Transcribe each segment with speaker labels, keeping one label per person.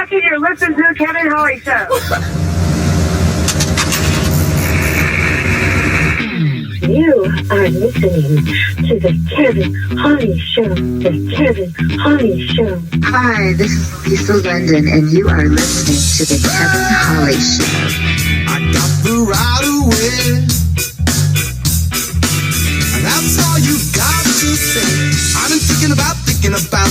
Speaker 1: watching or listening to the Kevin Holly Show. You are listening to the Kevin Holly Show. The Kevin Holly Show.
Speaker 2: Hi, this is Lisa London, and you are listening to the Kevin Holly Show.
Speaker 3: I got the right away, and that's all you got to say. I've been thinking about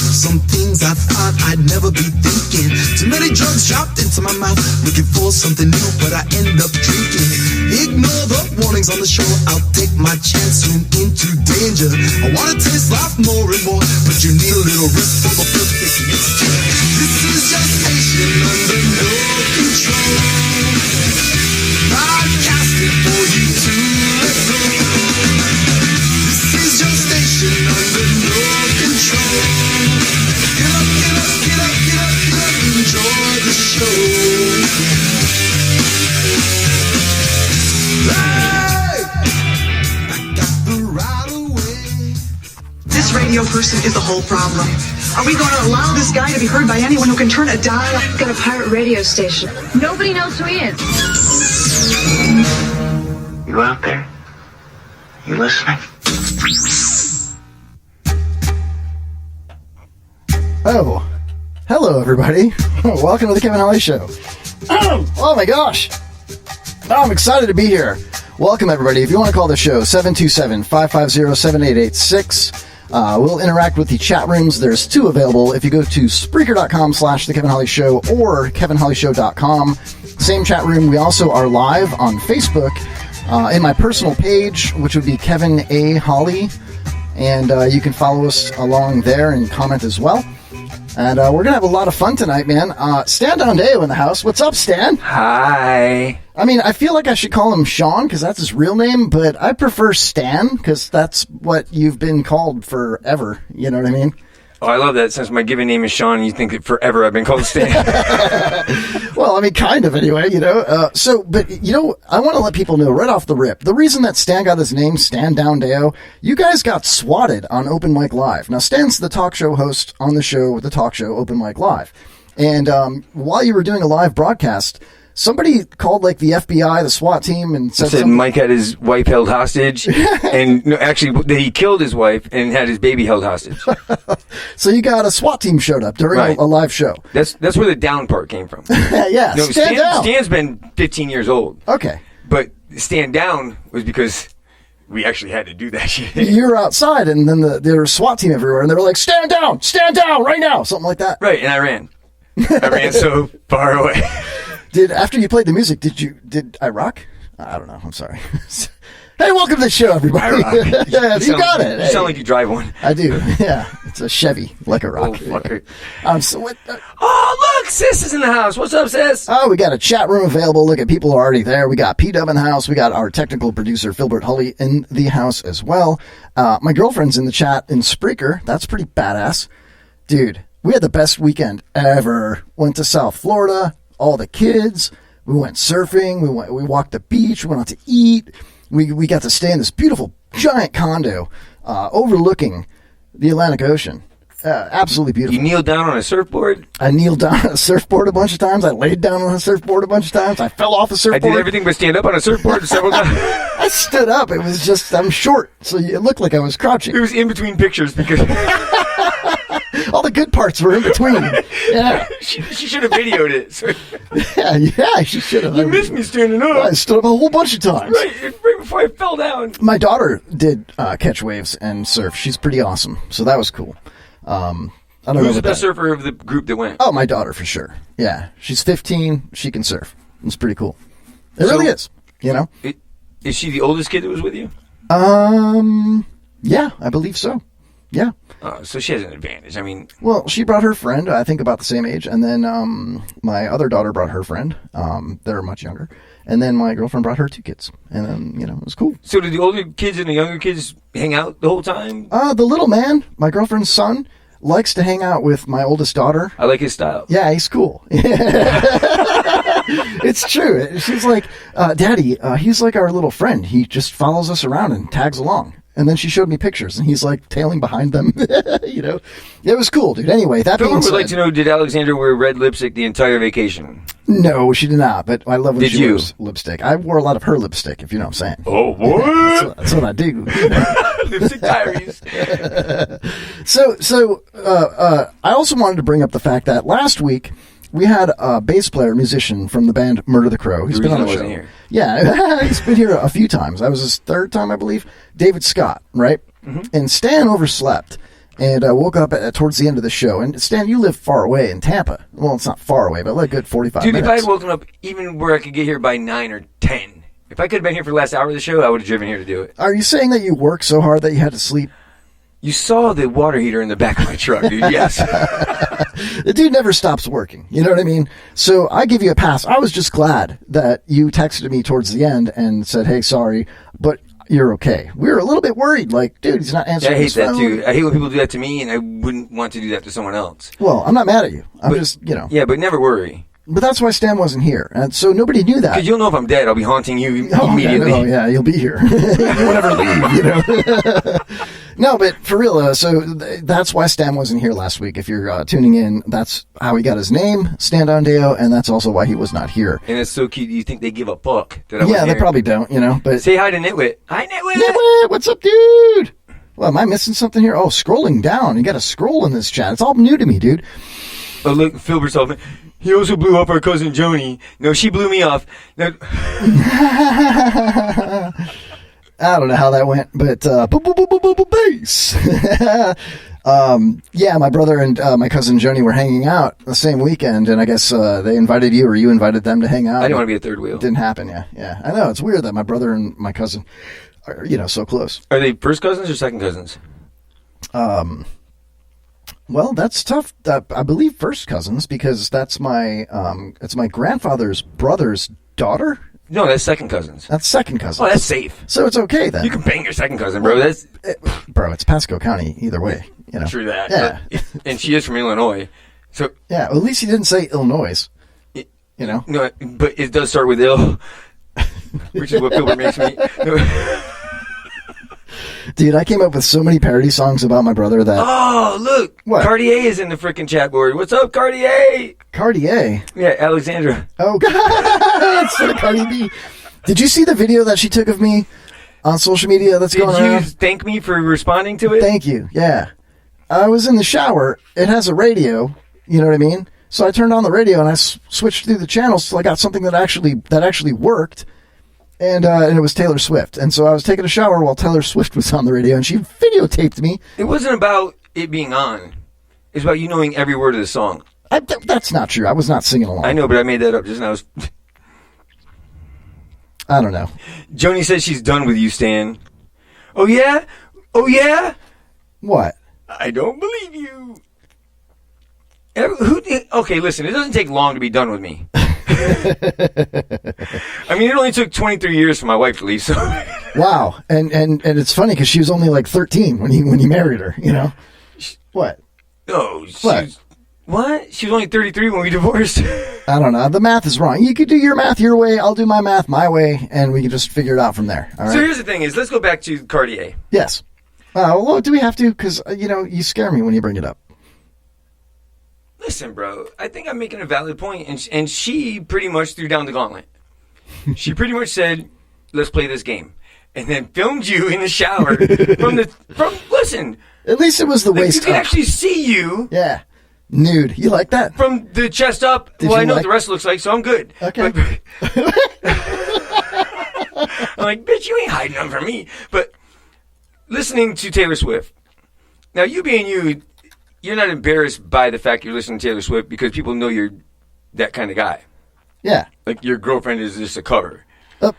Speaker 3: some things I thought I'd never be thinking. Too many drugs dropped into my mouth, looking for something new, but I end up drinking. Ignore the warnings on the show, I'll take my chance, swim into danger. I wanna taste life more and more, but you need a little risk for the perfect mixture. This is just station under no control, broadcasting for you to listen. This is your station under no control. Get up, get up, get up, get up, get up, enjoy the show. Hey! I got the right away.
Speaker 4: This radio person is the whole problem. Are we going to allow this guy to be heard by anyone who can turn a dial?
Speaker 5: Got a pirate radio station. Nobody knows who he is.
Speaker 6: You out there? You listening?
Speaker 7: Oh, hello everybody. Welcome to the Kevin Holly Show. Oh my gosh. Oh, I'm excited to be here. Welcome everybody. If you want to call the show, 727-550-7886. We'll interact with the chat rooms. There's two available. If you go to spreaker.com/The Kevin Holly Show or kevinhollyshow.com. Same chat room. We also are live on Facebook in my personal page, which would be Kevin A. Holly. And you can follow us along there and comment as well. And we're going to have a lot of fun tonight, man. Stan Dondeo in the house. What's up, Stan?
Speaker 8: Hi.
Speaker 7: I mean, I feel like I should call him Sean because that's his real name, but I prefer Stan because that's what you've been called forever. You know what I mean?
Speaker 8: Oh, I love that. Since my given name is Sean, and you think that forever I've been called Stan.
Speaker 7: Well, I mean, kind of anyway, you know. But, you know, I want to let people know right off the rip. The reason that Stan got his name, Stan Dondeo, you guys got swatted on Open Mic Live. Now, Stan's the talk show host on the show, the talk show Open Mic Live. And while you were doing a live broadcast, somebody called like the FBI, the SWAT team, and said
Speaker 8: Mike had his wife held hostage, and no, actually he killed his wife and had his baby held hostage.
Speaker 7: So you got a SWAT team showed up during a live show.
Speaker 8: That's where the down part came from.
Speaker 7: Yeah,
Speaker 8: no,
Speaker 7: stand down.
Speaker 8: Stan's been 15 years old.
Speaker 7: Okay,
Speaker 8: but stand down was because we actually had to do that shit.
Speaker 7: You were outside, and then there was a SWAT team everywhere, and they were like, stand down right now, something like that.
Speaker 8: Right, and I ran. I ran so far away.
Speaker 7: After you played the music, did I rock? I don't know. I'm sorry. Hey, welcome to the show, everybody. Yeah, you got it.
Speaker 8: You sound like you drive one.
Speaker 7: I do. Yeah, it's a Chevy, like a rock.
Speaker 8: Oh, fucker.
Speaker 7: Oh,
Speaker 8: look, Sis is in the house. What's up, Sis?
Speaker 7: Oh, we got a chat room available. Look at people are already there. We got P-Dub in the house. We got our technical producer, Philbert Hully, in the house as well. My girlfriend's in the chat in Spreaker. That's pretty badass. Dude, we had the best weekend ever. Went to South Florida. All the kids. We went surfing. We walked the beach. We went out to eat. We got to stay in this beautiful giant condo overlooking the Atlantic Ocean. Absolutely beautiful.
Speaker 8: You kneeled down on a surfboard?
Speaker 7: I kneeled down on a surfboard a bunch of times. I laid down on a surfboard a bunch of times. I fell off a surfboard.
Speaker 8: I did everything but stand up on a surfboard several times.
Speaker 7: I stood up. It was just, I'm short, so it looked like I was crouching.
Speaker 8: It was in between pictures because...
Speaker 7: All the good parts were in between. Yeah.
Speaker 8: She should have videoed it. So.
Speaker 7: Yeah, she should have.
Speaker 8: You missed me standing up.
Speaker 7: I stood up a whole bunch of times.
Speaker 8: Right before I fell down.
Speaker 7: My daughter did catch waves and surf. She's pretty awesome, so that was cool. I don't know.
Speaker 8: Who's the best surfer of the group that went?
Speaker 7: Oh, my daughter for sure. Yeah, she's 15. She can surf. It's pretty cool. It really is. You know.
Speaker 8: Is she the oldest kid that was with you?
Speaker 7: Yeah, I believe so. Yeah.
Speaker 8: So she has an advantage. I mean,
Speaker 7: well, she brought her friend, I think about the same age, and then my other daughter brought her friend. They're much younger, and then my girlfriend brought her two kids, and then it was cool.
Speaker 8: So did the older kids and the younger kids hang out the whole time?
Speaker 7: The little man, my girlfriend's son, likes to hang out with my oldest daughter.
Speaker 8: I like his style.
Speaker 7: Yeah, he's cool. It's true. She's like, Daddy, he's like our little friend. He just follows us around and tags along. And then she showed me pictures, and he's like tailing behind them. You know, it was cool, dude. Anyway, that being
Speaker 8: Someone would
Speaker 7: said,
Speaker 8: like to know: did Alexandra wear red lipstick the entire vacation?
Speaker 7: no, she did not. But I love when
Speaker 8: Did
Speaker 7: she
Speaker 8: you?
Speaker 7: wears lipstick. I wore a lot of her lipstick, if you know what I'm saying.
Speaker 8: Oh boy,
Speaker 7: That's what I do.
Speaker 8: lipstick diaries.
Speaker 7: So, I also wanted to bring up the fact that last week we had a bass player, musician from the band Murder the Crow. He's
Speaker 8: The
Speaker 7: been on the
Speaker 8: reason
Speaker 7: show.
Speaker 8: I wasn't here.
Speaker 7: Yeah, he's been here a few times. I was his third time, I believe. David Scott, right?
Speaker 8: Mm-hmm.
Speaker 7: And Stan overslept and woke up towards the end of the show. And Stan, you live far away in Tampa. Well, it's not far away, but like a good 45
Speaker 8: Dude,
Speaker 7: minutes.
Speaker 8: if I had woken up even where I could get here by 9 or 10, if I could have been here for the last hour of the show, I would have driven here to do it.
Speaker 7: Are you saying that you work so hard that you had to sleep?
Speaker 8: You saw the water heater in the back of my truck, dude. Yes.
Speaker 7: The dude never stops working. You know what I mean? So I give you a pass. I was just glad that you texted me towards the end and said, hey, sorry, but you're okay. We were a little bit worried. Like, dude, he's not
Speaker 8: Yeah,
Speaker 7: answering
Speaker 8: I hate
Speaker 7: his
Speaker 8: that
Speaker 7: phone.
Speaker 8: too. I hate when people do that to me, and I wouldn't want to do that to someone else.
Speaker 7: Well, I'm not mad at you. I'm
Speaker 8: But-
Speaker 7: just, you know.
Speaker 8: Yeah, but never worry.
Speaker 7: But that's why Stan wasn't here. And so nobody knew that.
Speaker 8: Because you'll know if I'm dead. I'll be haunting you
Speaker 7: Oh,
Speaker 8: immediately.
Speaker 7: Yeah, no, yeah, you'll be here. You won't ever leave, you know. No, but for real, that's why Stan wasn't here last week. If you're tuning in, that's how he got his name, Stan Dondeo, and that's also why he was not here.
Speaker 8: And it's so cute. You think they give a fuck that I
Speaker 7: Yeah,
Speaker 8: wasn't
Speaker 7: they
Speaker 8: here.
Speaker 7: probably don't, you know. But
Speaker 8: Say hi to Nitwit. Hi, Nitwit.
Speaker 7: Nitwit, what's up, dude? Well, am I missing something here? Oh, scrolling down. You got to scroll in this chat. It's all new to me, dude.
Speaker 8: Oh, look, Filbert's off. He also blew off our cousin Joni. No, she blew me off. No.
Speaker 7: I don't know how that went, but bass. Yeah, my brother and my cousin Joni were hanging out the same weekend, and I guess they invited you or you invited them to hang out.
Speaker 8: I didn't want to be a third wheel.
Speaker 7: It didn't happen, yeah. I know, it's weird that my brother and my cousin are, you know, so close.
Speaker 8: Are they first cousins or second cousins?
Speaker 7: Well, that's tough. I believe first cousins because that's it's my grandfather's brother's daughter.
Speaker 8: No, that's second cousins.
Speaker 7: That's second cousin.
Speaker 8: Oh, that's safe.
Speaker 7: So it's okay then.
Speaker 8: You can bang your second cousin, bro. That's
Speaker 7: Bro, it's Pasco County either way. You know.
Speaker 8: true that.
Speaker 7: Yeah.
Speaker 8: And she is from Illinois. So,
Speaker 7: Yeah, well, at least he didn't say Illinois.
Speaker 8: It-
Speaker 7: You know?
Speaker 8: no, but it does start with ill, which is what Filbert makes me. No.
Speaker 7: Dude, I came up with so many parody songs about my brother that
Speaker 8: Oh, look.
Speaker 7: What?
Speaker 8: Cartier is in the freaking chat board. What's up, Cartier?
Speaker 7: Cartier.
Speaker 8: Yeah, Alexandra.
Speaker 7: Oh, God. Instead of Cardi B. Did you see the video that she took of me on social media that's
Speaker 8: Did
Speaker 7: going
Speaker 8: you
Speaker 7: around?
Speaker 8: thank me for responding to it?
Speaker 7: Thank you. Yeah. I was in the shower. It has a radio. You know what I mean? So I turned on the radio and I switched through the channels till I got something that actually worked. And it was Taylor Swift. And so I was taking a shower while Taylor Swift was on the radio, and she videotaped me.
Speaker 8: It wasn't about it being on. It's about you knowing every word of the song.
Speaker 7: That's not true. I was not singing along.
Speaker 8: I know, but I made that up just now.
Speaker 7: I don't know.
Speaker 8: Joni says she's done with you, Stan. Oh, yeah? Oh, yeah?
Speaker 7: What?
Speaker 8: I don't believe you. Okay, listen, it doesn't take long to be done with me. I mean, it only took 23 years for my wife to leave, so...
Speaker 7: Wow. And it's funny because she was only like 13 when he married her, you know? What?
Speaker 8: Oh,
Speaker 7: What?
Speaker 8: What? She was only 33 when we divorced.
Speaker 7: I don't know. The math is wrong. You could do your math your way. I'll do my math my way, and we can just figure it out from there. All right?
Speaker 8: So here's the thing is, let's go back to Cartier.
Speaker 7: Yes. Well, do we have to? Because, you know, you scare me when you bring it up.
Speaker 8: Listen, bro, I think I'm making a valid point, and she pretty much threw down the gauntlet. She pretty much said, let's play this game. And then filmed you in the shower listen.
Speaker 7: At least it was the
Speaker 8: You
Speaker 7: waist
Speaker 8: can
Speaker 7: up.
Speaker 8: actually see you
Speaker 7: Yeah. Nude. You like that?
Speaker 8: from the chest up.
Speaker 7: Did
Speaker 8: Well,
Speaker 7: you
Speaker 8: I know
Speaker 7: like-
Speaker 8: what the rest looks like, so I'm good.
Speaker 7: Okay.
Speaker 8: But- I'm like, bitch, you ain't hiding them from me. But listening to Taylor Swift. Now, you being you're not embarrassed by the fact you're listening to Taylor Swift because people know you're that kind of guy.
Speaker 7: Yeah.
Speaker 8: Like, your girlfriend is just a cover.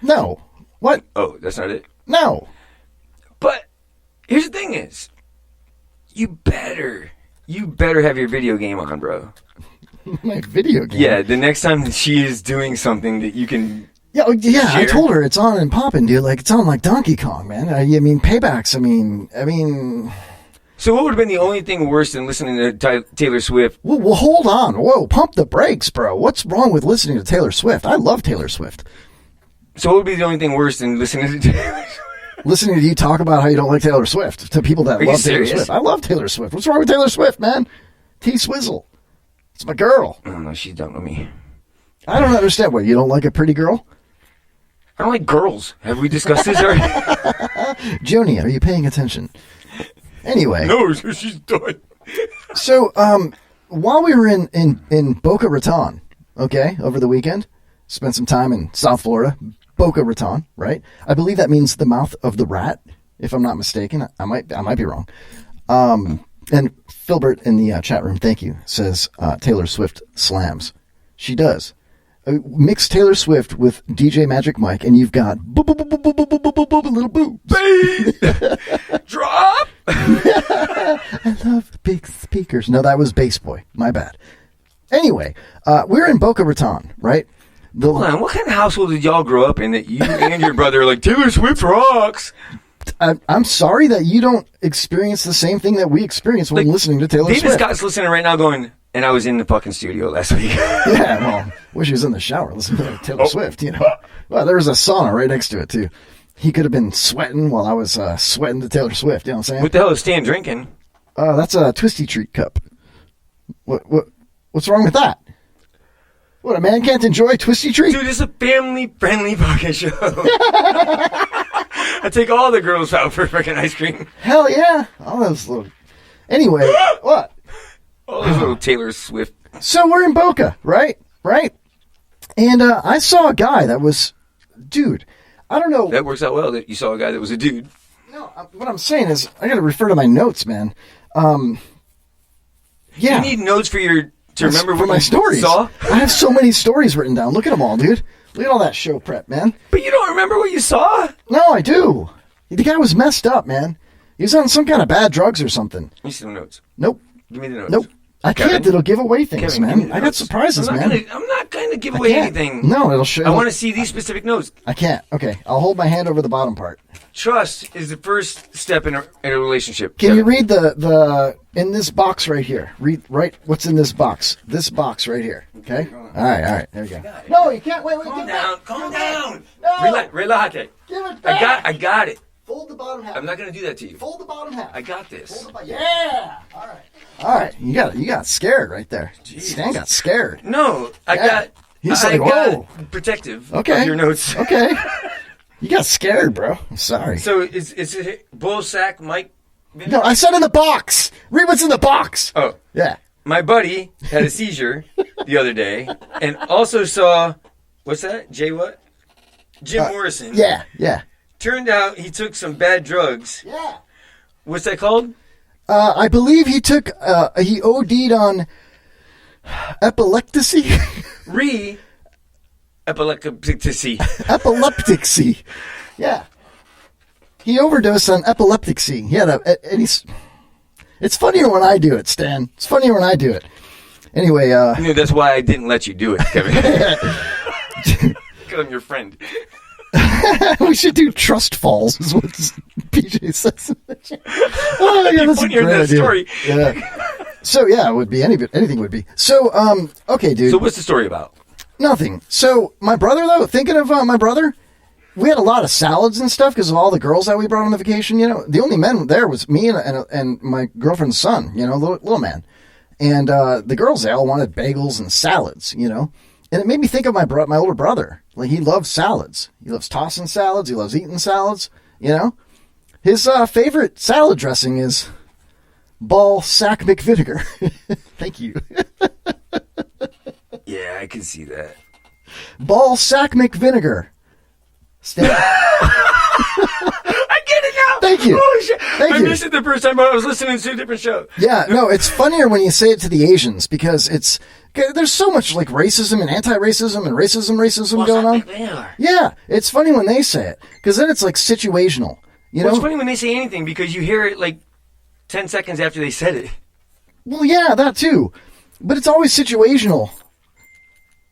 Speaker 7: No. What?
Speaker 8: Oh, that's not it?
Speaker 7: No.
Speaker 8: But here's the thing is, you better have your video game on, bro.
Speaker 7: My video game.
Speaker 8: Yeah, the next time that she is doing something that you can...
Speaker 7: Yeah, I
Speaker 8: Share.
Speaker 7: told her it's on and popping, dude. Like, it's on like Donkey Kong, man. I mean, paybacks. I mean...
Speaker 8: So what would have been the only thing worse than listening to Taylor Swift?
Speaker 7: Well, hold on. Whoa, pump the brakes, bro. What's wrong with listening to Taylor Swift? I love Taylor Swift.
Speaker 8: So what would be the only thing worse than listening to Taylor Swift?
Speaker 7: listening to you talk about how you don't like Taylor Swift to people that
Speaker 8: Are you
Speaker 7: love Taylor
Speaker 8: serious?
Speaker 7: Swift. I love Taylor Swift. What's wrong with Taylor Swift, man? T-Swizzle. It's my girl.
Speaker 8: I don't know. She's done with me.
Speaker 7: I don't understand. What, you don't like a pretty girl?
Speaker 8: I don't like girls. Have we discussed this already?
Speaker 7: Joni, are you paying attention? Anyway.
Speaker 8: No, she's done.
Speaker 7: So, while we were in Boca Raton, okay, over the weekend, spent some time in South Florida, Boca Raton, right? I believe that means the mouth of the rat, if I'm not mistaken. I might be wrong. And Filbert in the chat room, thank you, says Taylor Swift slams. She does. Mix Taylor Swift with DJ Magic Mike, and you've got little boobs.
Speaker 8: Drop.
Speaker 7: I love big speakers. No, that was Bass Boy. My bad. Anyway, we're in Boca Raton, right?
Speaker 8: Hold on, what kind of household did y'all grow up in that you and your brother are like, Taylor Swift rocks?
Speaker 7: I'm sorry that you don't experience the same thing that we experience when listening to Taylor
Speaker 8: David
Speaker 7: Swift.
Speaker 8: Scott's listening right now going, and I was in the fucking studio last week.
Speaker 7: Yeah, well, wish he was in the shower listening to Taylor Swift, you know. Well, there was a sauna right next to it, too. He could have been sweating while I was sweating to Taylor Swift, you know what I'm saying?
Speaker 8: What the hell is Stan drinking?
Speaker 7: That's a Twisty Treat cup. What's wrong with that? What, a man can't enjoy Twisty Treat?
Speaker 8: Dude, it's a family-friendly fucking show. I take all the girls out for freaking ice cream.
Speaker 7: Hell yeah. All those little... Anyway, what?
Speaker 8: All those little Taylor Swift.
Speaker 7: So we're in Boca, right? Right? And I saw a guy that was... Dude, I don't know...
Speaker 8: That works out well that you saw a guy that was a dude.
Speaker 7: No, what I'm saying is, I gotta refer to my notes, man. Yeah.
Speaker 8: You need notes for your... To remember
Speaker 7: for
Speaker 8: what
Speaker 7: my
Speaker 8: you
Speaker 7: stories.
Speaker 8: saw?
Speaker 7: I have so many stories written down. Look at them all, dude. Look at all that show prep, man.
Speaker 8: But you don't remember what you saw?
Speaker 7: No, I do. The guy was messed up, man. He was on some kind of bad drugs or something.
Speaker 8: Give me some notes.
Speaker 7: Nope.
Speaker 8: Give me the notes.
Speaker 7: Nope. I
Speaker 8: Kevin?
Speaker 7: can't. It'll give away things,
Speaker 8: Kevin, give me
Speaker 7: man.
Speaker 8: the
Speaker 7: I got
Speaker 8: notes.
Speaker 7: surprises,
Speaker 8: I'm
Speaker 7: man.
Speaker 8: not going to give away anything.
Speaker 7: No, it'll show.
Speaker 8: I want to see these specific notes.
Speaker 7: I can't. Okay, I'll hold my hand over the bottom part.
Speaker 8: Trust is the first step in a relationship.
Speaker 7: Can you read the in this box right here? Read right. What's in this box? This box right here. Okay. All right. There we go. No, you can't. Wait.
Speaker 8: Calm
Speaker 7: Give
Speaker 8: down.
Speaker 7: it
Speaker 8: Calm
Speaker 7: back.
Speaker 8: down.
Speaker 7: No.
Speaker 8: Relax.
Speaker 7: Give it back.
Speaker 8: I got it.
Speaker 7: Fold the bottom half.
Speaker 8: I'm not going to do that to you.
Speaker 7: Fold the bottom half.
Speaker 8: I got this.
Speaker 7: Fold the yeah. All right. You got scared right there.
Speaker 8: Jesus.
Speaker 7: Stan got scared.
Speaker 8: No, I
Speaker 7: Yeah.
Speaker 8: got.
Speaker 7: He's
Speaker 8: I
Speaker 7: like,
Speaker 8: got
Speaker 7: whoa.
Speaker 8: protective
Speaker 7: Okay.
Speaker 8: of your notes.
Speaker 7: Okay. You got scared, bro. I'm sorry.
Speaker 8: So is it bull sack Mike?
Speaker 7: No, I said in the box. Read what's in the box.
Speaker 8: Oh,
Speaker 7: Yeah.
Speaker 8: my buddy had a seizure the other day, and also saw what's that? Jim Morrison.
Speaker 7: Yeah.
Speaker 8: Turned out he took some bad drugs.
Speaker 7: Yeah.
Speaker 8: What's that called?
Speaker 7: I believe he took, he OD'd on epilepsy.
Speaker 8: Epilepsy.
Speaker 7: Epilepsy. Yeah. He overdosed on epilepsy. He had and it's funnier when I do it, Stan. It's funnier when I do it. Anyway,
Speaker 8: That's why I didn't let you do it, Kevin. Because I'm your friend.
Speaker 7: we should do trust falls, is what PJ says. Oh, yeah, that's a
Speaker 8: funnier
Speaker 7: great
Speaker 8: than that
Speaker 7: idea.
Speaker 8: story.
Speaker 7: Yeah. So, yeah, it would be anything would be. So, okay, dude.
Speaker 8: So what's the story about?
Speaker 7: Nothing. So, my brother, though, thinking of my brother, we had a lot of salads and stuff because of all the girls that we brought on the vacation, you know. The only men there was me and my girlfriend's son, you know, little man. And the girls, they all wanted bagels and salads, you know. And it made me think of my older brother. Like, he loves salads. He loves tossing salads. He loves eating salads, you know. His favorite salad dressing is ball sack McVinegar. Thank you.
Speaker 8: Yeah, I can see that.
Speaker 7: Ball sack McVinegar. Stan.
Speaker 8: I get it now.
Speaker 7: Thank you.
Speaker 8: Holy shit.
Speaker 7: Thank
Speaker 8: I
Speaker 7: you.
Speaker 8: missed it the first time, but I was listening to a different show.
Speaker 7: Yeah, no, it's funnier when you say it to the Asians because there's so much like racism and anti-racism and racism going on. Yeah, it's funny when they say it because then it's like situational. You know?
Speaker 8: It's funny when they say anything because you hear it like 10 seconds after they said it.
Speaker 7: Well, yeah, that too. But it's always situational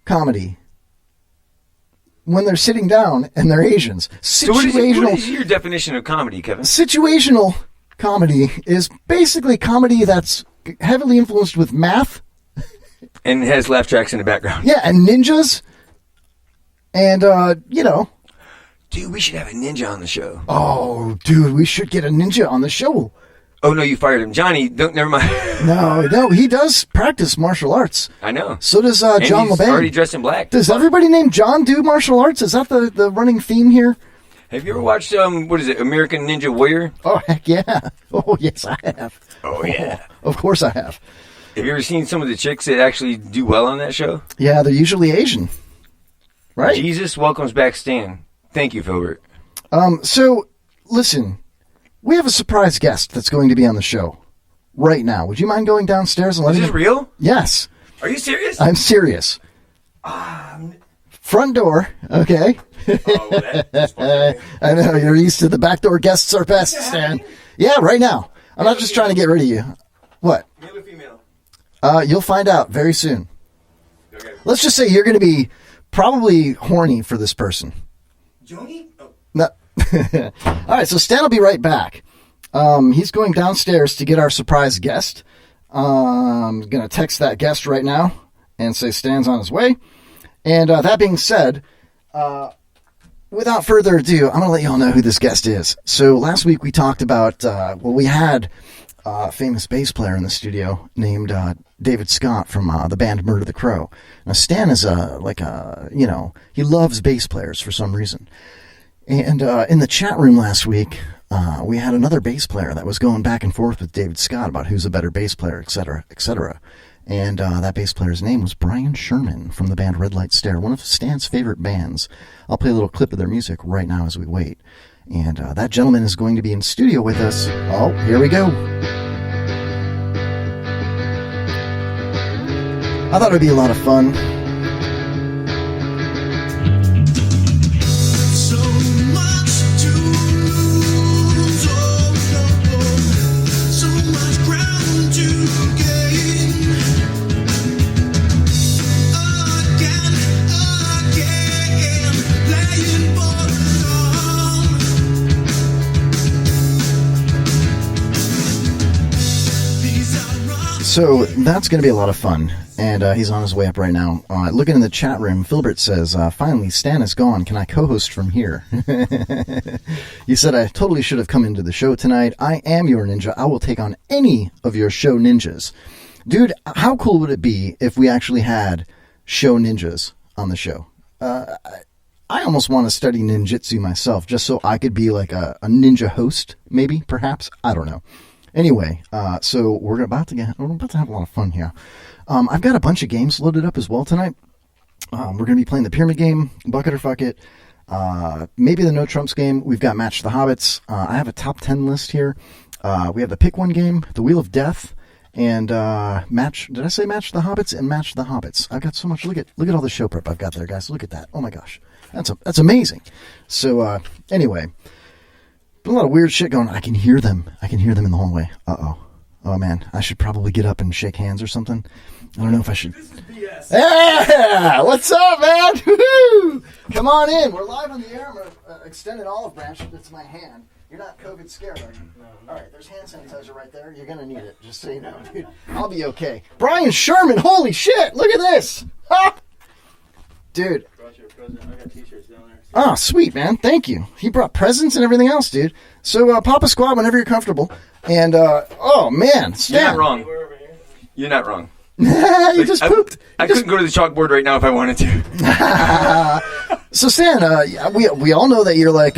Speaker 7: comedy. When they're sitting down and they're Asians.
Speaker 8: So what is your definition of comedy, Kevin?
Speaker 7: Situational comedy is basically comedy that's heavily influenced with math.
Speaker 8: And has laugh tracks in the background.
Speaker 7: Yeah, and ninjas. And, you know.
Speaker 8: Dude, we should have a ninja on the show.
Speaker 7: Oh, dude, we should get a ninja on the show.
Speaker 8: Oh, no, you fired him. Johnny, never mind.
Speaker 7: No, he does practice martial arts.
Speaker 8: I know.
Speaker 7: So does
Speaker 8: And
Speaker 7: John
Speaker 8: he's
Speaker 7: LeBang.
Speaker 8: already dressed in black.
Speaker 7: Does everybody named John do martial arts? Is that the running theme here?
Speaker 8: Have you ever watched, what is it, American Ninja Warrior?
Speaker 7: Oh, heck yeah. Oh, yes, I have.
Speaker 8: Oh, yeah.
Speaker 7: Of course I have.
Speaker 8: Have you ever seen some of the chicks that actually do well on that show?
Speaker 7: Yeah, they're usually Asian. Right?
Speaker 8: Jesus welcomes back Stan. Thank you, Filbert.
Speaker 7: So, listen, we have a surprise guest that's going to be on the show right now. Would you mind going downstairs and
Speaker 8: Is
Speaker 7: letting
Speaker 8: this
Speaker 7: him?
Speaker 8: real?
Speaker 7: Yes.
Speaker 8: Are you serious?
Speaker 7: I'm serious. Front door, okay.
Speaker 8: Oh, that's funny.
Speaker 7: I know, you're used to the back door guests are best, Stan. Yeah, right now. I'm not just trying to get rid of you. What?
Speaker 8: Male or female?
Speaker 7: You'll find out very soon.
Speaker 8: Okay.
Speaker 7: Let's just say you're going to be probably horny for this person.
Speaker 8: Joni? Oh.
Speaker 7: No. All right, so Stan will be right back. He's going downstairs to get our surprise guest. I'm going to text that guest right now and say Stan's on his way. And that being said, without further ado, I'm going to let you all know who this guest is. So last week we talked about, we had a famous bass player in the studio named David Scott from the band Murder the Crow. Now Stan is he loves bass players for some reason. And in the chat room last week, we had another bass player that was going back and forth with David Scott about who's a better bass player, et cetera, et cetera. And that bass player's name was Brian Sherman from the band Red Light Stare, one of Stan's favorite bands. I'll play a little clip of their music right now as we wait. And that gentleman is going to be in studio with us. Oh, here we go. I thought it would be a lot of fun.
Speaker 3: So much to lose, oh no, so much ground to gain. Again, playing for long. These are rough.
Speaker 7: So that's going to be a lot of fun. And he's on his way up right now. Looking in the chat room, Filbert says, finally, Stan is gone. Can I co-host from here? He said, I totally should have come into the show tonight. I am your ninja. I will take on any of your show ninjas. Dude, how cool would it be if we actually had show ninjas on the show? I almost want to study ninjutsu myself, just so I could be like a ninja host, maybe, perhaps. I don't know. Anyway, so we're about to have a lot of fun here. I've got a bunch of games loaded up as well tonight. We're going to be playing the Pyramid Game, Bucket or Fuck It, maybe the No Trumps game. We've got Match the Hobbits. I have a top 10 list here. We have the Pick One game, the Wheel of Death, and did I say Match the Hobbits and Match the Hobbits? I've got so much. Look at all the show prep I've got there, guys. Look at that. Oh my gosh. That's amazing. So, anyway, a lot of weird shit going on. I can hear them in the hallway. Uh-oh. Oh, man. I should probably get up and shake hands or something. I don't know if I should.
Speaker 8: This is BS.
Speaker 7: Yeah! What's up, man? Woo-hoo! Come on in. We're live on the air. I'm going to extend an olive branch. That's my hand. You're not COVID scared, are you? No. All right, there's hand sanitizer right there. You're going to need it, just so you know, dude. I'll be okay. Brian Sherman, holy shit! Look at this! Ha! Dude.
Speaker 9: Brought you a present. I got t-shirts down there.
Speaker 7: Oh, sweet, man. Thank you. He brought presents and everything else, dude. So, Papa Squad whenever you're comfortable. And, oh, man. Stan.
Speaker 8: You're not wrong.
Speaker 9: We're over here.
Speaker 8: You're not wrong.
Speaker 7: You just pooped.
Speaker 8: I couldn't go to the chalkboard right now if I wanted to.
Speaker 7: So, Stan, we all know that you're like,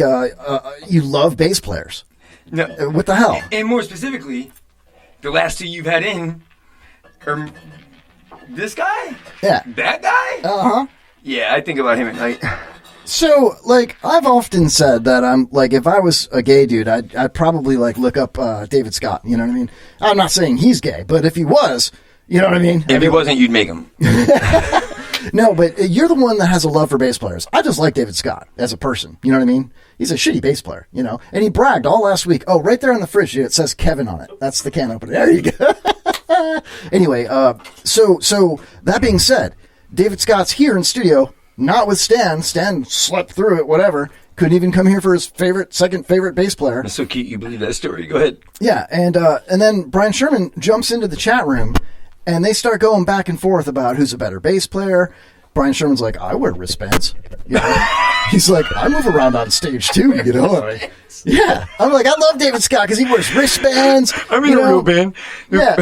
Speaker 7: you love bass players.
Speaker 8: No.
Speaker 7: What the hell?
Speaker 8: And more specifically, the last two you've had in are this guy?
Speaker 7: Yeah.
Speaker 8: That guy?
Speaker 7: Uh-huh.
Speaker 8: Yeah, I think about him at night.
Speaker 7: So, like, I've often said that I'm, like, if I was a gay dude, I'd probably, like, look up David Scott, you know what I mean? I'm not saying he's gay, but if he was, you know what I mean?
Speaker 8: If he wasn't, you'd make him.
Speaker 7: No, but you're the one that has a love for bass players. I just like David Scott as a person, you know what I mean? He's a shitty bass player, you know? And he bragged all last week. Oh, right there on the fridge, dude, it says Kevin on it. That's the can opener. There you go. Anyway, so that being said, David Scott's here in studio, not with Stan. Stan slept through it, whatever. Couldn't even come here for his second favorite bass player.
Speaker 8: That's so cute you believe that story. Go ahead.
Speaker 7: Yeah, and then Brian Sherman jumps into the chat room, and they start going back and forth about who's a better bass player. Brian Sherman's like, I wear wristbands. You know? He's like, I move around on stage too, you know. Yeah, I'm like, I love David Scott because he wears wristbands.
Speaker 8: I'm in a real band.
Speaker 7: Yeah.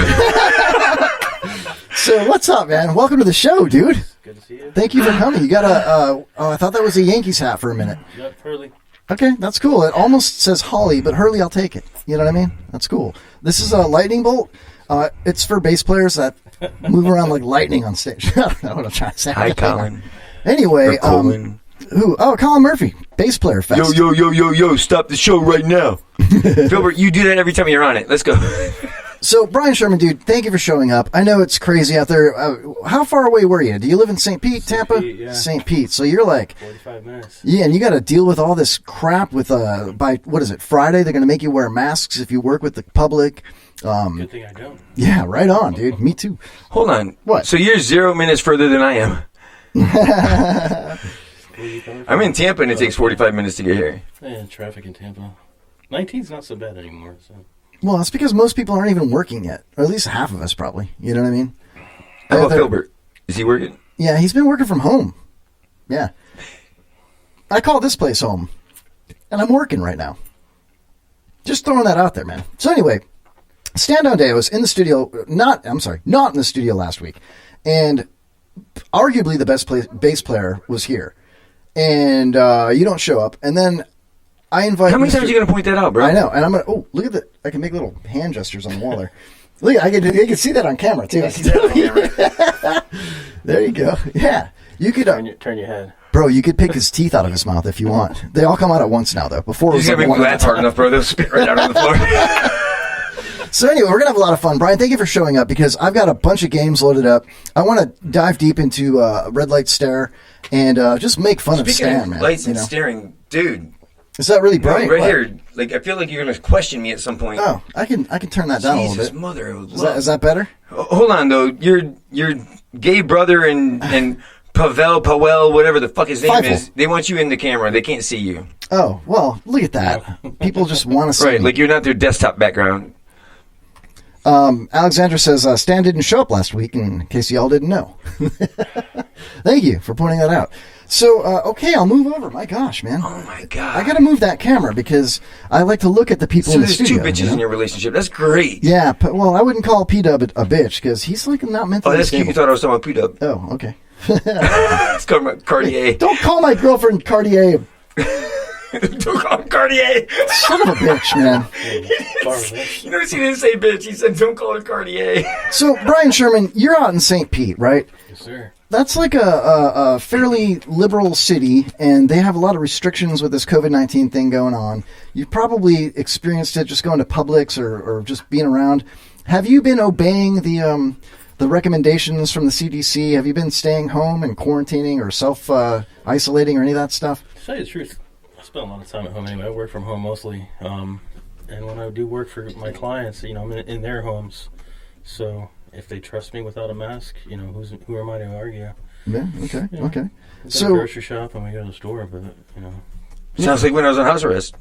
Speaker 7: So what's up, man? Welcome to the show, dude.
Speaker 9: Good to see you.
Speaker 7: Thank you for coming. You got a. I thought that was a Yankees hat for a minute.
Speaker 9: Yep, Hurley.
Speaker 7: Okay, that's cool. It almost says Holly, but Hurley, I'll take it. You know what I mean? That's cool. This is a lightning bolt. It's for bass players that move around like lightning on stage. I don't know what I'm trying to say.
Speaker 8: Hi, Colin.
Speaker 7: Anyway,
Speaker 8: Colin.
Speaker 7: who? Oh, Colin Murphy, bass player fest.
Speaker 8: Yo, stop the show right now. Filbert, you do that every time you're on it. Let's go.
Speaker 7: So, Brian Sherman, dude, thank you for showing up. I know it's crazy out there. How far away were you? Do you live in St. Pete, Tampa?
Speaker 9: Pete, yeah.
Speaker 7: St. Pete. So you're like
Speaker 9: 45 minutes.
Speaker 7: Yeah, and you got to deal with all this crap with by what is it? Friday they're going to make you wear masks if you work with the public.
Speaker 9: Good thing I don't.
Speaker 7: Yeah, right on, dude. Me too.
Speaker 8: Hold on.
Speaker 7: What?
Speaker 8: So you're 0 minutes further than I am. I'm in Tampa and it takes 45 minutes to get here.
Speaker 9: Yeah, traffic in Tampa. 19's not so bad anymore. So.
Speaker 7: Well, it's because most people aren't even working yet, or at least half of us probably. You know what I mean?
Speaker 8: How about Filbert? Is he working?
Speaker 7: Yeah, he's been working from home. Yeah. I call this place home, and I'm working right now. Just throwing that out there, man. So anyway, Stand Down Day, I was in the studio, not in the studio last week, and arguably the best bass player was here. And you don't show up, and then I invite.
Speaker 8: How many times are you going to point that out, bro?
Speaker 7: I know, and I'm going to. Oh, look at that! I can make little hand gestures on the wall there. Look, you can see that on camera too. There you go. Yeah, you could
Speaker 9: turn your head,
Speaker 7: bro. You could pick his teeth out of his mouth if you want. They all come out at once now, though. Before
Speaker 8: you got to make that hard enough, bro. They'll spit right out on the floor.
Speaker 7: So anyway, we're gonna have a lot of fun. Brian, thank you for showing up because I've got a bunch of games loaded up. I want to dive deep into Red Light Stare and just make fun of Stan, man.
Speaker 8: Lights and staring, dude.
Speaker 7: Is that really bright?
Speaker 8: Right here, like I feel like you're gonna question me at some point.
Speaker 7: Oh, I can turn that down a little bit.
Speaker 8: Mother
Speaker 7: is that better?
Speaker 8: Hold on though, your gay brother and Pavel, whatever the fuck his name is, they want you in the camera. They can't see you.
Speaker 7: Oh well, look at that. People just want to see.
Speaker 8: Right,
Speaker 7: me.
Speaker 8: like you're not their desktop background.
Speaker 7: Alexandra says Stan didn't show up last week, in case y'all didn't know. Thank you for pointing that out. So, okay, I'll move over. My gosh, man.
Speaker 8: Oh, my God.
Speaker 7: I got to move that camera because I like to look at the people in the studio.
Speaker 8: So there's two bitches in your relationship. That's great.
Speaker 7: Yeah, well, I wouldn't call P-Dub a bitch because he's like not mentally
Speaker 8: Oh, that's
Speaker 7: stable.
Speaker 8: cute. You thought I was talking about P-Dub.
Speaker 7: Oh, okay.
Speaker 8: It's called about Cartier.
Speaker 7: Don't call my girlfriend Cartier.
Speaker 8: Don't call him Cartier.
Speaker 7: Son of a bitch, man.
Speaker 8: You notice he didn't say bitch. He said don't call her Cartier.
Speaker 7: So, Brian Sherman, you're out in St. Pete, right?
Speaker 9: Yes, sir.
Speaker 7: That's like a fairly liberal city, and they have a lot of restrictions with this COVID-19 thing going on. You've probably experienced it just going to Publix or just being around. Have you been obeying the recommendations from the CDC? Have you been staying home and quarantining or self-isolating or any of that stuff?
Speaker 9: To tell you the truth, I spend a lot of time at home anyway. I work from home mostly. And when I do work for my clients, I'm in their homes. So if they trust me without a mask, who am I to argue?
Speaker 7: Yeah, okay, okay.
Speaker 9: So grocery shop and we go to the store, but,
Speaker 8: Sounds like when I was on house arrest.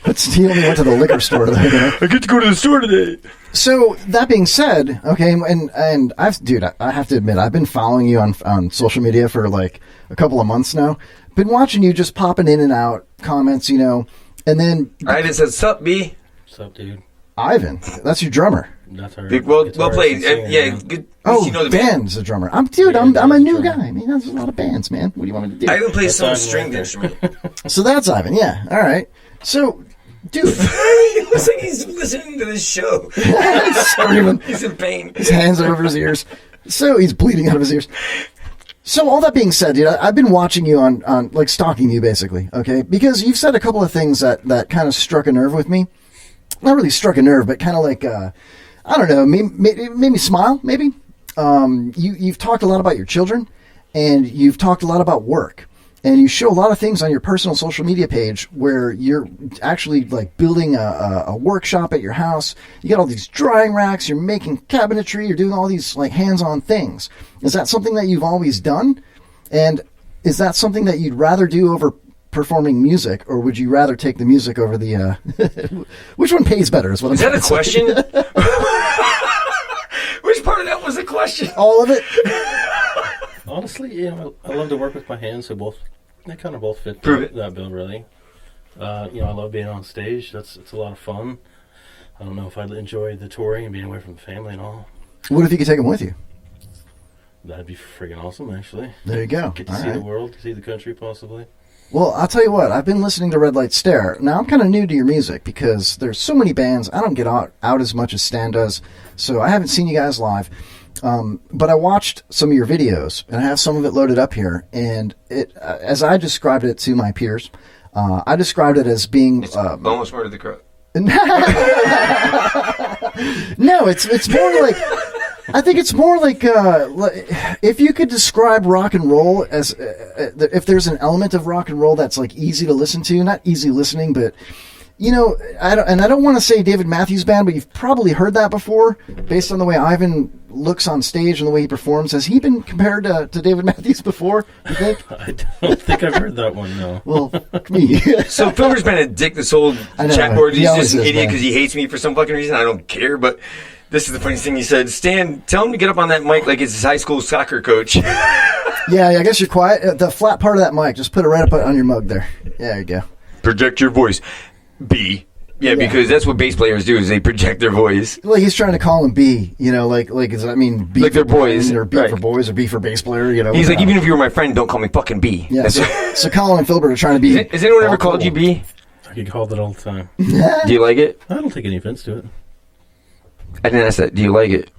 Speaker 7: But he only went to the liquor store today.
Speaker 8: I get to go to the store today.
Speaker 7: So that being said, okay, and I have to admit, I've been following you on social media for like a couple of months now. Been watching you just popping in and out comments, and then
Speaker 8: Ivan said, "Sup, B."
Speaker 9: Sup, dude.
Speaker 7: Ivan, that's your drummer.
Speaker 9: That's our
Speaker 8: well played. Yeah, good.
Speaker 7: Oh,
Speaker 8: you know the
Speaker 7: Dan's a drummer. I'm a new guy. I mean, there's a lot of bands, man. What do you want me to do?
Speaker 8: Ivan plays some stringed instrument.
Speaker 7: So that's Ivan. Yeah. All right. So, dude,
Speaker 8: it looks like he's listening to this show.
Speaker 7: He's screaming.
Speaker 8: He's in pain.
Speaker 7: His hands are over his ears. So he's bleeding out of his ears. So all that being said, dude, I've been watching you on like stalking you basically, okay? Because you've said a couple of things that kind of struck a nerve with me. Not really struck a nerve, but kind of like, I don't know, made me smile, maybe. You've talked a lot about your children, and you've talked a lot about work. And you show a lot of things on your personal social media page where you're actually like building a workshop at your house. You got all these drying racks, you're making cabinetry, you're doing all these like hands-on things. Is that something that you've always done? And is that something that you'd rather do over performing music, or would you rather take the music over the which one pays better is what I'm saying.
Speaker 8: Is that a question? Which part of that was a question?
Speaker 7: All of it.
Speaker 9: Honestly, I love to work with my hands, so they kind of both fit that bill, really. I love being on stage. It's a lot of fun. I don't know if I'd enjoy the touring and being away from the family and all.
Speaker 7: What if you could take them with you?
Speaker 9: That'd be friggin' awesome, actually.
Speaker 7: There you go.
Speaker 9: Get to see the world, see the country, possibly.
Speaker 7: Well, I'll tell you what. I've been listening to Red Light Stare. Now, I'm kind of new to your music because there's so many bands. I don't get out as much as Stan does, so I haven't seen you guys live. But I watched some of your videos, and I have some of it loaded up here. And as I described it to my peers, I described it as being...
Speaker 8: It's almost murder the crow.
Speaker 7: No, it's more like... I think it's more like if you could describe rock and roll as if there's an element of rock and roll that's like easy to listen to, not easy listening, but I don't want to say David Matthews Band, but you've probably heard that before based on the way Ivan looks on stage and the way he performs. Has he been compared to David Matthews before, you think?
Speaker 9: I don't think I've heard that one, no.
Speaker 7: Well, fuck me.
Speaker 8: So Philber's been a dick this whole chat board. He's just an idiot because he hates me for some fucking reason. I don't care, but this is the funniest thing he said. Stan, tell him to get up on that mic like it's his high school soccer coach.
Speaker 7: Yeah, I guess you're quiet. The flat part of that mic, just put it right up on your mug there. Yeah, there you go.
Speaker 8: Project your voice. B. Yeah, because that's what bass players do, is they project their voice.
Speaker 7: Like he's trying to call him B, does that mean B
Speaker 8: like
Speaker 7: for
Speaker 8: they're boys,
Speaker 7: or B for boys, or B for bass player,
Speaker 8: He's like, even if you were my friend, don't call me fucking B.
Speaker 7: Yeah, so Colin and Philbert are trying to be...
Speaker 8: Has anyone ever called you B?
Speaker 9: I get called it all the time.
Speaker 8: Do you like it?
Speaker 9: I don't take any offense to it.
Speaker 8: I didn't ask that. Do you like it?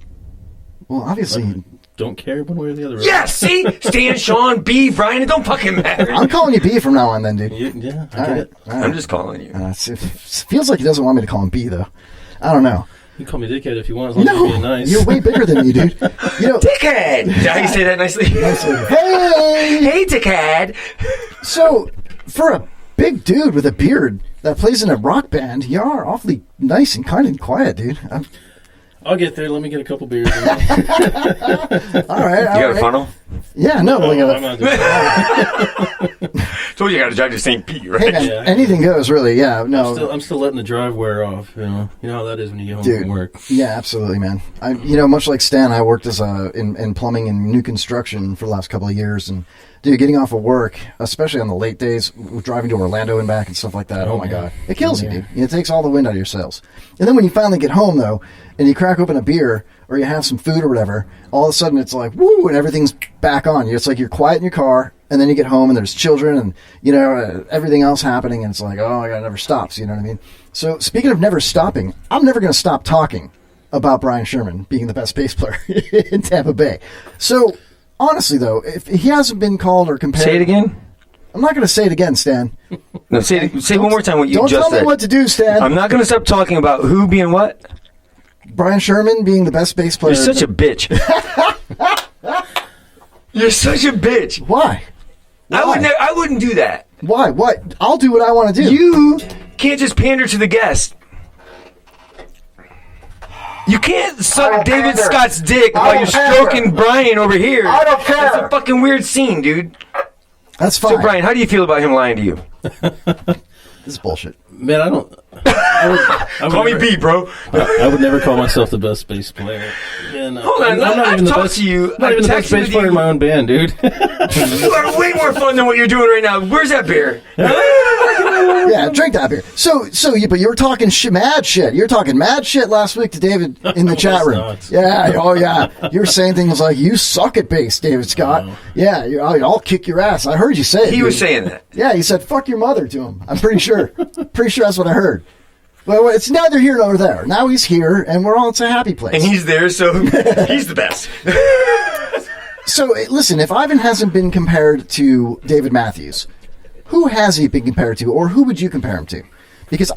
Speaker 7: Well, obviously...
Speaker 9: Don't care one way or the other.
Speaker 8: Yeah, see? Stan, Sean, B, Brian, it don't fucking matter.
Speaker 7: I'm calling you B from now on then, dude.
Speaker 9: Yeah, I get it.
Speaker 8: I'm just calling you.
Speaker 7: It feels like he doesn't want me to call him B, though. I don't know.
Speaker 9: You can call me dickhead if you want, as long as you're being nice.
Speaker 7: You're way bigger than me, dude.
Speaker 8: Dickhead! Is that how you say that nicely?
Speaker 7: Hey!
Speaker 8: Hey, dickhead!
Speaker 7: So, for a big dude with a beard that plays in a rock band, you are awfully nice and kind and quiet, dude.
Speaker 9: I'll get there. Let me get a couple beers.
Speaker 7: All right.
Speaker 8: You got a funnel?
Speaker 7: Yeah, no.
Speaker 9: I'm not doing that.
Speaker 8: Told you got to drive to St. Pete, right?
Speaker 7: Hey, man, anything goes, really. Yeah, no.
Speaker 9: I'm still letting the drive wear off. You know how that is when you get home from work.
Speaker 7: Yeah, absolutely, man. Much like Stan, I worked as in plumbing and new construction for the last couple of years, and dude, getting off of work, especially on the late days, driving to Orlando and back and stuff like that. Oh my God, it kills you, dude. It takes all the wind out of your sails. And then when you finally get home, though, and you crack open a beer or you have some food or whatever, all of a sudden it's like woo, and everything's back on. It's like you're quiet in your car, and then you get home and there's children and everything else happening, and it's like, oh my God, it never stops. You know what I mean? So speaking of never stopping, I'm never going to stop talking about Brian Sherman being the best bass player in Tampa Bay. So honestly, though, if he hasn't been called or compared,
Speaker 8: say it again.
Speaker 7: I'm not going to say it again, Stan.
Speaker 8: No, say one more time what you just said.
Speaker 7: Don't tell me what to do, Stan.
Speaker 8: I'm not going to stop talking about who being what.
Speaker 7: Brian Sherman being the best bass player.
Speaker 8: You're such a bitch. You're such a bitch.
Speaker 7: Why?
Speaker 8: I wouldn't do that.
Speaker 7: Why? What? I'll do what I want to do.
Speaker 8: You can't just pander to the guest. You can't suck David Scott's dick while you're stroking Brian over here.
Speaker 7: I don't care.
Speaker 8: That's a fucking weird scene, dude.
Speaker 7: That's fine.
Speaker 8: So, Brian, how do you feel about him lying to you?
Speaker 7: This is bullshit.
Speaker 9: Man, I would
Speaker 8: Call me B, bro.
Speaker 9: I would never call myself the best bass player. Man,
Speaker 8: hold on, I've talked to you.
Speaker 9: Not even the best bass player in my own band, dude.
Speaker 8: You are way more fun than what you're doing right now. Where's that beer?
Speaker 7: Yeah, drink that beer. But you were talking mad shit. You were talking mad shit last week to David in the chat room.
Speaker 9: Not.
Speaker 7: Yeah, oh yeah. You were saying things like, you suck at bass, David Scott. No. Yeah, I'll kick your ass. I heard you say it.
Speaker 8: He was saying that.
Speaker 7: Yeah, he said, fuck your mother to him. I'm pretty sure. Pretty sure that's what I heard. Well, it's neither here nor there. Now he's here, and it's a happy place.
Speaker 8: And he's there, so he's the best.
Speaker 7: So, listen, if Ivan hasn't been compared to David Matthews, who has he been compared to, or who would you compare him to? Because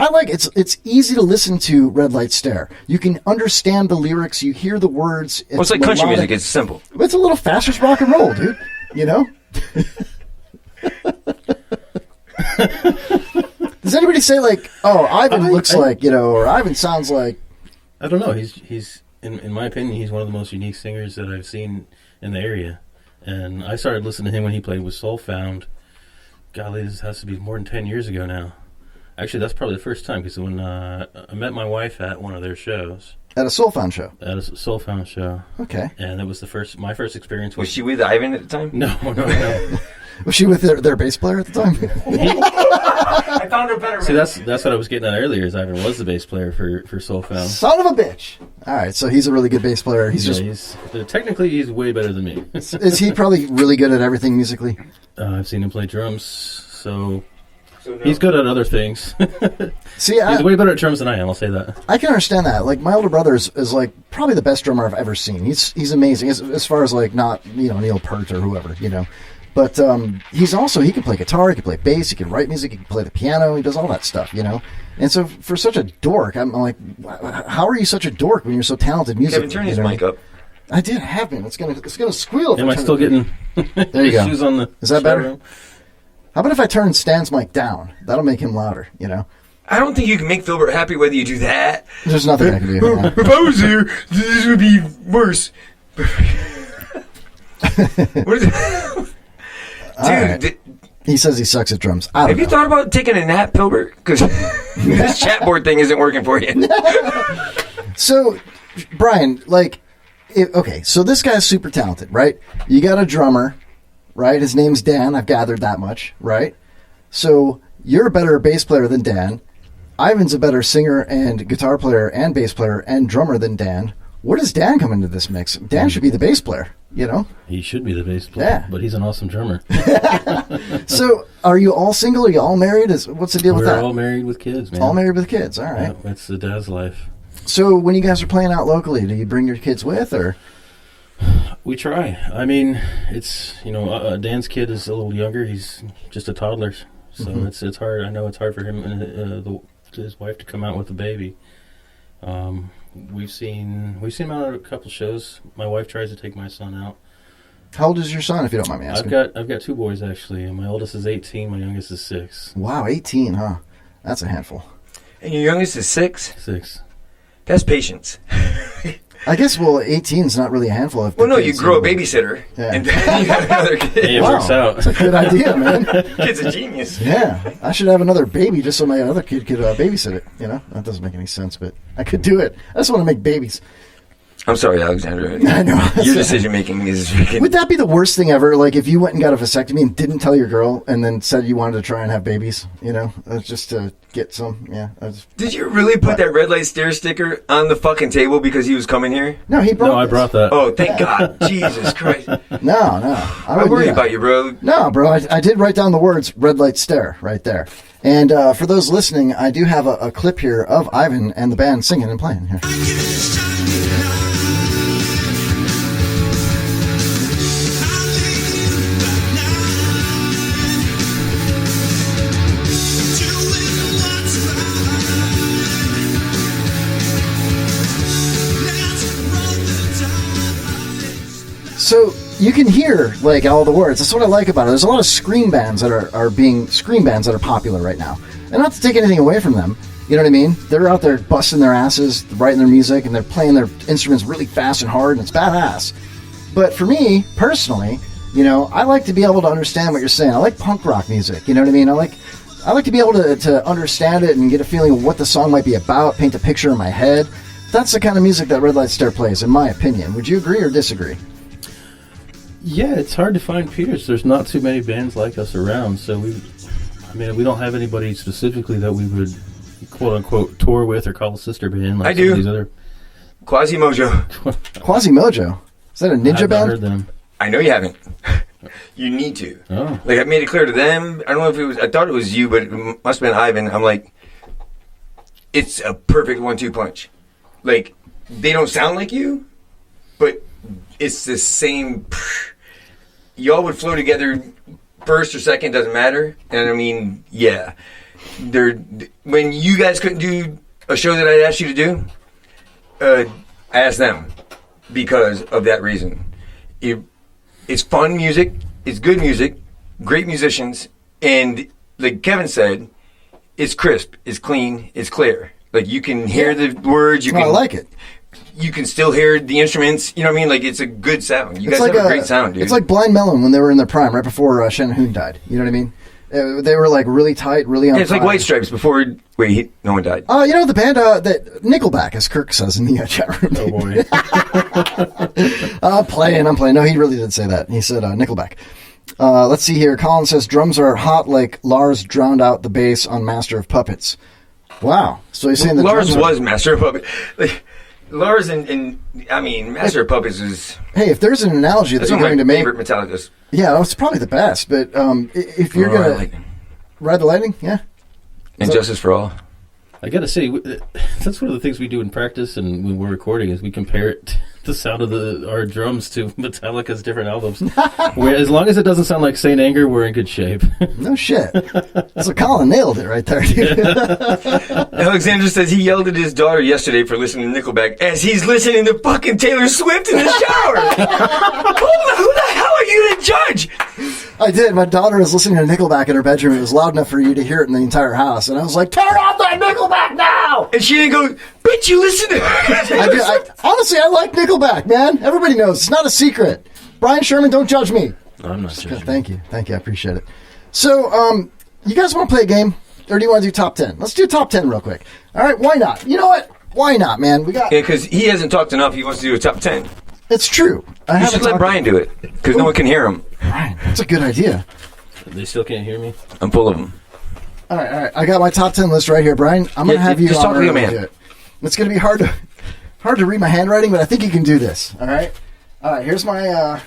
Speaker 7: it's easy to listen to Red Light Stare. You can understand the lyrics, you hear the words.
Speaker 8: It's like country music, it's simple.
Speaker 7: It's a little faster rock and roll, dude. You know? Does anybody say Ivan looks like, or Ivan sounds like?
Speaker 9: I don't know. He's in my opinion, he's one of the most unique singers that I've seen in the area. And I started listening to him when he played with Soulfound. Golly, this has to be more than 10 years ago now. Actually, that's probably the first time, because when I met my wife at one of their shows.
Speaker 7: At a Soul Found show?
Speaker 9: At a Soul Found show.
Speaker 7: Okay.
Speaker 9: And it was my first experience.
Speaker 8: Was she with Ivan at the time?
Speaker 9: No.
Speaker 7: Was she with their bass player at the time?
Speaker 8: I found her better.
Speaker 9: See, that's what I was getting at earlier. Is Ivan was the bass player for Soul Found.
Speaker 7: Son of a bitch! All right, so he's a really good bass player.
Speaker 9: Technically he's way better than me.
Speaker 7: Is he probably really good at everything musically?
Speaker 9: I've seen him play drums, so he's good at other things.
Speaker 7: See,
Speaker 9: he's way better at drums than I am. I'll say that.
Speaker 7: I can understand that. Like my older brother is like probably the best drummer I've ever seen. He's amazing as far as like not Neil Peart or whoever but he's also he can play guitar, he can play bass, he can write music, he can play the piano, he does all that stuff, And so for such a dork, I'm like, how are you such a dork when you're so talented musically?
Speaker 8: Kevin, turn his mic up.
Speaker 7: I did have been. It's gonna squeal.
Speaker 9: Am I still getting?
Speaker 7: There you go.
Speaker 9: Shoes on the
Speaker 7: Is that better? How about if I turn Stan's mic down? That'll make him louder.
Speaker 8: I don't think you can make Filbert happy whether you do that.
Speaker 7: There's nothing I can do.
Speaker 8: If I was here, this would be worse. What is it? Dude,
Speaker 7: right. He says he sucks at drums.
Speaker 8: Have you thought about taking a nap, Filbert? Because this chat thing isn't working for you.
Speaker 7: So, Brian, okay, so this guy's super talented, right? You got a drummer, right? His name's Dan. I've gathered that much, right? So you're a better bass player than Dan. Ivan's a better singer and guitar player and bass player and drummer than Dan. Where does Dan come into this mix? Dan should be the bass player,
Speaker 9: He should be the bass player,
Speaker 7: yeah.
Speaker 9: But he's an awesome drummer.
Speaker 7: So, are you all single? Are you all married? What's the deal with that?
Speaker 9: We're all married with kids, man.
Speaker 7: All married with kids, all right.
Speaker 9: Yeah, it's the dad's life.
Speaker 7: So, when you guys are playing out locally, do you bring your kids with, or?
Speaker 9: We try. I mean, it's, Dan's kid is a little younger. He's just a toddler. So it's hard. I know it's hard for him and his wife to come out with a baby. We've seen him out at a couple shows. My wife tries to take my son out.
Speaker 7: How old is your son, if you don't mind me asking?
Speaker 9: I've got two boys actually, and my oldest is 18. My youngest is 6.
Speaker 7: Wow, 18, huh? That's a handful.
Speaker 8: And your youngest is 6?
Speaker 9: 6.
Speaker 8: That's patience.
Speaker 7: I guess, 18 is not really a handful of.
Speaker 8: Well, no, you grow a babysitter, and then you have another kid.
Speaker 9: Hey, it works out.
Speaker 7: That's a good idea, man.
Speaker 8: Kid's a genius.
Speaker 7: Yeah, I should have another baby just so my other kid could babysit it. That doesn't make any sense, but I could do it. I just want to make babies.
Speaker 8: I'm sorry, Alexander.
Speaker 7: I know.
Speaker 8: Your decision making is freaking.
Speaker 7: Would that be the worst thing ever? Like if you went and got a vasectomy and didn't tell your girl, and then said you wanted to try and have babies, just to get some. Yeah.
Speaker 8: Did you really put that red light stare sticker on the fucking table because he was coming here?
Speaker 7: No, he brought.
Speaker 9: No, I brought that.
Speaker 8: Oh, thank God, Jesus Christ!
Speaker 7: No,
Speaker 8: I worry about you, bro.
Speaker 7: No, bro, I did write down the words "red light stare" right there. And for those listening, I do have a clip here of Ivan and the band singing and playing here. So you can hear all the words. That's what I like about it. There's a lot of scream bands that are popular right now. And not to take anything away from them, you know what I mean? They're out there busting their asses, writing their music, and they're playing their instruments really fast and hard, and it's badass. But for me, personally, I like to be able to understand what you're saying. I like punk rock music, you know what I mean? I like to be able to understand it and get a feeling of what the song might be about, paint a picture in my head. That's the kind of music that Red Light Stare plays, in my opinion. Would you agree or disagree?
Speaker 9: Yeah, it's hard to find peers. There's not too many bands like us around, so we don't have anybody specifically that we would quote unquote tour with or call a sister band. Like
Speaker 8: I do.
Speaker 9: These other
Speaker 8: Quasimojo.
Speaker 7: Quasimojo? Is that a ninja
Speaker 9: I've
Speaker 7: band?
Speaker 9: Heard them.
Speaker 8: I know you haven't. You need to.
Speaker 9: Oh.
Speaker 8: I made it clear to them. I don't know if it was. I thought it was you, but it must have been Ivan. I'm like, it's a perfect 1-2 punch. They don't sound like you, but it's the same. Y'all would flow together, first or second, doesn't matter. And I mean, yeah, when you guys couldn't do a show that I'd asked you to do, I asked them because of that reason. It's fun music, it's good music, great musicians, and like Kevin said, it's crisp, it's clean, it's clear. You can hear the words. I
Speaker 7: like it.
Speaker 8: You can still hear the instruments. You know what I mean? It's a good sound. You guys have a great sound, dude.
Speaker 7: It's like Blind Melon when they were in their prime, right before Shannon Hoon died. You know what I mean? They were like really tight, really on
Speaker 8: Yeah, it's like
Speaker 7: fire.
Speaker 8: White Stripes before. Wait, no one died.
Speaker 7: You know the band that Nickelback, as Kirk says in the chat room.
Speaker 9: Oh boy.
Speaker 7: I'm playing. No, he really did say that. He said Nickelback. Let's see here. Colin says drums are hot like Lars drowned out the bass on Master of Puppets. Wow. So he's saying that
Speaker 8: Lars was Master of Puppets. Like, Lars and I mean, Master of Puppets is.
Speaker 7: Hey, if there's an analogy that
Speaker 8: That's
Speaker 7: you're
Speaker 8: one of
Speaker 7: going
Speaker 8: my
Speaker 7: to make,
Speaker 8: favorite Metallica's.
Speaker 7: yeah, it's probably the best. But if you're
Speaker 8: Ride
Speaker 7: gonna
Speaker 8: Lightning.
Speaker 7: Ride the Lightning, yeah,
Speaker 8: And Justice for All.
Speaker 9: I gotta say, that's one of the things we do in practice and when we're recording is we compare the sound of our drums to Metallica's different albums. Where as long as it doesn't sound like Saint Anger, we're in good shape.
Speaker 7: no shit. So Colin nailed it right there, dude.
Speaker 8: Alexander says he yelled at his daughter yesterday for listening to Nickelback as he's listening to fucking Taylor Swift in the shower. Who the hell are you to judge?
Speaker 7: I did. My daughter was listening to Nickelback in her bedroom. It was loud enough for you to hear it in the entire house, and I was like, "Turn off that Nickelback now!"
Speaker 8: And she didn't go, bitch, you listen to
Speaker 7: Honestly, I like Nickelback, man. Everybody knows. It's not a secret. Brian Sherman, don't judge me.
Speaker 9: I'm not judging.
Speaker 7: Thank you. I appreciate it. So, you guys want to play a game, or do you want to do top 10? Let's do top 10 real quick. All right, why not? You know what? Why not, man? We got.
Speaker 8: Yeah, because he hasn't talked enough. He wants to do a top 10.
Speaker 7: It's true.
Speaker 8: You should let Brian do it, because no one can hear him.
Speaker 7: Brian, that's a good idea.
Speaker 9: They still can't hear me?
Speaker 8: I'm full of them.
Speaker 7: All right. I got my top 10 list right here, Brian. I'm going to have you
Speaker 8: just talk to your man.
Speaker 7: do it. It's going to be hard to read my handwriting, but I think you can do this. All right. Here's my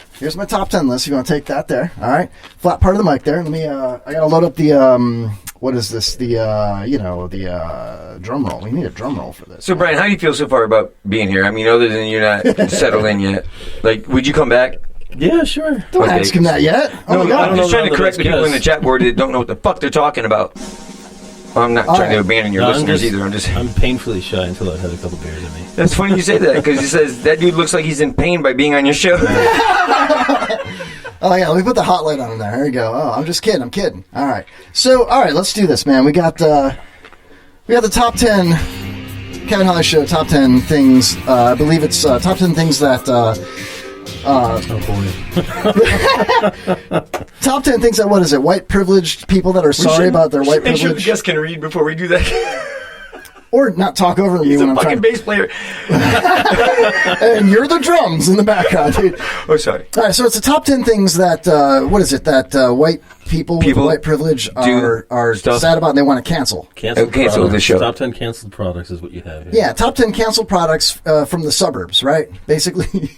Speaker 7: top 10 list. You want to take that there? All right. Flat part of the mic there. Let me. I got to load up the what is this? The drum roll. We need a drum roll for this.
Speaker 8: So, Brian, how do you feel so far about being here? I mean, other than you're not settled in yet. Like, would you come back?
Speaker 9: Yeah, sure.
Speaker 7: Don't ask him that yet. Oh
Speaker 8: No,
Speaker 7: my God.
Speaker 8: I'm just trying to
Speaker 9: the
Speaker 8: correct the
Speaker 9: best
Speaker 8: people in the
Speaker 9: guess.
Speaker 8: chat board that don't know what the fuck they're talking about. Well, I'm not trying to abandon your
Speaker 9: No,
Speaker 8: listeners either.
Speaker 9: I'm painfully shy until I've had a couple beers in me.
Speaker 8: That's funny you say that, because he says that dude looks like he's in pain by being on your show.
Speaker 7: Oh yeah, let me put the hot light on him there. Here you go. Oh, I'm just kidding. I'm kidding. All right. So, all right, let's do this, man. We got the top 10 Kevin Holly Show top 10 things. I believe it's top 10 things that.
Speaker 9: Oh boy.
Speaker 7: Top 10 things that, what is it? White privileged people that are sorry about their white
Speaker 8: Make sure the
Speaker 7: privilege,
Speaker 8: guest can read before we do that.
Speaker 7: or not talk over me
Speaker 8: He's
Speaker 7: when
Speaker 8: a
Speaker 7: I'm
Speaker 8: fucking
Speaker 7: trying.
Speaker 8: bass player.
Speaker 7: And you're the drums in the background, dude.
Speaker 8: Oh, sorry.
Speaker 7: All right, so it's the top 10 things that what is it that white people with white privilege are
Speaker 8: stuff.
Speaker 7: sad about and they want to cancel.
Speaker 9: Cancel
Speaker 8: the show.
Speaker 9: Top 10 canceled products is what you have here.
Speaker 7: Yeah, top 10 canceled products from the suburbs, right? Basically,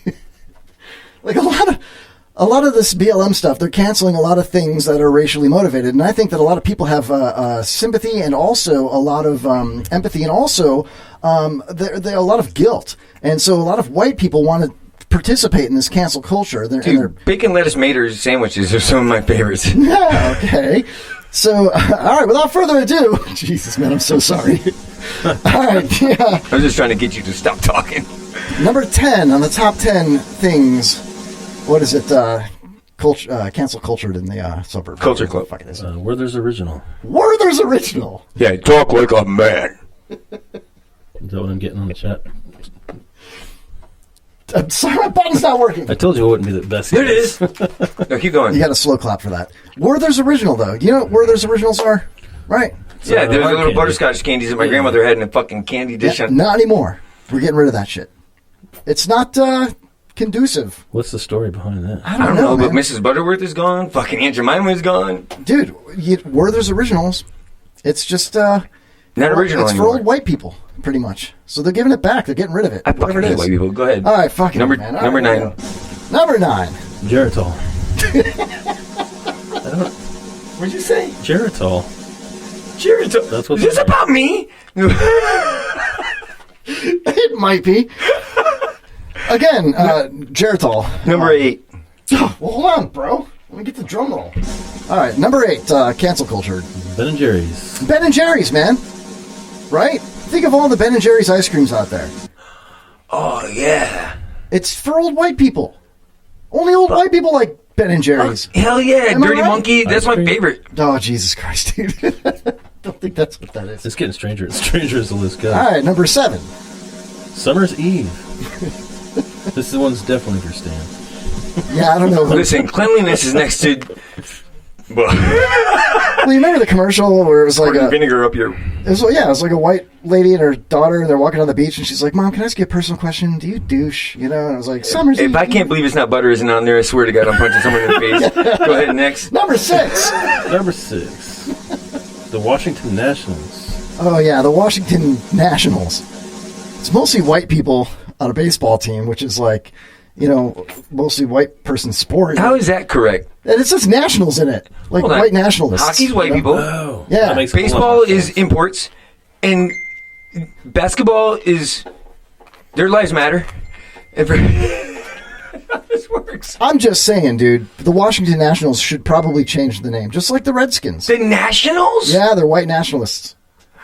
Speaker 7: like a lot of this BLM stuff, they're canceling a lot of things that are racially motivated, and I think that a lot of people have sympathy and also a lot of empathy, and also there a lot of guilt, and so a lot of white people want to participate in this cancel culture.
Speaker 8: Dude, bacon lettuce maters sandwiches are some of my favorites.
Speaker 7: Yeah, okay. So, all right, without further ado, Jesus, man, I'm so sorry. All right, yeah.
Speaker 8: I was just trying to get you to stop talking.
Speaker 7: Number 10 on the top 10 things. What is it? Cancel cultured in the suburbs.
Speaker 8: Culture Club.
Speaker 7: Fuck it is.
Speaker 9: Werther's Original.
Speaker 7: Werther's Original.
Speaker 8: Yeah, talk like a man.
Speaker 9: Is that what I'm getting on the chat?
Speaker 7: I'm sorry, my button's not working.
Speaker 9: I told you it wouldn't be the best.
Speaker 8: There it is. No, keep going.
Speaker 7: You got a slow clap for that. Werther's Original, though. You know what Werther's Originals are? Right.
Speaker 8: Yeah, there was a
Speaker 9: hard
Speaker 8: little
Speaker 9: candy.
Speaker 8: butterscotch candies that my grandmother had in a fucking candy dish.
Speaker 7: Yeah, not anymore. We're getting rid of that shit. It's not conducive.
Speaker 9: What's the story behind that?
Speaker 7: I
Speaker 8: I don't know, but
Speaker 7: man.
Speaker 8: Mrs. Butterworth is gone. Fucking Aunt Jemima is gone.
Speaker 7: Dude, Werther's Originals, it's just...
Speaker 8: Not original
Speaker 7: It's
Speaker 8: anymore.
Speaker 7: for old white people, pretty much. So they're giving it back. They're getting rid of it.
Speaker 8: I
Speaker 7: whatever
Speaker 8: fucking
Speaker 7: it
Speaker 8: hate
Speaker 7: is.
Speaker 8: white people. Go ahead.
Speaker 7: All right, fucking
Speaker 8: Number
Speaker 7: man. All
Speaker 8: number
Speaker 7: right,
Speaker 8: 9.
Speaker 7: Number 9.
Speaker 9: Geritol.
Speaker 8: What'd you say?
Speaker 9: Geritol.
Speaker 8: Geritol.
Speaker 9: That's what
Speaker 8: Is this
Speaker 9: they-
Speaker 8: about me?
Speaker 7: It might be. Again, Geritol.
Speaker 8: Number 8.
Speaker 7: Well, hold on, bro. Let me get the drum roll. All right, number 8, cancel culture.
Speaker 9: Ben and Jerry's.
Speaker 7: Ben and Jerry's, man. Right? Think of all the Ben and Jerry's ice creams out there.
Speaker 8: Oh, yeah.
Speaker 7: It's for old white people. Only old white people like Ben and Jerry's.
Speaker 8: Hell yeah.
Speaker 7: Am I
Speaker 8: Dirty
Speaker 7: right?
Speaker 8: Monkey. That's
Speaker 9: Ice
Speaker 8: my
Speaker 9: cream?
Speaker 8: favorite.
Speaker 7: Oh, Jesus Christ, dude. Don't think that's what that is.
Speaker 9: It's getting stranger and stranger as the list goes.
Speaker 7: All right, number 7.
Speaker 9: Summer's Eve. This one's definitely for Stan.
Speaker 7: Yeah, I don't know.
Speaker 8: Listen, cleanliness is next to
Speaker 7: Well, you remember the commercial where it was like
Speaker 8: Pouring vinegar up your...
Speaker 7: it was like a white lady and her daughter, and they're walking on the beach, and she's like, "Mom, can I ask you a personal question? Do you douche?" You know, and I was like, "Summers."
Speaker 8: If I can't believe it's not butter isn't on there, I swear to God, I'm punching someone in the face. Go ahead, next.
Speaker 7: Number 6.
Speaker 9: Number 6. The Washington Nationals.
Speaker 7: Oh yeah, the Washington Nationals. It's mostly white people on a baseball team, which is like, you know, mostly white person sport.
Speaker 8: How is that correct?
Speaker 7: And it says nationals in it, like
Speaker 8: Hold on.
Speaker 7: white nationalists.
Speaker 8: Hockey's white people.
Speaker 9: Oh.
Speaker 7: Yeah.
Speaker 9: That makes a whole lot
Speaker 8: Baseball
Speaker 9: more
Speaker 8: is
Speaker 9: sense.
Speaker 8: imports. And basketball is... Their lives matter. And for- How this works.
Speaker 7: I'm just saying, dude, the Washington Nationals should probably change the name, just like the Redskins.
Speaker 8: The Nationals?
Speaker 7: Yeah, they're white nationalists.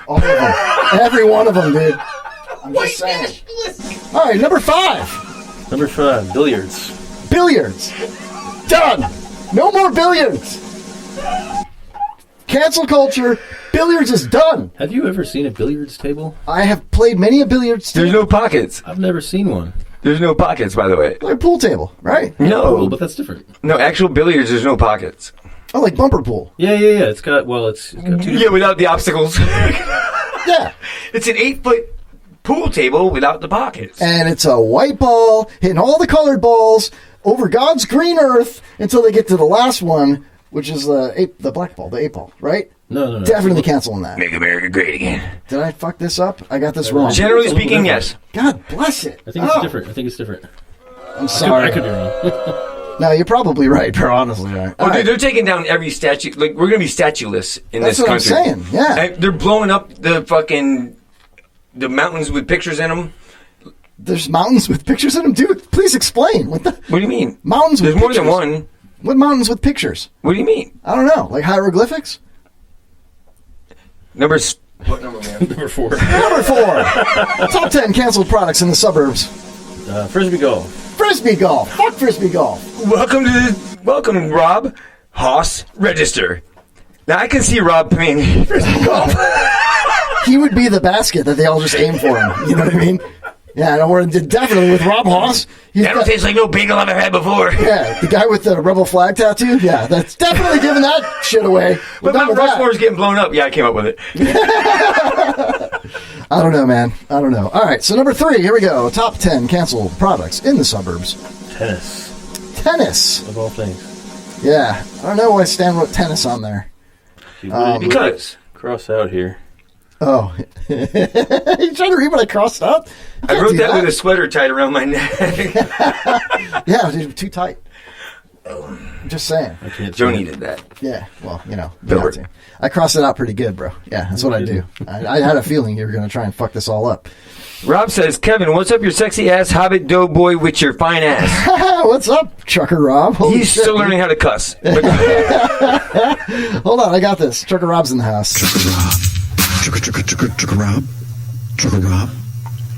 Speaker 7: All of them. Every one of them, dude. I'm just saying. All right, number 5.
Speaker 9: Number 5, billiards.
Speaker 7: Billiards. Done. No more billiards. Cancel culture. Billiards is done.
Speaker 9: Have you ever seen a billiards table?
Speaker 7: I have played many a billiards
Speaker 8: There's
Speaker 7: table.
Speaker 8: no pockets.
Speaker 9: I've never seen one.
Speaker 8: There's no pockets, by the way.
Speaker 7: Like a pool table, right?
Speaker 9: Oh,
Speaker 8: No.
Speaker 9: but that's different.
Speaker 8: No, actual billiards, there's no pockets.
Speaker 7: Oh, like bumper pool.
Speaker 9: Yeah. It's got it's got 2
Speaker 8: Yeah, without the obstacles.
Speaker 7: Yeah.
Speaker 8: It's an 8-foot pool table without the pockets.
Speaker 7: And it's a white ball hitting all the colored balls over God's green earth until they get to the last one, which is the black ball, the 8 ball, right?
Speaker 9: No.
Speaker 7: Definitely canceling that.
Speaker 8: Make America great again.
Speaker 7: Did I fuck this up? I got this wrong.
Speaker 8: Generally
Speaker 9: It's a little
Speaker 8: speaking,
Speaker 9: different.
Speaker 8: yes.
Speaker 7: God bless it.
Speaker 9: I think it's
Speaker 7: Oh,
Speaker 9: different. I think it's different.
Speaker 7: I'm sorry.
Speaker 9: I could be wrong.
Speaker 7: No, you're probably right, bro. Honestly, right.
Speaker 8: Oh,
Speaker 7: All
Speaker 8: dude,
Speaker 7: right.
Speaker 8: they're taking down every statue. Like, we're going to be statueless in
Speaker 7: That's
Speaker 8: this
Speaker 7: what I'm
Speaker 8: country.
Speaker 7: saying, yeah.
Speaker 8: And they're blowing up the mountains with pictures in them.
Speaker 7: There's mountains with pictures in them, dude. Please explain. What
Speaker 8: do you mean?
Speaker 7: Mountains with
Speaker 8: There's more
Speaker 7: pictures?
Speaker 8: than one.
Speaker 7: What mountains with pictures?
Speaker 8: What do you mean?
Speaker 7: I don't know. Like hieroglyphics?
Speaker 8: What number, man?
Speaker 9: Number 4.
Speaker 7: Number 4. Top 10 canceled products in the suburbs.
Speaker 9: Frisbee golf.
Speaker 7: Frisbee golf. Fuck frisbee golf.
Speaker 8: Welcome, Rob Haas Register. Now I can see Rob playing frisbee golf.
Speaker 7: He would be the basket that they all just aim for him. You know what I mean? Yeah, no, we're definitely with Rob Haas. He's
Speaker 8: That don't taste like no bagel I've ever had before.
Speaker 7: Yeah, the guy with the rebel flag tattoo. Yeah, that's definitely giving that shit away.
Speaker 8: But Mount Rushmore's getting blown up. Yeah, I came up with it.
Speaker 7: I don't know, man. I don't know. All right, so number 3. Here we go. Top 10 canceled products in the suburbs. Tennis.
Speaker 9: Of all things.
Speaker 7: Yeah, I don't know why Stan wrote tennis on there.
Speaker 8: Because
Speaker 9: Cross out here.
Speaker 7: Oh, you trying to read what I crossed out?
Speaker 8: I wrote that with a sweater tied around my neck.
Speaker 7: Yeah, dude, too tight. I'm just saying.
Speaker 9: I can't
Speaker 8: Joni did that.
Speaker 7: Yeah, well, you know,
Speaker 8: Bill.
Speaker 7: got to. I crossed it out pretty good, bro. Yeah, that's what I do. I had a feeling you were going to try and fuck this all up.
Speaker 8: Rob says, Kevin, what's up your sexy ass hobbit doughboy with your fine ass?
Speaker 7: What's up, Trucker Rob? Holy
Speaker 8: He's
Speaker 7: shit,
Speaker 8: still
Speaker 7: dude.
Speaker 8: learning how to cuss.
Speaker 7: Hold on, I got this. Trucker Rob's in the house.
Speaker 3: Trucker Rob. Trucker Rob.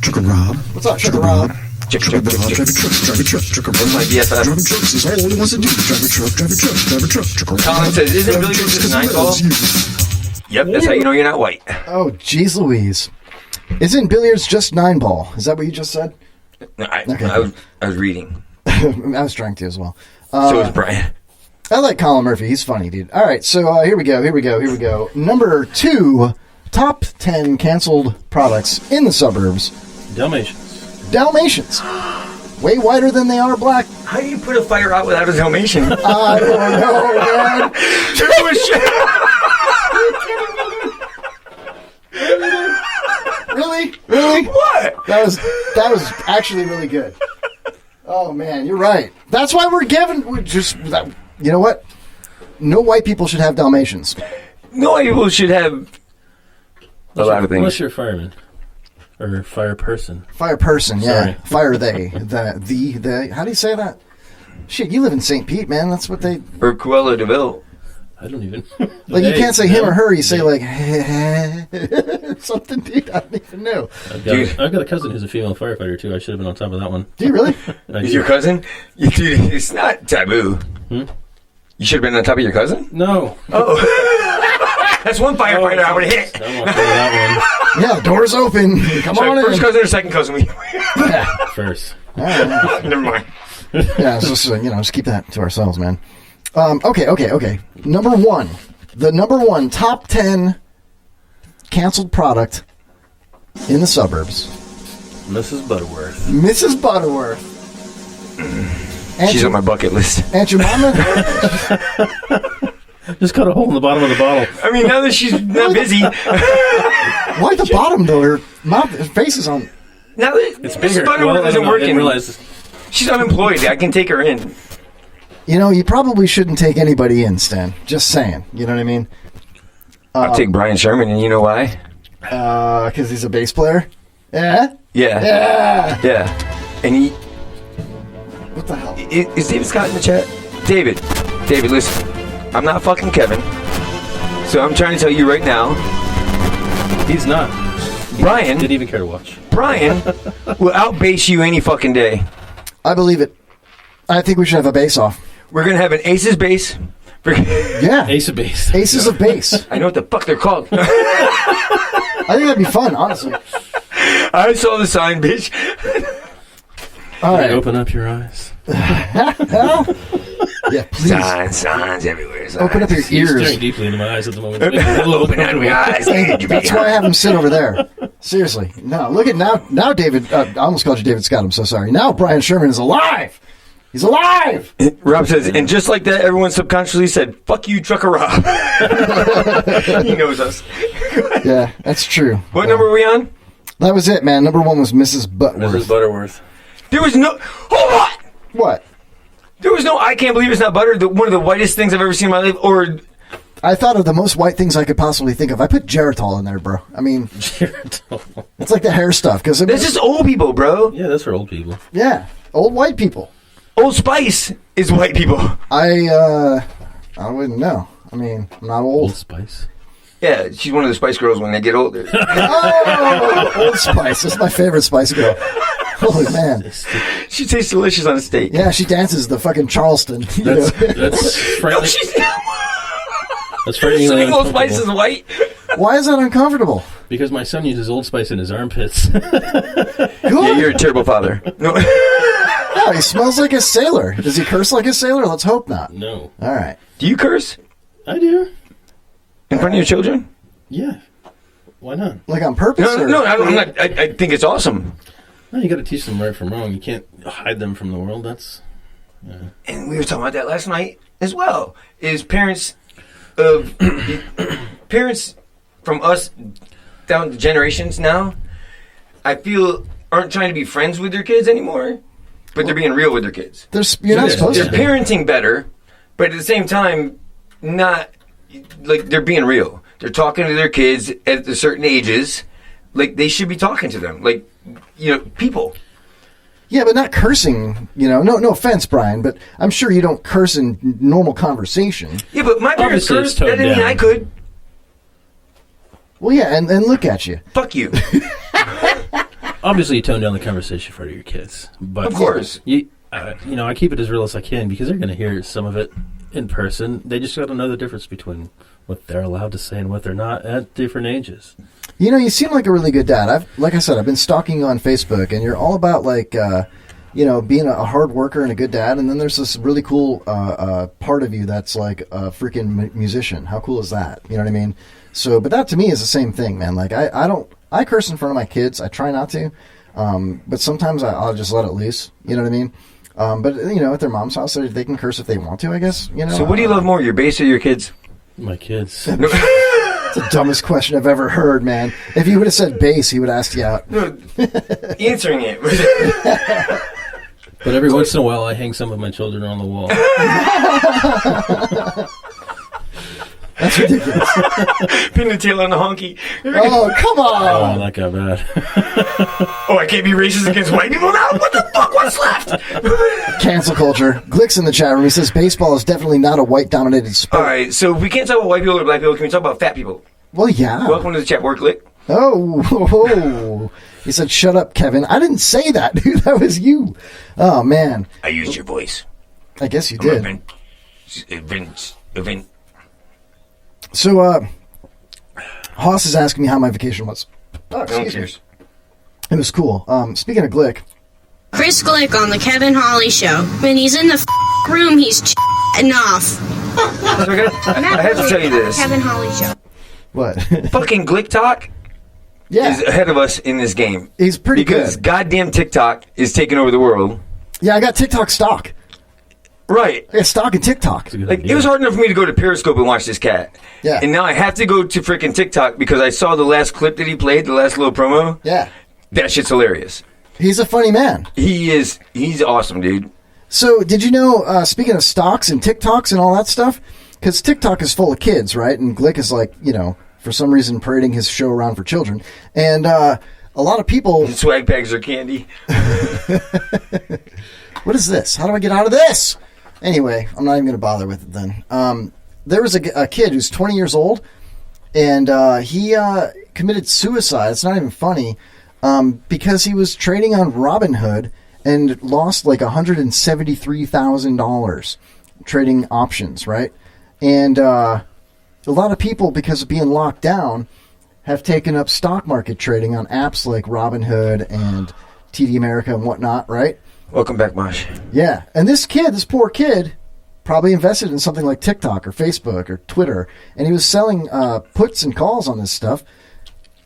Speaker 3: Trucker Rob.
Speaker 7: What's up, Trucker Rob?
Speaker 3: Drive a truck. Trucker Rob.
Speaker 8: My BFF.
Speaker 3: Driving trucks is all he wants to do. Drive a truck. Trucker Rob.
Speaker 8: Colin says, isn't Billy just 9 ball? Yep, that's how you know you're not white.
Speaker 7: Oh, jeez Louise. Isn't billiards just 9 ball? Is that what you just said?
Speaker 8: No,
Speaker 7: Okay.
Speaker 8: I was reading.
Speaker 7: I was trying to as well.
Speaker 8: So is Brian.
Speaker 7: I like Colin Murphy. He's funny, dude. All right, so here we go. Number 2, top 10 canceled products in the suburbs. Dalmatians. Way whiter than they are black.
Speaker 8: How do you put a fire out without a Dalmatian?
Speaker 7: I don't know, man. Really?
Speaker 8: What?
Speaker 7: That was actually really good. Oh man, you're right. That's why you know what? No white people should have Dalmatians.
Speaker 8: No white people should have a lot of
Speaker 9: Unless
Speaker 8: things.
Speaker 9: you're a fireman. Or fire person.
Speaker 7: Fire person, yeah.
Speaker 9: Sorry.
Speaker 7: Fire they. The. How do you say that? Shit, you live in St. Pete, man. That's what they.
Speaker 8: Or Cruella de Vil.
Speaker 9: I don't even.
Speaker 7: Like, you can't say him or her. You say, like, something, dude. I don't even know.
Speaker 9: I've got a cousin who's a female firefighter, too. I should have been on top of that one.
Speaker 7: Do you really?
Speaker 8: Is your cousin? Dude, it's not taboo. You should have been on top of your cousin?
Speaker 9: No.
Speaker 8: Oh. That's one firefighter I would have hit.
Speaker 9: I won't do that
Speaker 7: Yeah, door's open. Come on in.
Speaker 8: First cousin or second cousin?
Speaker 7: Yeah.
Speaker 9: one. First.
Speaker 7: All right.
Speaker 8: Never mind.
Speaker 7: Yeah, just keep that to ourselves, man. Okay. Number one. The number one top 10 canceled product in the suburbs.
Speaker 9: Mrs. Butterworth.
Speaker 7: Mrs. Butterworth.
Speaker 8: She's on my bucket list.
Speaker 7: And your mama?
Speaker 9: Just cut a hole in the bottom of the bottle.
Speaker 8: I mean, now that she's not busy.
Speaker 7: Why the bottom, though? Her face is on...
Speaker 8: Now that
Speaker 9: It's
Speaker 8: Mrs.
Speaker 9: bigger.
Speaker 8: Butterworth
Speaker 9: Well, I
Speaker 8: isn't
Speaker 9: didn't
Speaker 8: working.
Speaker 9: realize.
Speaker 8: She's unemployed. I can take her in.
Speaker 7: You know, you probably shouldn't take anybody in, Stan. Just saying. You know what I mean?
Speaker 8: I'll take Brian Sherman, and you know why?
Speaker 7: Because he's a bass player? Yeah?
Speaker 8: Yeah. Yeah. And he...
Speaker 7: What the hell?
Speaker 8: Is David Scott in the chat? David, listen. I'm not fucking Kevin. So I'm trying to tell you right now.
Speaker 9: He's not.
Speaker 8: Brian...
Speaker 9: Didn't even care to watch.
Speaker 8: Brian will outbass you any fucking day.
Speaker 7: I believe it. I think we should have a bass off.
Speaker 8: We're going to have an Aces bass.
Speaker 7: Yeah.
Speaker 9: Ace of base.
Speaker 7: Aces of bass.
Speaker 8: I know what the fuck they're called.
Speaker 7: I think that'd be fun, honestly.
Speaker 8: I saw the sign, bitch.
Speaker 7: All right.
Speaker 9: Open up your eyes.
Speaker 7: Yeah, please.
Speaker 8: Signs everywhere. Signs.
Speaker 7: Open up your
Speaker 9: He's staring
Speaker 7: ears.
Speaker 9: deeply into my eyes at the moment.
Speaker 8: Open up your eyes.
Speaker 7: That's why I have him sit over there. Seriously. No, look at now David. I almost called you David Scott. I'm so sorry. Now Brian Sherman is alive. He's alive.
Speaker 8: Rob says, and just like that, everyone subconsciously said, "Fuck you, Trucker Rob." He knows us.
Speaker 7: Yeah, that's true.
Speaker 8: What number are we on?
Speaker 7: That was it, man. Number one was Mrs. Butterworth.
Speaker 9: Mrs. Butterworth.
Speaker 8: There was no. Hold on.
Speaker 7: What?
Speaker 8: There was no. I can't believe it's not butter. One of the whitest things I've ever seen in my life. Or
Speaker 7: I thought of the most white things I could possibly think of. I put Geritol in there, bro. I mean,
Speaker 9: Geritol.
Speaker 7: it's like the hair stuff. Because
Speaker 8: that's just old people, bro.
Speaker 9: Yeah, that's for old people.
Speaker 7: Yeah, old white people.
Speaker 8: Old Spice is white people.
Speaker 7: I wouldn't know. I mean, I'm not old.
Speaker 9: Old Spice.
Speaker 8: Yeah, she's one of the Spice Girls when they get older.
Speaker 7: Oh, Old Spice. That's my favorite Spice Girl. Holy man.
Speaker 8: She tastes delicious on a steak.
Speaker 7: Yeah, she dances the fucking Charleston. You know?
Speaker 9: That's frightening.
Speaker 8: No, she's
Speaker 9: That's frightening.
Speaker 8: saying Old Spice is white.
Speaker 7: Why is that uncomfortable?
Speaker 9: Because my son uses Old Spice in his armpits.
Speaker 7: Good.
Speaker 8: Yeah, you're a terrible father. No.
Speaker 7: Yeah, he smells like a sailor. Does he curse like a sailor? Let's hope not.
Speaker 9: No.
Speaker 7: All right.
Speaker 8: Do you curse
Speaker 9: I do.
Speaker 8: in front of your children?
Speaker 9: Yeah. Why not?
Speaker 7: Like on purpose?
Speaker 8: No, I'm not. I think it's awesome.
Speaker 9: No, you got to teach them right from wrong. You can't hide them from the world. That's.
Speaker 8: And we were talking about that last night as well. Is parents of parents from us down the generations now, I feel aren't trying to be friends with their kids anymore, but they're being real with their kids.
Speaker 7: You're not supposed
Speaker 8: They're
Speaker 7: to.
Speaker 8: parenting better, but at the same time, not like they're being real. They're talking to their kids at the certain ages, like they should be talking to them, like people.
Speaker 7: Yeah, but not cursing. No offense, Brian, but I'm sure you don't curse in normal conversation.
Speaker 8: Yeah, but my parents
Speaker 9: Obviously, it's
Speaker 8: cursed. That
Speaker 9: toned
Speaker 8: didn't mean
Speaker 9: down.
Speaker 8: I could.
Speaker 7: Well, yeah, and look at you.
Speaker 8: Fuck you.
Speaker 9: Obviously, you tone down the conversation in front of your kids, but
Speaker 8: Of course.
Speaker 9: I keep it as real as I can because they're going to hear some of it in person. They just got to know the difference between what they're allowed to say and what they're not at different ages.
Speaker 7: You seem like a really good dad. Like I said, I've been stalking you on Facebook, and you're all about being a hard worker and a good dad. And then there's this really cool part of you that's like a freaking musician. How cool is that? You know what I mean? So, but that to me is the same thing, man. Like I curse in front of my kids. I try not to, but sometimes I'll just let it loose. You know what I mean? But at their mom's house, they can curse if they want to. I guess.
Speaker 8: So, what do you love more, your bass or your kids?
Speaker 9: My kids.
Speaker 7: It's the dumbest question I've ever heard, man. If you would have said bass, he would have asked you out.
Speaker 8: No, answering it.
Speaker 9: But every once in a while, I hang some of my children on the wall.
Speaker 7: That's ridiculous.
Speaker 8: Pin the tail on the honky.
Speaker 7: Oh, come
Speaker 9: Oh,
Speaker 7: on.
Speaker 9: that got bad.
Speaker 8: Oh, I can't be racist against white people now? What the fuck? What's left?
Speaker 7: Cancel culture. Glick's in the chat room. He says baseball is definitely not a white-dominated sport.
Speaker 8: All right, so if we can't talk about white people or black people, can we talk about fat people?
Speaker 7: Well, yeah.
Speaker 8: Welcome to the chat, Glick.
Speaker 7: Oh. He said, shut up, Kevin. I didn't say that, dude. That was you. Oh, man.
Speaker 8: I used your voice.
Speaker 7: I guess you
Speaker 8: I'm
Speaker 7: did.
Speaker 8: Event.
Speaker 7: So, Haas is asking me how my vacation was. Oh, excuse me. It was cool. Speaking of Glick.
Speaker 10: Chris Glick on the Kevin Holly Show. When he's in the room, he's Enough.
Speaker 8: So I have to tell you this.
Speaker 10: Kevin Holly show.
Speaker 7: What?
Speaker 8: Fucking Glick Talk
Speaker 7: Yeah.
Speaker 8: is ahead of us in this game.
Speaker 7: He's pretty
Speaker 8: because
Speaker 7: good.
Speaker 8: goddamn TikTok is taking over the world.
Speaker 7: Yeah, I got TikTok stock.
Speaker 8: Right.
Speaker 7: I got stock in TikTok.
Speaker 8: Like, it was hard enough for me to go to Periscope and watch this cat.
Speaker 7: Yeah.
Speaker 8: And now I have to go to freaking TikTok because I saw the last clip that he played, the last little promo.
Speaker 7: Yeah.
Speaker 8: That shit's hilarious.
Speaker 7: He's a funny man.
Speaker 8: He's awesome, dude.
Speaker 7: So, did you know, speaking of stocks and TikToks and all that stuff, because TikTok is full of kids, right? And Glick is like, you know, for some reason parading his show around for children. And a lot of people...
Speaker 8: Swag bags are candy.
Speaker 7: What is this? How do I get out of this? Anyway, I'm not even going to bother with it then. There was a kid who's 20 years old, and he committed suicide. It's not even funny, because he was trading on Robinhood and lost like $173,000 trading options, right? And a lot of people, because of being locked down, have taken up stock market trading on apps like Robinhood and TD America and whatnot, right?
Speaker 8: Welcome back, Mosh.
Speaker 7: Yeah, and this poor kid, probably invested in something like TikTok or Facebook or Twitter, and he was selling puts and calls on this stuff.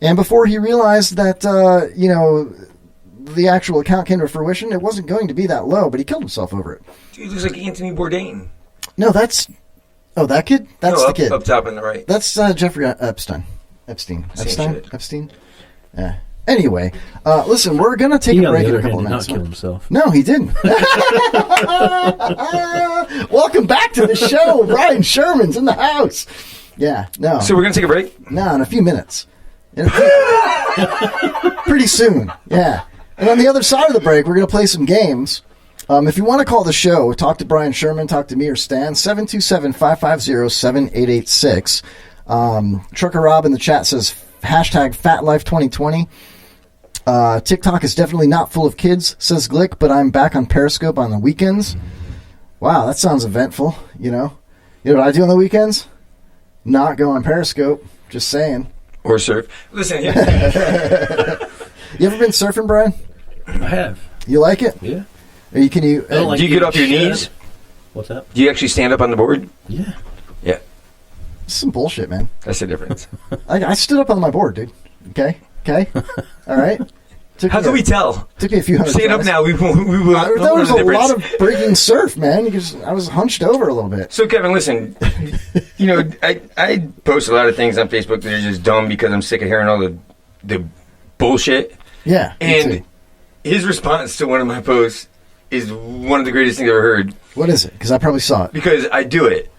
Speaker 7: And before he realized that, the actual account came to fruition, it wasn't going to be that low, but he killed himself over it.
Speaker 8: Dude, he looks like Anthony Bourdain.
Speaker 7: No, that's... Oh, that kid? That's the kid.
Speaker 8: Up top on the right.
Speaker 7: That's Jeffrey Epstein.
Speaker 8: Same shit.
Speaker 7: Epstein? Yeah. Anyway, listen, we're going to take a break in a couple of minutes.
Speaker 9: He did not kill himself.
Speaker 7: No, he didn't. Welcome back to the show. Brian Sherman's in the house. Yeah, no.
Speaker 8: So we're going to take a break?
Speaker 7: No, in a few minutes. Pretty soon, yeah. And on the other side of the break, we're going to play some games. If you want to call the show, talk to Brian Sherman, talk to me or Stan, 727-550-7886. Trucker Rob in the chat says, #FatLife2020. TikTok is definitely not full of kids, says Glick, but I'm back on Periscope on the weekends. Wow, that sounds eventful, you know. You know what I do on the weekends? Not go on Periscope, just saying.
Speaker 8: Or surf. Listen,
Speaker 7: You ever been surfing, Brian?
Speaker 9: I have.
Speaker 7: You like it?
Speaker 9: Yeah.
Speaker 8: do you get off your knees?
Speaker 9: What's that?
Speaker 8: Do you actually stand up on the board?
Speaker 9: Yeah.
Speaker 8: Yeah.
Speaker 7: This is some bullshit, man.
Speaker 8: That's the difference.
Speaker 7: I stood up on my board, dude. Okay? All right?
Speaker 8: How can we tell?
Speaker 7: Took me a few hundred
Speaker 8: Stand up
Speaker 7: tries.
Speaker 8: now. We
Speaker 7: There was a lot of breaking surf, man. I was hunched over a little bit.
Speaker 8: So, Kevin, listen. I post a lot of things on Facebook that are just dumb because I'm sick of hearing all the bullshit.
Speaker 7: Yeah.
Speaker 8: And his response to one of my posts is one of the greatest things I've ever heard.
Speaker 7: What is it? Because I probably saw it.
Speaker 8: Because I do it.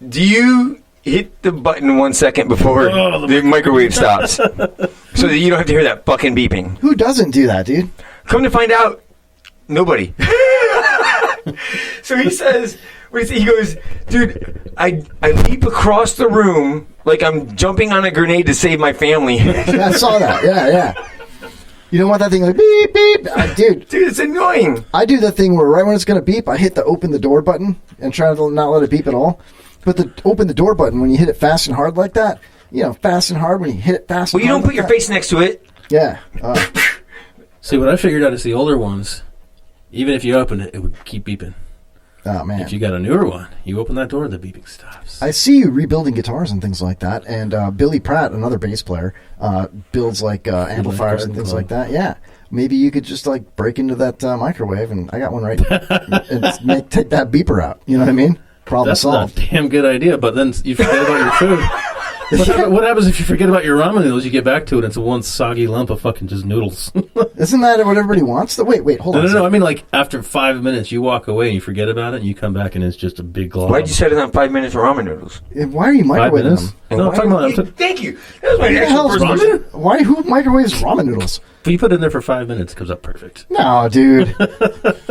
Speaker 8: Do you hit the button 1 second before the microwave stops so that you don't have to hear that fucking beeping?
Speaker 7: Who doesn't do that, dude?
Speaker 8: Come to find out, nobody. So he says, he goes, dude, I leap across the room like I'm jumping on a grenade to save my family.
Speaker 7: I saw that. Yeah. You don't want that thing like beep, beep. Dude,
Speaker 8: it's annoying.
Speaker 7: I do the thing where right when it's going to beep, I hit the open the door button and try to not let it beep at all. But the open the door button, when you hit it fast and hard like that, fast and hard, when you hit it fast and hard.
Speaker 8: Well, you don't put your face next to it.
Speaker 7: Yeah.
Speaker 9: See, what I figured out is the older ones, even if you open it, it would keep beeping.
Speaker 7: Oh, man.
Speaker 9: If you got a newer one, you open that door, the beeping stops.
Speaker 7: I see you rebuilding guitars and things like that. And Billy Pratt, another bass player, builds like amplifiers and things like that. Yeah. Maybe you could just like break into that microwave, and I got one right and take that beeper out. You know what I mean? Problem solved.
Speaker 9: That's a damn good idea, but then you forget about your food. What happens if you forget about your ramen noodles? You get back to it, and it's one soggy lump of fucking just noodles.
Speaker 7: Isn't that what everybody wants? Wait, hold on.
Speaker 9: No. I mean, like, after 5 minutes, you walk away and you forget about it, and you come back, and it's just a big glob.
Speaker 8: Why'd you set it on 5 minutes for ramen noodles?
Speaker 7: Why are you microwaving them?
Speaker 9: No, I'm talking about...
Speaker 8: Thank you. That was my actual first question.
Speaker 7: Who microwaves ramen noodles?
Speaker 9: If you put it in there for 5 minutes, it comes up perfect.
Speaker 7: No, dude.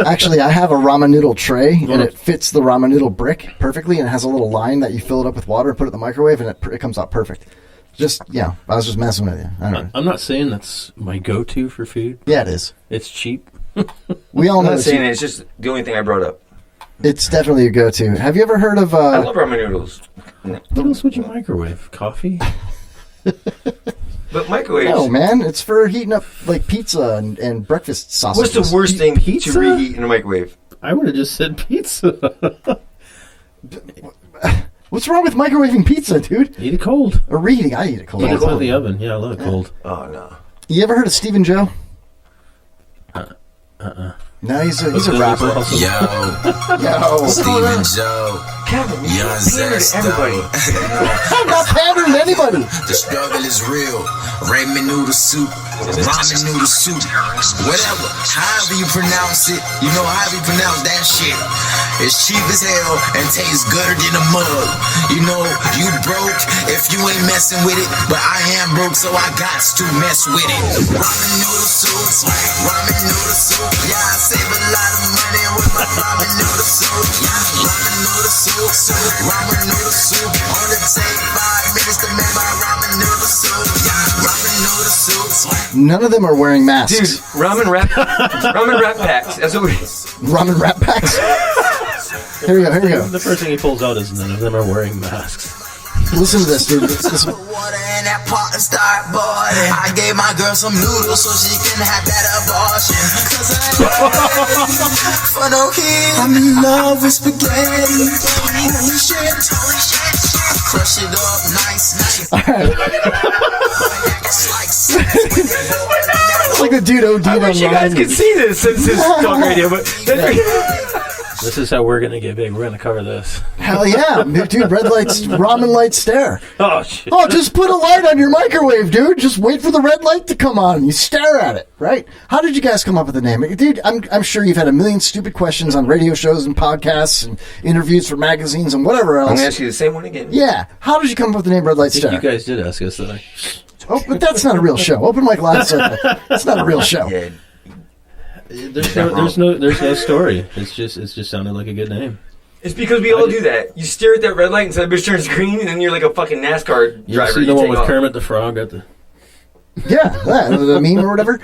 Speaker 7: Actually, I have a ramen noodle tray, and it fits the ramen noodle brick perfectly, and it has a little line that you fill it up with water and put it in the microwave, and it comes out perfect. I was just messing with you. I don't know.
Speaker 9: I'm not saying that's my go-to for food.
Speaker 7: Yeah, it is.
Speaker 9: It's cheap.
Speaker 7: We all know.
Speaker 8: I'm not saying it's just the only thing I brought up.
Speaker 7: It's definitely a go-to. Have you ever heard of...
Speaker 8: I love ramen noodles.
Speaker 9: What else would you microwave? Coffee?
Speaker 8: But microwaves...
Speaker 7: No, man. It's for heating up like pizza and breakfast sausages.
Speaker 8: What's the worst thing
Speaker 9: pizza?
Speaker 8: to reheat in a microwave?
Speaker 9: I would have just said pizza.
Speaker 7: What's wrong with microwaving pizza, dude?
Speaker 9: Eat it cold.
Speaker 7: Or reheating. I eat it cold.
Speaker 9: Put it in the oven. Yeah, I love it cold.
Speaker 8: Oh, no.
Speaker 7: You ever heard of Stephen Joe? No, he's a rapper.
Speaker 3: Yo, Steven Joe.
Speaker 8: Kevin, you
Speaker 3: Young
Speaker 8: pander to
Speaker 3: Zesto.
Speaker 8: everybody.
Speaker 7: I'm not pandering to anybody.
Speaker 3: The struggle is real. Ramen noodle soup, ramen noodle soup, whatever, however you pronounce it, you know how you pronounce that shit. It's cheap as hell and tastes gooder than a mug. You know, you broke if you ain't messing with it, but I am broke, so I got to mess with it. Ramen noodle soup, ramen noodle soup. Yeah, I save a lot of money with my ramen noodle soup. Yeah, ramen noodle soup, ramen noodle soup. Only take 5 minutes to make my ramen noodle soup. Yeah, ramen noodle soup.
Speaker 7: None of them are wearing masks.
Speaker 8: Dude, ramen wrap packs. That's what we...
Speaker 7: Ramen wrap packs. Here we go.
Speaker 9: The first thing he pulls out is none of them are wearing masks.
Speaker 7: Listen to this, dude. This
Speaker 3: Water in that pot and start boiling. I gave my girl some noodles so she can have that abortion. Cause I ain't for no kid. I'm in love with spaghetti. Holy shit. I crush it up nice.
Speaker 7: It's like the dude OD'd
Speaker 8: I
Speaker 7: on
Speaker 8: wish you guys could see this since this is talk radio, but...
Speaker 9: This is how we're going to get big. We're going to cover this.
Speaker 7: Hell yeah. Dude, red lights, ramen light stare.
Speaker 9: Oh, shit.
Speaker 7: Oh, just put a light on your microwave, dude. Just wait for the red light to come on. You stare at it, right? How did you guys come up with the name? Dude, I'm sure you've had a million stupid questions on radio shows and podcasts and interviews for magazines and whatever else.
Speaker 8: I'm going to ask you the same one again.
Speaker 7: Yeah. How did you come up with the name Red Light
Speaker 9: I think
Speaker 7: Stare?
Speaker 9: you guys did ask us that.
Speaker 7: Oh, but that's not a real show. Open Mic Live Circle. That's not a real show.
Speaker 8: Yeah.
Speaker 9: There's no story. It's just sounded like a good name.
Speaker 8: It's because we all do that. You stare at that red light until the bitch turns green, and then you're like a fucking NASCAR
Speaker 9: You
Speaker 8: driver.
Speaker 9: see the one with
Speaker 8: take off.
Speaker 9: Kermit the Frog at the...
Speaker 7: Yeah, the meme or whatever.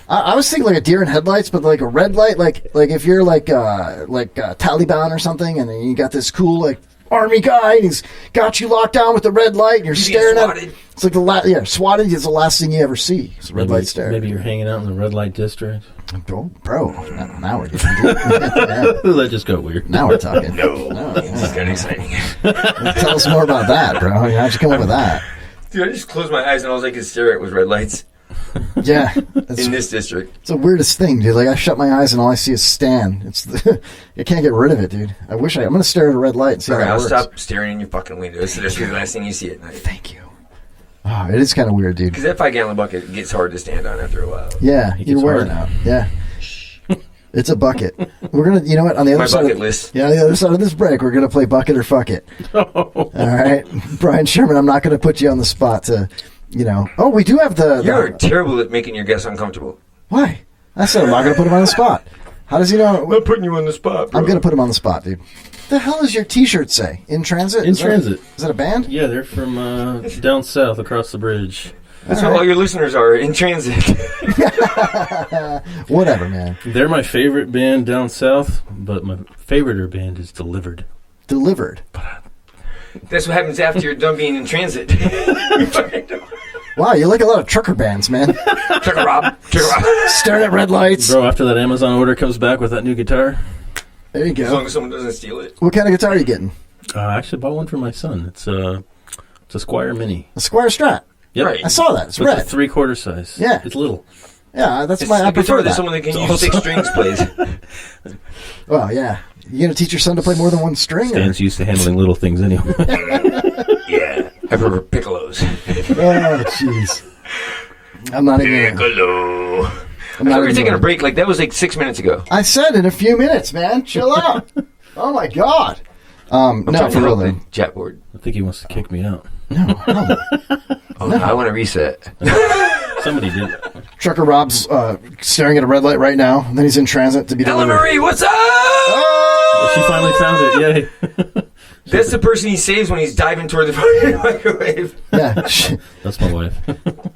Speaker 7: I was thinking like a deer in headlights, but like a red light, like if you're like Taliban or something, and then you got this cool like army guy, and he's got you locked down with the red light, and you're
Speaker 8: You
Speaker 7: staring
Speaker 8: get
Speaker 7: at it. It's like swatted is the last thing you ever see. It's a red light stare.
Speaker 9: Maybe you're hanging out in the red light district.
Speaker 7: Oh, bro, now we're getting deep.
Speaker 9: That just got weird.
Speaker 7: Now we're talking.
Speaker 8: This is kind of exciting.
Speaker 7: Tell us more about that, bro. How'd you come up with that?
Speaker 8: Dude, I just closed my eyes and all I could stare at was red lights
Speaker 7: Yeah,
Speaker 8: in this district.
Speaker 7: it's the weirdest thing, dude. Like I shut my eyes and all I see is Stan. I can't get rid of it, dude. I'm gonna stare at a red light and see
Speaker 8: All right,
Speaker 7: how it
Speaker 8: I'll
Speaker 7: works.
Speaker 8: stop staring in your fucking windows. So this will be the last thing you see at night.
Speaker 7: Thank you. Oh, it is kind of weird, dude.
Speaker 8: Because that 5-gallon bucket gets hard to stand on after a while.
Speaker 7: Yeah,
Speaker 9: It
Speaker 7: you're
Speaker 9: gets
Speaker 7: wearing
Speaker 9: hard.
Speaker 7: out. Yeah. It's a bucket. We're gonna, you know what? On the other
Speaker 8: My
Speaker 7: side,
Speaker 8: bucket list.
Speaker 7: on the other side of this break, we're gonna play bucket or fuck it. All right, Brian Sherman. I'm not gonna put you on the spot to, Oh, we do have the.
Speaker 8: You're terrible at making your guests uncomfortable.
Speaker 7: Why? I said I'm not gonna put him on the spot. How does he know?
Speaker 8: I'm not putting you on the spot, bro.
Speaker 7: I'm gonna put him on the spot, dude. The hell does your T-shirt say? In transit?
Speaker 9: In transit.
Speaker 7: Is that a band?
Speaker 9: Yeah, they're from down south across the bridge.
Speaker 8: That's what all your listeners are, in transit.
Speaker 7: Whatever, man.
Speaker 9: They're my favorite band down south, but my favorite band is Delivered.
Speaker 7: Delivered.
Speaker 8: That's what happens after you're done being in transit.
Speaker 7: Wow, you like a lot of trucker bands, man.
Speaker 8: Trucker Rob.
Speaker 7: Staring at red lights.
Speaker 9: Bro, after that Amazon order comes back with that new guitar,
Speaker 7: There you
Speaker 8: As long
Speaker 7: go.
Speaker 8: as someone doesn't steal it.
Speaker 7: What kind of guitar are you getting?
Speaker 9: I actually bought one for my son. It's a Squier Mini.
Speaker 7: A Squire Strat.
Speaker 9: Yep.
Speaker 8: Right.
Speaker 7: I saw that. It's
Speaker 9: With
Speaker 7: red.
Speaker 9: the 3/4 size.
Speaker 7: Yeah.
Speaker 9: It's little.
Speaker 7: Yeah, that's
Speaker 8: It's
Speaker 7: my. I
Speaker 8: a guitar
Speaker 7: prefer
Speaker 8: that
Speaker 7: that.
Speaker 8: someone that can use 6 strings plays.
Speaker 7: Well, yeah. You gonna teach your son to play more than one string? Or?
Speaker 9: Stan's used to handling little things anyway.
Speaker 8: Yeah. I prefer piccolos.
Speaker 7: Oh, jeez. I'm not even.
Speaker 8: Piccolo.
Speaker 7: I'm
Speaker 8: I
Speaker 7: not
Speaker 8: thought we were
Speaker 7: even
Speaker 8: taking a
Speaker 7: gonna-
Speaker 8: break. Like, that was like 6 minutes ago.
Speaker 7: I said in a few minutes, man. Chill out. Oh my god.
Speaker 8: I'm
Speaker 7: No,
Speaker 8: trying
Speaker 7: for
Speaker 8: to
Speaker 7: real
Speaker 8: help
Speaker 7: though.
Speaker 8: the chat board.
Speaker 9: I think he wants to kick me out.
Speaker 7: No.
Speaker 8: Oh, no. I want to reset.
Speaker 9: Somebody did.
Speaker 7: Trucker Rob's staring at a red light right now. And then he's in transit to be
Speaker 8: Ella
Speaker 7: delivered.
Speaker 8: Marie, what's up?
Speaker 9: She finally found it. Yay.
Speaker 8: That's the person he saves when he's diving toward the fucking microwave.
Speaker 7: Yeah.
Speaker 9: That's my wife.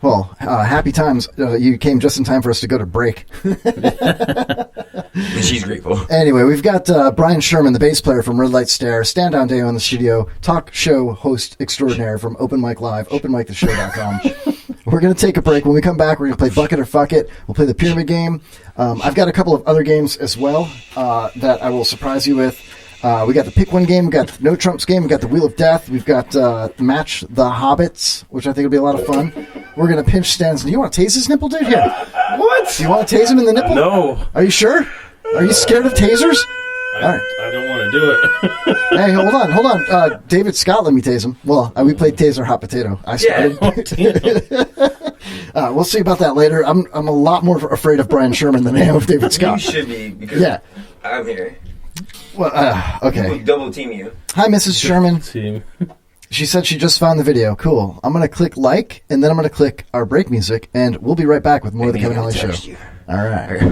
Speaker 7: Well, happy times. You came just in time for us to go to break.
Speaker 8: And she's grateful.
Speaker 7: Anyway, we've got Brian Sherman, the bass player from Red Light Stare, Stand Down Day on the studio, talk show host extraordinaire from Open Mic Live, openmictheshow.com. We're going to take a break. When we come back, we're going to play Bucket or Fuck It. We'll play the Pyramid Game. I've got a couple of other games as well that I will surprise you with. We got the Pick One game. We got the No Trumps game. We got the Wheel of Death. We've got Match the Hobbits, which I think will be a lot of fun. We're going to pinch Stan's. Do you want to tase his nipple, dude? Here.
Speaker 8: What?
Speaker 7: Do you want to tase him in the nipple?
Speaker 9: No.
Speaker 7: Are you sure? Are you scared of tasers? All right.
Speaker 9: I don't want to do it.
Speaker 7: Hey, hold on. David Scott let me tase him. Well, we played Taser Hot Potato. I started. We'll see about that later. I'm a lot more afraid of Brian Sherman than I am of David Scott.
Speaker 8: You should be, because I'm here.
Speaker 7: Well, okay.
Speaker 8: We'll double team you.
Speaker 7: Hi, Mrs. Sherman.
Speaker 9: Team.
Speaker 7: She said she just found the video. Cool. I'm going to click like, and then I'm going to click our break music, and we'll be right back with more of the Kevin Holly Show.
Speaker 8: You.
Speaker 7: All right.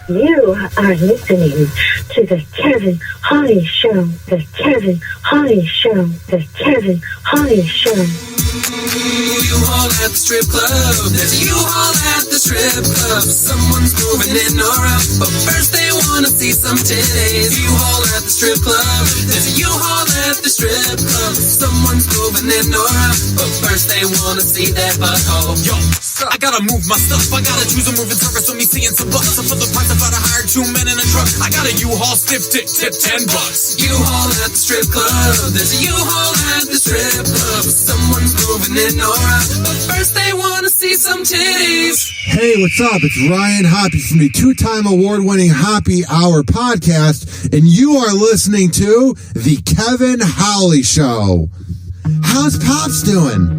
Speaker 1: You are listening to the Kevin Holly Show. The Kevin Holly Show. The Kevin Holly Show.
Speaker 3: U-Haul at the strip club. There's a U-Haul at the strip club. Someone's moving in or out, but first they wanna see some titties. U-Haul at the strip club. There's a U-Haul at the strip club. Someone's moving in or out, but first they wanna see that butthole. Yo, I gotta move my stuff. I gotta choose a moving service with me seeing some bucks. So for the price of about to hire 2 men in a truck, I got a U-Haul stiff tip $10. U-Haul at the strip club. There's a U-Haul at the strip club. Someone's moving in or out, but first they wanna see some titties.
Speaker 10: Hey, what's up? It's Ryan Hoppy from the 2-time award-winning Hoppy Hour podcast, and you are listening to The Kevin Holly Show. How's Pops doing?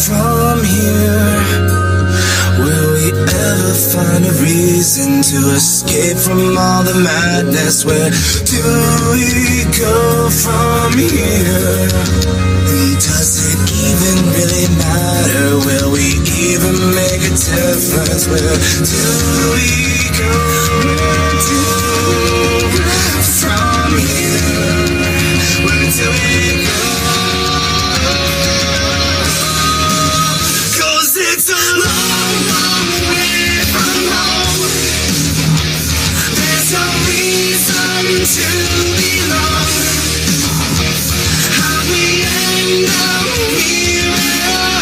Speaker 3: From here, will we ever find a reason to escape from all the madness? Where do we go from here? Does it even really matter? Will we even make a difference? Where do we go? From here, where do we go? It's a long, long way from home. There's no reason to belong. How we end up here at all.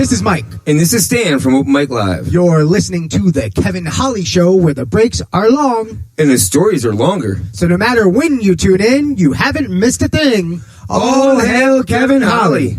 Speaker 11: This is Mike.
Speaker 8: And this is Stan from Open Mic Live.
Speaker 11: You're listening to The Kevin Holly Show, where the breaks are long.
Speaker 8: And the stories are longer.
Speaker 11: So no matter when you tune in, you haven't missed a thing.
Speaker 8: All hail Kevin Holly.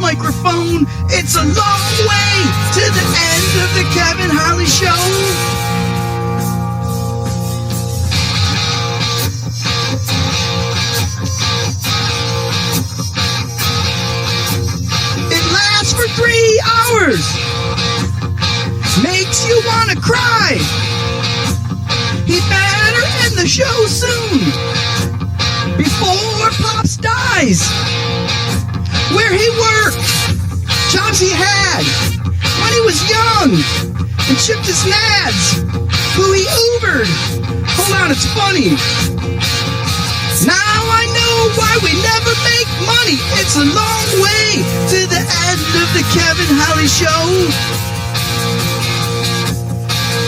Speaker 3: Microphone. It's a long way to the end of the Kevin Holly Show.
Speaker 12: gonna cry. He better end the show soon, before Pops dies. Where he worked, jobs he had when he was young, and chipped his nads, who he Ubered. Hold on, it's funny. Now I know why we never make money. It's a long way to the end of the Kevin Halley Show.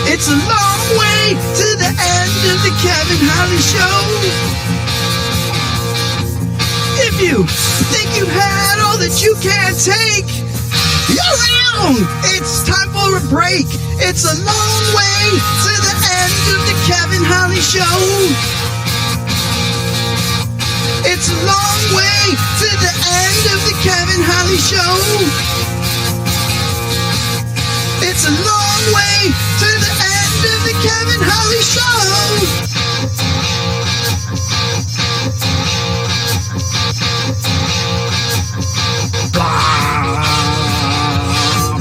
Speaker 12: It's a long way to the end of the Kevin Halley Show. If you think you've had all that you can take, you're wrong. It's time for a break. It's a long way to the end of the Kevin Halley Show. It's a long way to the end of the Kevin Halley Show. It's a long way to the end of the Kevin Halley Show.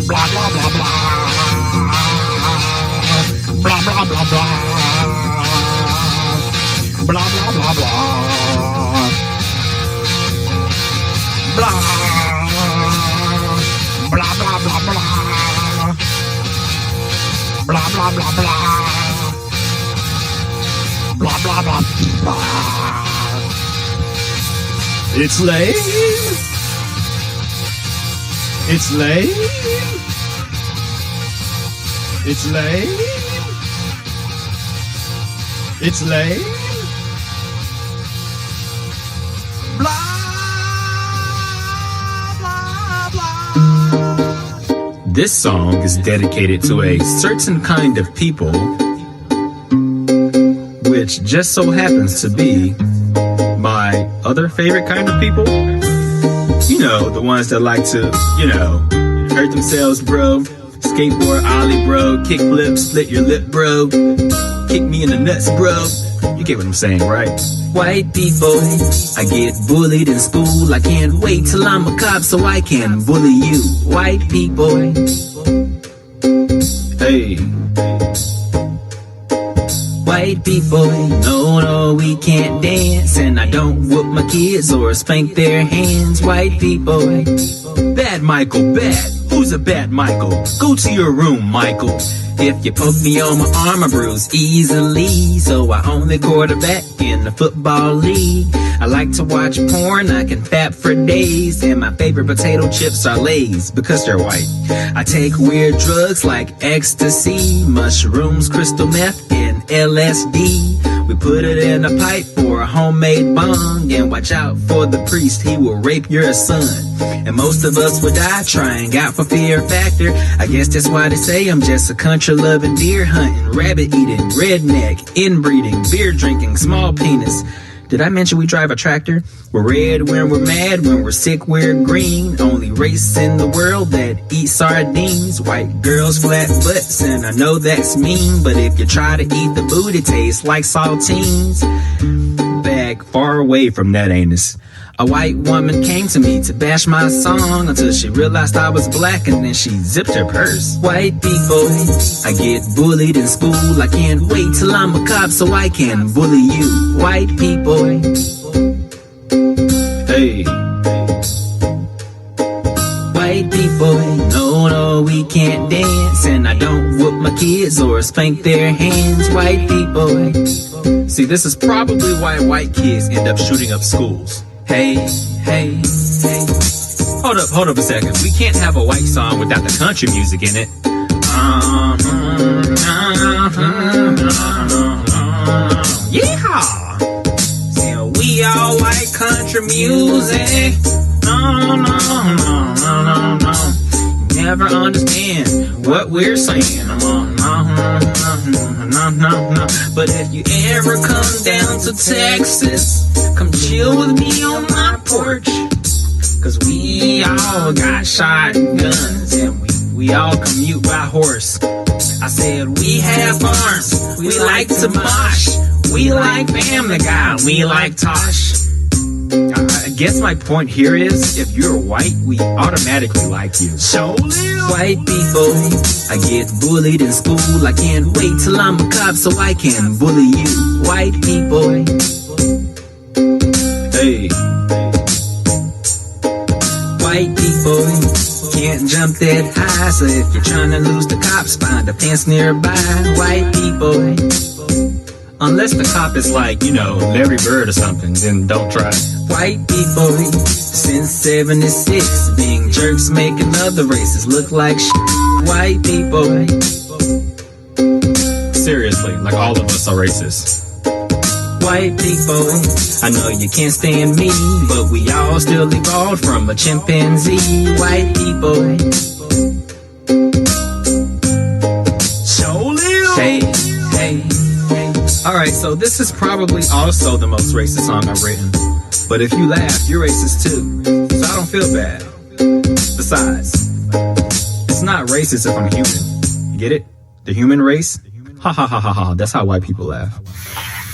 Speaker 12: Blah, blah, blah, blah, blah. Blah, blah, blah, blah. Blah, blah, blah, blah. Blah, blah, blah, blah, blah. Blah, blah, blah, blah. Blah, blah, blah, blah. It's lame. It's lame. It's lame. It's lame. Blah.
Speaker 13: This song is dedicated to a certain kind of people, which just so happens to be my other favorite kind of people. You know, the ones that like to, hurt themselves, bro. Skateboard, ollie, bro. Kickflip, split your lip, bro. Kick me in the nuts, bro. You get what I'm saying, right? White people, I get bullied in school. I can't wait till I'm a cop so I can bully you. White people, hey. White people, no, we can't dance, and I don't whoop my kids or spank their hands. White people, bad Michael, bad. Who's a bad Michael? Go to your room, Michael. If you poke me on my arm, I bruise easily. So I only quarterback in the football league. I like to watch porn, I can fap for days. And my favorite potato chips are Lay's because they're white. I take weird drugs like ecstasy, mushrooms, crystal meth, and LSD. We put it in a pipe for a homemade bong. And watch out for the priest, he will rape your son. And most of us would die trying out for fear factor. I guess that's why they say I'm just a country loving, deer hunting, rabbit eating, redneck, inbreeding, beer drinking, small penis. Did I mention we drive a tractor? We're red when we're mad, when we're sick we're green. Only race in the world that eats sardines. White girls, flat butts, and I know that's mean. But if you try to eat the booty, tastes like saltines. Back far away from that anus. A white woman came to me to bash my song until she realized I was black and then she zipped her purse. White people, I get bullied in school. I can't wait till I'm a cop so I can bully you. White people, hey. White people, no, we can't dance, and I don't whoop my kids or spank their hands. White people, see, this is probably why white kids end up shooting up schools. Hey. Hold up a second. We can't have a white song without the country music in it. Yeehaw! See, we all like country music. No. Never understand what we're saying. No. But if you ever come down to Texas, come chill with me on my porch. Cause we all got shotguns and we all commute by horse. I said we have farms, we like to mosh, we like Family Guy, we like Tosh. I guess my point here is, if you're white, we automatically like you. So white people, I get bullied in school. I can't wait till I'm a cop so I can bully you. White people. Hey. White people can't jump that high, so if you're trying to lose the cops, find a fence nearby. White people. Unless the cop is like, Larry Bird or something, then don't try. White people, since 76, being jerks making other races look like shit. White people. Seriously, like all of us are racist. White people, I know you can't stand me, but we all still evolved from a chimpanzee. White people. Hey. Alright, so this is probably also the most racist song I've written. But if you laugh, you're racist too. So I don't feel bad. Besides, it's not racist if I'm human. You get it? The human race? Ha ha ha ha ha. That's how white people laugh.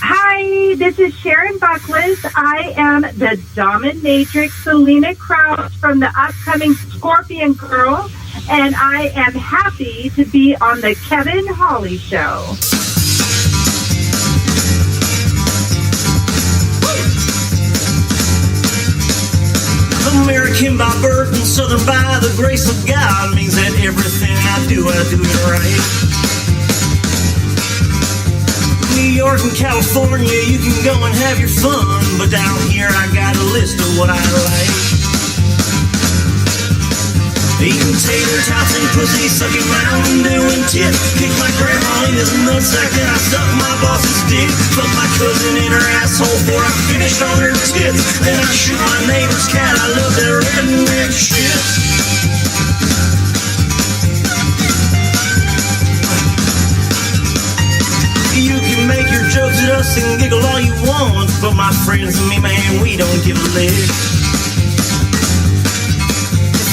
Speaker 14: Hi, this is Sharon Buckles. I am the dominatrix Selena Krause from the upcoming Scorpion Girl, and I am happy to be on the Kevin Hawley Show.
Speaker 15: American by birth and Southern by the grace of God means that everything I do it right. New York and California, you can go and have your fun, but down here I got a list of what I like. Eating tater tots and pussy, sucking Mountain Dew and tit. Kick my grandma in his nutsack, then I suck my boss's dick. Fuck my cousin in her asshole before I finished on her tits. Then I shoot my neighbor's cat, I love that redneck shit. You can make your jokes at us and giggle all you want, but my friends and me, man, we don't give a lick.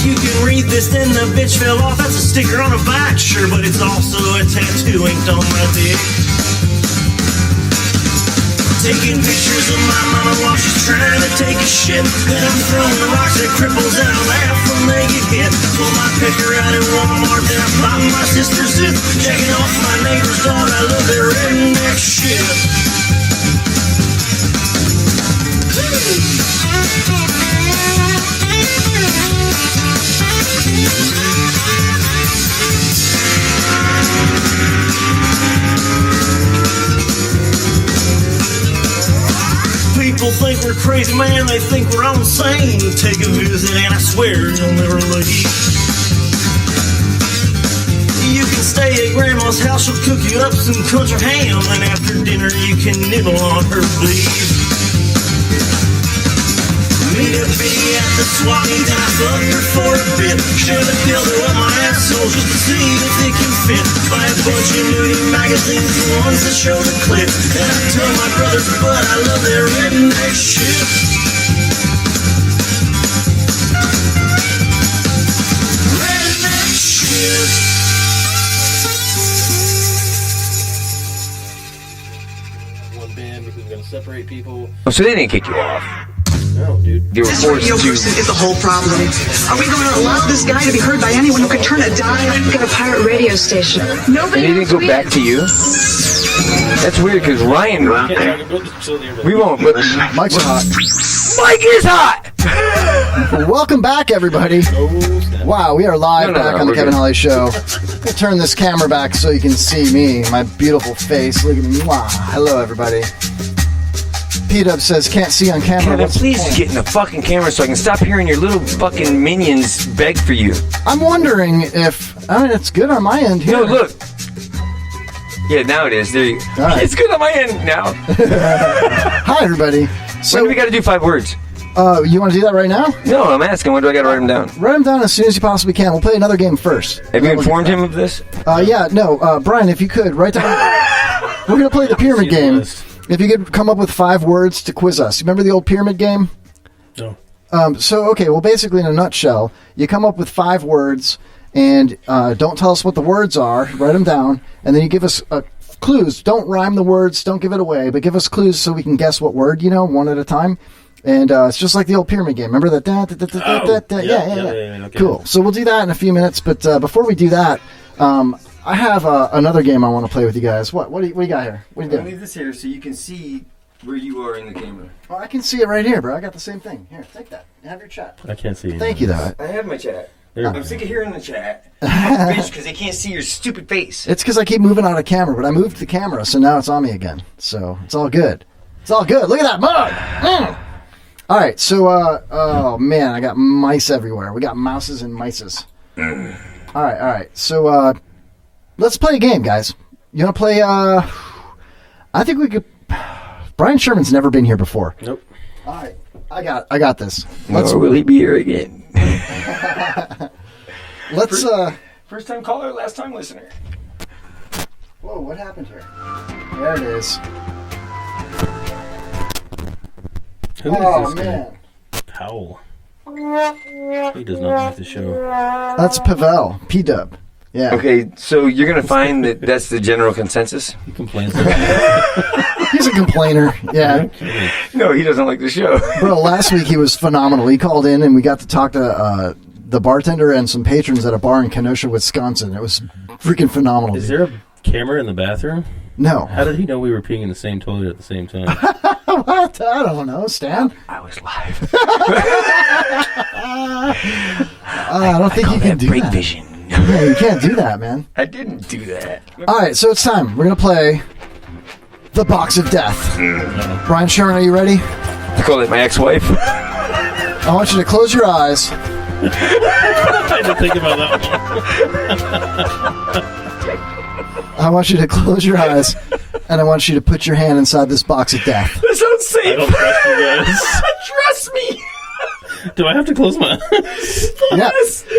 Speaker 15: You can read this, then the bitch fell off. That's a sticker on a bike, sure, but it's also a tattoo inked on my dick. Taking pictures of my mama while she's trying to take a shit. Then I'm throwing the rocks at cripples and I laugh when they get hit. Pull my picker out at Walmart, then I pop my sister's zip. Checking off my neighbor's dog, I love that redneck shit. People think we're crazy, man, they think we're all insane. Take a visit and I swear you'll never leave. You can stay at grandma's house, she'll cook you up some country ham, and after dinner you can nibble on her beef. Meet a bee at the swap meet and I fuck her for a bit. Shove a dildo up my asshole just to see if it can fit. Buy a bunch of nudie magazines, the ones that show the clip. And I tell my brother's butt I love their redneck shit. Redneck shit.
Speaker 9: One band because we're gonna separate people.
Speaker 8: Oh, so they didn't kick you off?
Speaker 9: No, dude.
Speaker 8: They were
Speaker 4: This
Speaker 8: forced
Speaker 4: radio
Speaker 8: to.
Speaker 4: person is the whole problem. Are we going to allow this guy to be heard by anyone who can turn a dime?
Speaker 5: We've got a pirate radio station.
Speaker 8: And
Speaker 5: Nobody
Speaker 8: they didn't go back to you? That's weird because Ryan. We won't, but
Speaker 7: Mike's hot.
Speaker 8: Mike is hot!
Speaker 7: Welcome back, everybody. Wow, we are live back on the Kevin Hawley Show. We'll turn this camera back so you can see me, my beautiful face. Look at me. Wow. Hello, everybody. P-Dub says, can't see on camera.
Speaker 8: Kevin, please get in the fucking camera so I can stop hearing your little fucking minions beg for you.
Speaker 7: I'm wondering if... it's good on my end here.
Speaker 8: No, look. Yeah, now it is. There you go. Right. It's good on my end now.
Speaker 7: Hi, everybody.
Speaker 8: So, when do we got to do 5 words?
Speaker 7: You want to do that right now?
Speaker 8: No, I'm asking. When do I got to write them down?
Speaker 7: Write them down as soon as you possibly can. We'll play another game first.
Speaker 8: Have you informed him of this?
Speaker 7: Yeah, no. Brian, if you could, write down... We're going to play the pyramid game. If you could come up with 5 words to quiz us. Remember the old pyramid game?
Speaker 9: No.
Speaker 7: Basically in a nutshell, you come up with 5 words, and don't tell us what the words are. Write them down, and then you give us clues. Don't rhyme the words. Don't give it away, but give us clues so we can guess what word, one at a time. And it's just like the old pyramid game. Remember that? Yeah.
Speaker 9: Okay.
Speaker 7: Cool. So we'll do that in a few minutes. But before we do that, I have another game I want to play with you guys. What do you got here? What are you
Speaker 8: I'll
Speaker 7: doing?
Speaker 8: leave this here so you can see where you are in the camera.
Speaker 7: Oh, I can see it right here, bro. I got the same thing. Here, take that. Have your chat.
Speaker 9: I can't see you.
Speaker 7: Thank you, though.
Speaker 8: I have my chat.
Speaker 9: There we
Speaker 8: I'm
Speaker 9: go.
Speaker 8: sick of hearing the chat. Bitch, because they can't see your stupid face.
Speaker 7: It's because I keep moving out of camera, but I moved the camera, so now it's on me again. So it's all good. It's all good. Look at that mug. All right, so oh man, I got mice everywhere. We got mouses and mices. All right. So let's play a game, guys. You want to play? I think we could. Brian Sherman's never been here before.
Speaker 9: Nope.
Speaker 7: All right, I got this.
Speaker 8: Or will he be here again?
Speaker 7: Let's.
Speaker 8: First time caller, last time listener.
Speaker 7: Whoa, what happened here? There it is.
Speaker 9: Who is
Speaker 7: Oh
Speaker 9: this guy?
Speaker 7: man.
Speaker 9: Powell. He does not like the show.
Speaker 7: That's Pavel, P-Dub. Yeah.
Speaker 8: Okay, so you're going to find that that's the general consensus?
Speaker 9: He complains.
Speaker 7: He's a complainer. Yeah.
Speaker 8: No, he doesn't like the show.
Speaker 7: Bro, last week he was phenomenal. He called in and we got to talk to the bartender and some patrons at a bar in Kenosha, Wisconsin. It was freaking phenomenal.
Speaker 9: Is
Speaker 7: dude.
Speaker 9: there a camera in the bathroom?
Speaker 7: No.
Speaker 9: How did he know we were peeing in the same toilet at the same time?
Speaker 7: What? I don't know, Stan.
Speaker 8: I was live.
Speaker 7: I don't think you can do
Speaker 8: break
Speaker 7: that.
Speaker 8: vision.
Speaker 7: Yeah, you can't do that, man.
Speaker 8: I didn't do that.
Speaker 7: All right, so it's time. We're going to play The Box of Death. Brian Sherman, are you ready?
Speaker 8: I call it my ex-wife.
Speaker 7: I want you to close your eyes.
Speaker 9: I had to think about that one.
Speaker 7: I want you to close your eyes, and I want you to put your hand inside this box of death.
Speaker 8: That sounds safe.
Speaker 9: I don't trust you guys.
Speaker 8: Trust me.
Speaker 9: Do I have to close my eyes?
Speaker 7: Yeah.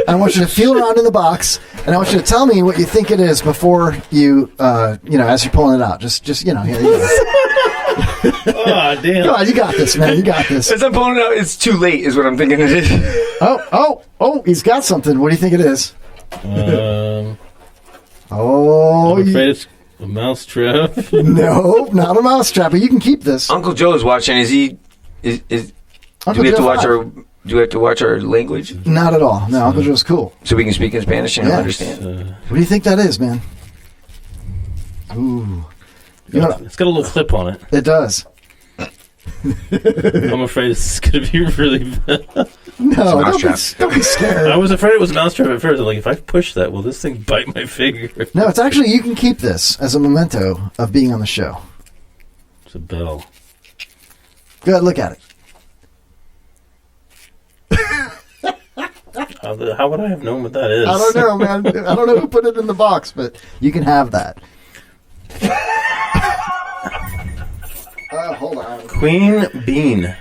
Speaker 7: I want you to feel around in the box, and I want you to tell me what you think it is before you, as you're pulling it out. Just here you go.
Speaker 9: Oh, damn.
Speaker 7: Come on, you got this, man. You got this.
Speaker 8: As I'm pulling it out, it's too late, is what I'm thinking it is.
Speaker 7: Oh, he's got something. What do you think it is?
Speaker 9: I'm
Speaker 7: Oh,
Speaker 9: afraid it's a mouse trap.
Speaker 7: no, not a mousetrap, but you can keep this.
Speaker 8: Uncle Joe is watching. Is he? Do
Speaker 7: Uncle
Speaker 8: we have to
Speaker 7: Joe
Speaker 8: watch
Speaker 7: 5.
Speaker 8: our? Do we have to watch our language
Speaker 7: Not at all. No, Uncle Joe's cool.
Speaker 8: so we can speak in Spanish and
Speaker 7: Yeah.
Speaker 8: understand?
Speaker 7: What do you think that is, man? Ooh. You know,
Speaker 9: It's got a little clip on it.
Speaker 7: it does.
Speaker 9: I'm afraid it's going to be really bad.
Speaker 7: No,
Speaker 8: mousetrap.
Speaker 7: don't be scared.
Speaker 9: I was afraid it was a mouse trap at first. I'm like, if I push that, will this thing bite my finger?
Speaker 7: No, it's actually, you can keep this as a memento of being on the show.
Speaker 9: It's a bell.
Speaker 7: Go ahead, look at it.
Speaker 9: How would I have known what that is?
Speaker 7: I don't know, man. I don't know who put it in the box, but you can have that. Hold on.
Speaker 9: Queen Bean.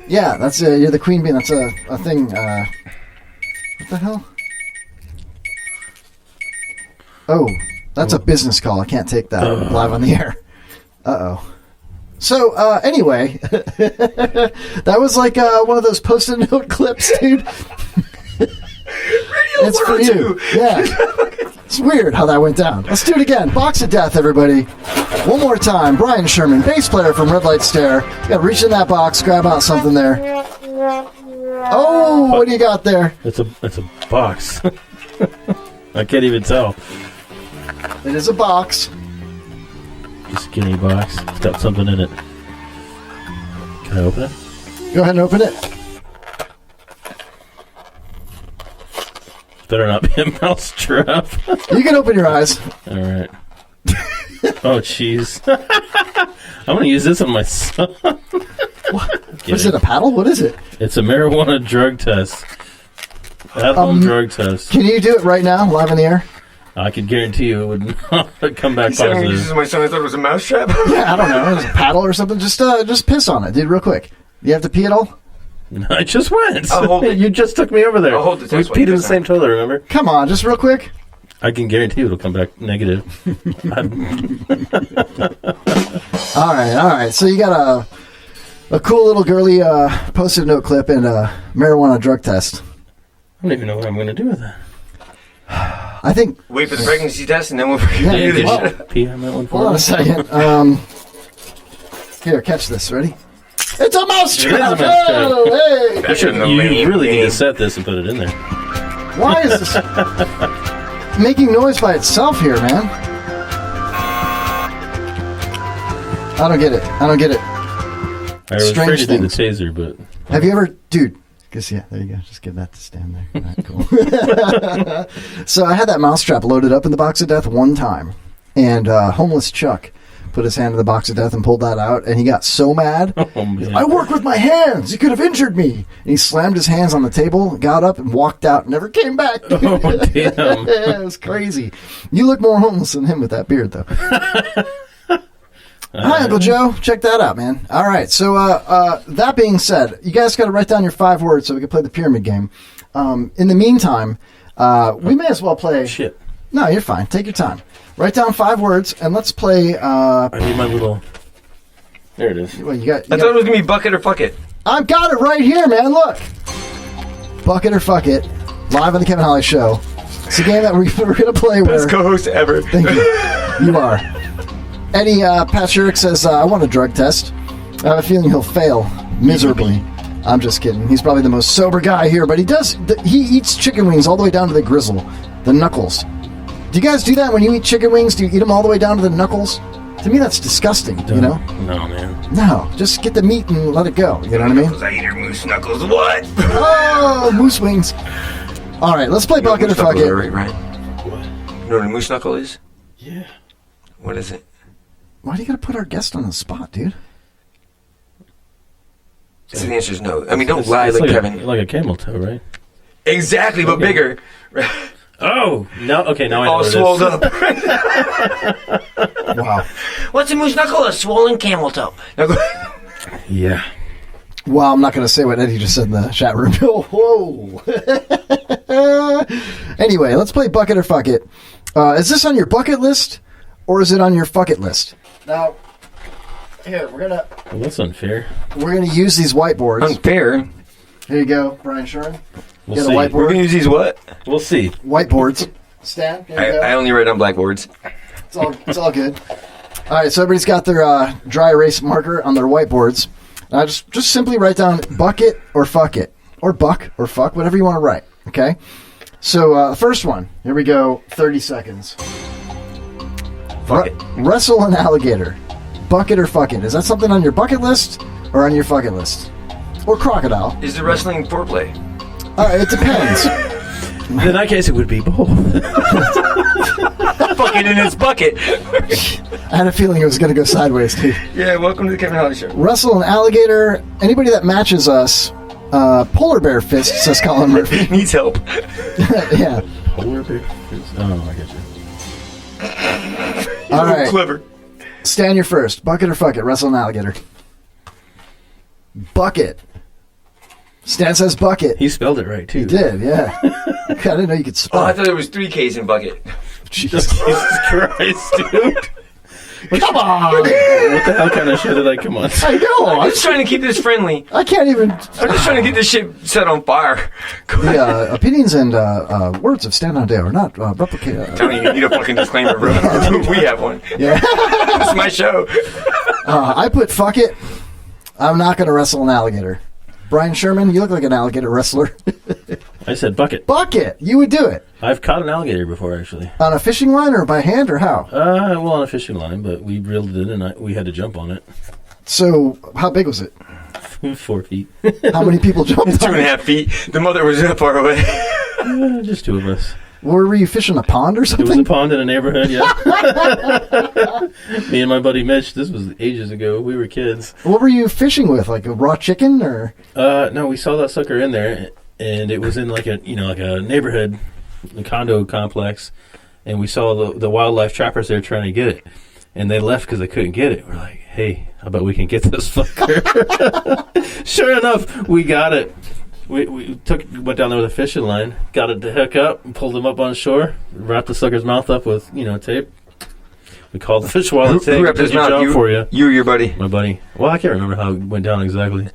Speaker 7: Yeah, that's you're the queen bee. That's a thing. What the hell? Oh, that's a business call. I can't take that live on the air. Uh-oh. So, anyway, that was like one of those post-it note clips, dude. It's for you. Yeah. It's weird how that went down. Let's do it again. Box of Death, everybody. One more time. Brian Sherman, bass player from Red Light Stare. You got to reach in that box, grab out something there. Oh, what do you got there?
Speaker 9: It's a box. I can't even tell.
Speaker 7: It is a box.
Speaker 9: A skinny box. It's got something in it. Can I open it?
Speaker 7: Go ahead and open it.
Speaker 9: Better not be a mouse trap.
Speaker 7: You can open your eyes.
Speaker 9: All right. Oh, jeez. I'm going to use this on my son.
Speaker 7: What? Is it a paddle? What is it?
Speaker 9: It's a marijuana drug test. At-home drug test.
Speaker 7: Can you do it right now, live in the air?
Speaker 9: I can guarantee you it would not come back
Speaker 8: He said when he uses
Speaker 9: positive.
Speaker 8: my son, I thought it was a mousetrap.
Speaker 7: Yeah, I don't know. It's a paddle or something. Just piss on it, dude, real quick. You have to pee at all?
Speaker 9: I just went.
Speaker 8: I'll hold it.
Speaker 9: You just took me over there.
Speaker 8: I'll hold the
Speaker 9: We
Speaker 8: test while
Speaker 9: peed
Speaker 8: you
Speaker 9: in the
Speaker 8: piss
Speaker 9: same toilet, remember?
Speaker 7: Come on, just real quick.
Speaker 9: I can guarantee you it'll come back negative.
Speaker 7: All right. So you got a cool little girly post-it note clip and a marijuana drug test.
Speaker 9: I don't even know what I'm going to do with that.
Speaker 7: I think.
Speaker 8: Wait for the pregnancy test, and then we'll
Speaker 7: Yeah,
Speaker 8: do this
Speaker 7: well,
Speaker 8: shit.
Speaker 9: Pee on that one for
Speaker 7: Hold on
Speaker 9: me?
Speaker 7: a second. Here, catch this. Ready? It's a mousetrap.
Speaker 9: It is a mousetrap.
Speaker 7: Oh, hey.
Speaker 9: You really need to set this and put it in there.
Speaker 7: Why is this making noise by itself here, man? I don't get it.
Speaker 9: I was afraid to do the taser, but...
Speaker 7: Have you ever... Dude, yeah, there you go. Just give that to stand there. All right, cool. So I had that mousetrap loaded up in the box of death one time, and homeless Chuck put his hand in the box of death and pulled that out, and he got so mad.
Speaker 9: Oh, man.
Speaker 7: I work with my hands. You could have injured me. And he slammed his hands on the table, got up, and walked out, and never came back.
Speaker 9: Oh, damn.
Speaker 7: Yeah, it was crazy. You look more homeless than him with that beard, though. Hi, Uncle Joe. Check that out, man. All right. So that being said, you guys got to write down your 5 words so we can play the pyramid game. In the meantime, we may as well play...
Speaker 9: Shit.
Speaker 7: No, you're fine. Take your time. Write down 5 words, and let's play...
Speaker 9: I need my little... There it is.
Speaker 7: Well,
Speaker 8: I thought it was going to be bucket or fuck it.
Speaker 7: I've got it right here, man. Look. Bucket or fuck it. Live on the Kevin Holly Show. It's a game that we're going to play where...
Speaker 8: Best co-host ever.
Speaker 7: Thank you. You are. Eddie Pachurik says, I want a drug test. I have a feeling he'll fail miserably. I'm just kidding. He's probably the most sober guy here, but he eats chicken wings all the way down to the grizzle, the knuckles. Do you guys do that when you eat chicken wings? Do you eat them all the way down to the knuckles? To me, that's disgusting, you know?
Speaker 9: No, man.
Speaker 7: No, just get the meat and let it go. You know what I mean?
Speaker 8: I eat her moose knuckles. What?
Speaker 7: Oh, moose wings. All right, let's play bucket or fuck it.
Speaker 8: Right. What? You know what a moose knuckle is?
Speaker 9: Yeah.
Speaker 8: What is it?
Speaker 7: Why do you got to put our guest on the spot, dude?
Speaker 8: So the answer is no. I mean, don't lie like Kevin.
Speaker 9: Like a camel toe, right?
Speaker 8: Exactly, but bigger.
Speaker 9: Oh, no. Okay, now I know
Speaker 8: all
Speaker 9: what
Speaker 8: swelled
Speaker 9: it
Speaker 8: up.
Speaker 7: Wow.
Speaker 8: What's a moose knuckle? A swollen camel toe.
Speaker 9: Yeah.
Speaker 7: Well, I'm not going to say what Eddie just said in the chat room. Whoa. Anyway, let's play bucket or fuck it. Is this on your bucket list or is it on your fuck it list? Now, here, we're gonna...
Speaker 9: Well, that's unfair.
Speaker 7: We're going to use these whiteboards.
Speaker 8: Unfair?
Speaker 7: Here you go, Brian Sherman.
Speaker 9: We'll
Speaker 7: Get
Speaker 9: see.
Speaker 7: a whiteboard.
Speaker 8: We're going to use these what?
Speaker 9: We'll see.
Speaker 7: Whiteboards. Stan, here you go.
Speaker 8: I only write on blackboards.
Speaker 7: It's all good. All right, so everybody's got their dry erase marker on their whiteboards. Just simply write down bucket or fuck it. Or buck or fuck, whatever you want to write. Okay? So, the first one. Here we go. 30 seconds.
Speaker 8: Fuck it.
Speaker 7: Wrestle an alligator. Bucket or fuck it. Is that something on your bucket list or on your fuck it list? Or crocodile?
Speaker 8: Is the wrestling foreplay?
Speaker 7: It depends.
Speaker 9: In that case, it would be both.
Speaker 8: Fucking in his bucket.
Speaker 7: I had a feeling it was going to go sideways, too.
Speaker 8: Yeah, welcome to the Kevin Holly Show.
Speaker 7: Wrestle an alligator. Anybody that matches us, polar bear fist, says Colin Murphy.
Speaker 8: Needs help.
Speaker 7: Yeah.
Speaker 9: Polar bear fist? Oh, I get you.
Speaker 7: All right.
Speaker 8: Clever.
Speaker 7: Stan, you're first. Bucket or fuck it? Wrestle an alligator. Bucket. Stan says bucket.
Speaker 9: He spelled it right, too.
Speaker 7: He did, yeah. I didn't know you could spell.
Speaker 8: Oh, I thought there was 3 Ks in bucket.
Speaker 7: Jesus
Speaker 9: Christ, dude.
Speaker 7: Come on.
Speaker 9: What the hell kind of shit did I come on?
Speaker 7: I know.
Speaker 8: I'm just trying to keep this friendly.
Speaker 7: I can't even...
Speaker 8: I'm just trying to get this shit set on fire.
Speaker 7: The opinions and words of Stan O'Day are not replicated.
Speaker 8: Tony, you need a fucking disclaimer, bro. We have one.
Speaker 7: Yeah.
Speaker 8: It's my show.
Speaker 7: I put fuck it. I'm not going to wrestle an alligator. Brian Sherman, you look like an alligator wrestler.
Speaker 9: I said bucket.
Speaker 7: Bucket. You would do it.
Speaker 9: I've caught an alligator before, actually.
Speaker 7: On a fishing line or by hand or how?
Speaker 9: Well, on a fishing line, but we reeled it in and we had to jump on it.
Speaker 7: So, how big was it?
Speaker 9: 4 feet.
Speaker 7: How many people jumped on it?
Speaker 8: 2.5 feet. The mother was that far away.
Speaker 9: Just 2 of us.
Speaker 7: Were you fishing a pond or something?
Speaker 9: It was a pond in a neighborhood, yeah. Me and my buddy Mitch, this was ages ago. We were kids.
Speaker 7: What were you fishing with? Like a raw chicken or?
Speaker 9: No, we saw that sucker in there, and it was in like a neighborhood, a condo complex, and we saw the wildlife trappers there trying to get it, and they left because they couldn't get it. We're like, hey, how about we can get this fucker? Sure enough, we got it. We went down there with a fishing line, got it to hook up, and pulled him up on shore, wrapped the sucker's mouth up with tape. We called the fish wallet tape.
Speaker 8: Who wrapped his mouth?
Speaker 9: For you.
Speaker 8: You or your buddy?
Speaker 9: My buddy. Well, I can't remember how it went down exactly.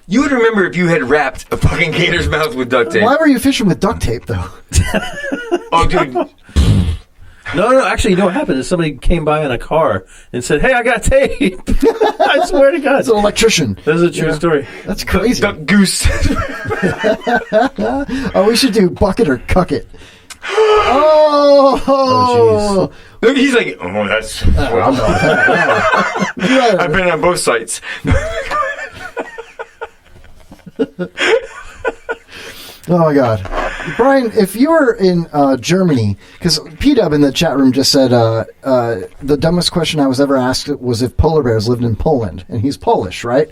Speaker 8: You would remember if you had wrapped a fucking gator's mouth with duct tape.
Speaker 7: Why were you fishing with duct tape, though?
Speaker 8: Oh, dude.
Speaker 9: No, actually, you know what happened is somebody came by in a car and said, "Hey, I got tape." I swear to God.
Speaker 7: It's an electrician.
Speaker 9: This is a true story.
Speaker 7: That's crazy.
Speaker 8: Duck goose.
Speaker 7: Oh, we should do bucket or cuck it. Oh,
Speaker 8: Look, he's like, oh, that's... I've been on both sites.
Speaker 7: Oh my God, Brian! If you were in Germany, because P-Dub in the chat room just said the dumbest question I was ever asked was if polar bears lived in Poland, and he's Polish, right?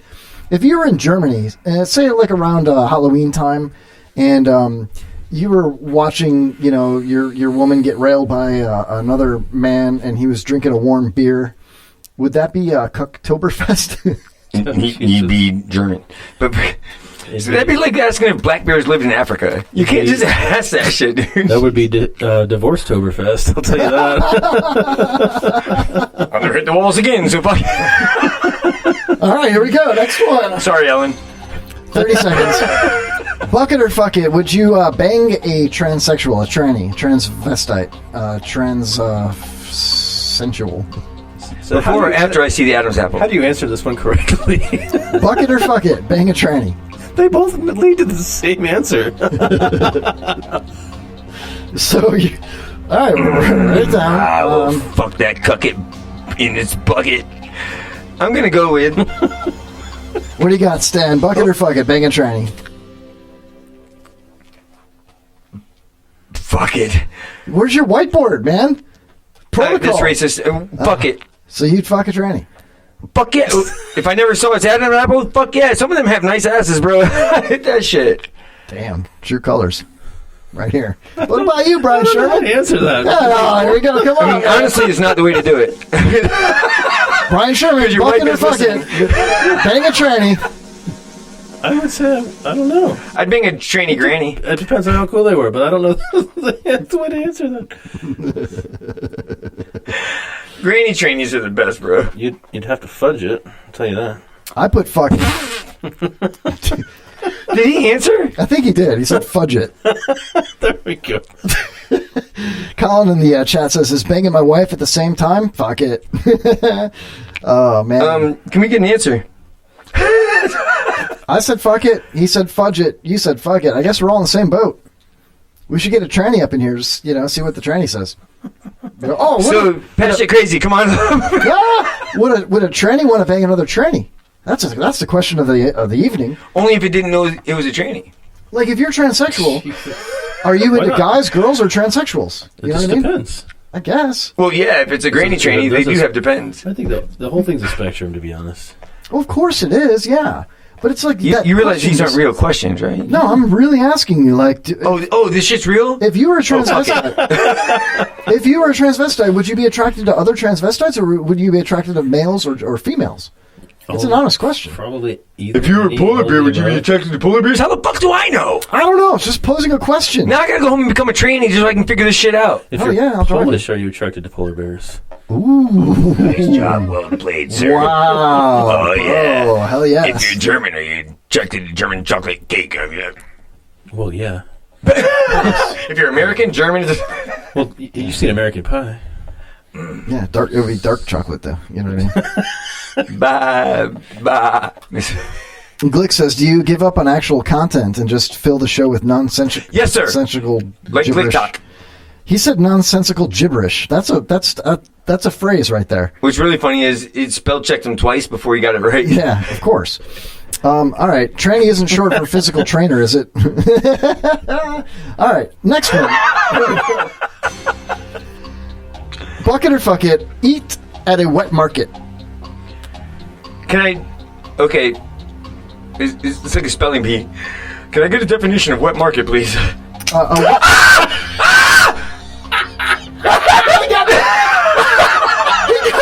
Speaker 7: If you were in Germany, say like around Halloween time, and you were watching, your woman get railed by another man, and he was drinking a warm beer, would that be Cooktoberfest?
Speaker 8: He'd be German, but. So that'd be like asking if black bears lived in Africa. You can't just ask that shit, dude.
Speaker 9: That would be Divorcetoberfest, I'll tell you that.
Speaker 8: I'm going to hit the walls again, so fuck.
Speaker 7: All right, here we go. Next one.
Speaker 8: Sorry, Ellen.
Speaker 7: 30 seconds. Bucket or fuck it, would you bang a transsexual, a tranny, transvestite, sensual?
Speaker 8: So before or after I see the Adam's apple?
Speaker 9: How do you answer this one correctly?
Speaker 7: Bucket or fuck it, bang a tranny.
Speaker 9: They both lead to the same answer.
Speaker 7: So, all right, right down.
Speaker 8: I will fuck that cuck it in its bucket. I'm going to go with...
Speaker 7: What do you got, Stan? Bucket or fuck it, bang a tranny?
Speaker 8: Fuck it.
Speaker 7: Where's your whiteboard, man? Protocol.
Speaker 8: That's racist. Fuck it.
Speaker 7: So you'd fuck a tranny?
Speaker 8: Fuck yeah. If I never saw its Adam's apple, fuck yeah. Some of them have nice asses, bro. I hit that shit.
Speaker 7: Damn. True colors. Right here. What about you, Brian Sherman?
Speaker 9: Answer that.
Speaker 7: Yeah, here we go. Come on.
Speaker 8: I mean, honestly, it's not the way to do it.
Speaker 7: Brian Sherman, bucket or fuck it. Bang a tranny.
Speaker 9: I would say, I don't know.
Speaker 8: I'd bang a trainee granny.
Speaker 9: It depends on how cool they were, but I don't know the way to answer that.
Speaker 8: Granny trainees are the best, bro.
Speaker 9: You'd have to fudge it, I'll tell you that.
Speaker 7: I put fuck.
Speaker 8: Did he answer?
Speaker 7: I think he did. He said fudge it.
Speaker 9: There we go.
Speaker 7: Colin in the chat says, is banging my wife at the same time? Fuck it. Oh, man.
Speaker 8: Can we get an answer?
Speaker 7: I said fuck it. He said fudge it. You said fuck it. I guess we're all in the same boat. We should get a tranny up in here, just, see what the tranny says. Oh,
Speaker 8: so pass it crazy. Come on.
Speaker 7: Would a tranny want to bang another tranny? That's the question of the evening.
Speaker 8: Only if it didn't know it was a tranny.
Speaker 7: Like if you're transsexual, are you into guys, girls, or transsexuals?
Speaker 9: It just depends.
Speaker 7: I guess.
Speaker 8: Well, yeah. If it's a granny tranny, they do have depends.
Speaker 9: I think the whole thing's a spectrum, to be honest.
Speaker 7: Well, of course it is. Yeah. But it's like
Speaker 8: you realize these aren't real questions, right?
Speaker 7: No, I'm really asking you. Like,
Speaker 8: this shit's real.
Speaker 7: If you were a transvestite, would you be attracted to other transvestites, or would you be attracted to males or females? It's an honest question.
Speaker 9: Probably either.
Speaker 8: If you were a polar bear, would you be attracted to polar bears? How the fuck do I know?
Speaker 7: I don't know. It's just posing a question.
Speaker 8: Now I gotta go home and become a tranny just so I can figure this shit out.
Speaker 9: If you're Polish, are you attracted to polar bears?
Speaker 7: Ooh.
Speaker 8: Nice job, well played, sir.
Speaker 7: Wow.
Speaker 8: Oh, yeah.
Speaker 7: Oh, hell yes.
Speaker 8: If you're German, are you attracted to German chocolate cake?
Speaker 9: Well, yeah.
Speaker 8: If you're American, German...
Speaker 9: Well, you've seen American Pie.
Speaker 7: Yeah, it would be dark chocolate, though. You know what I mean?
Speaker 8: Bye.
Speaker 7: Glick says, do you give up on actual content and just fill the show with nonsensical
Speaker 8: yes, sir.
Speaker 7: Like
Speaker 8: Glick Talk.
Speaker 7: He said nonsensical gibberish. That's a phrase right there.
Speaker 8: What's really funny is it spell checked him twice before he got it right.
Speaker 7: Yeah, of course. All right, tranny isn't short for physical trainer, is it? All right, next one. Bucket or fuck it, eat at a wet market.
Speaker 8: Can I... Okay. It's like a spelling bee. Can I get a definition of wet market, please?
Speaker 7: He got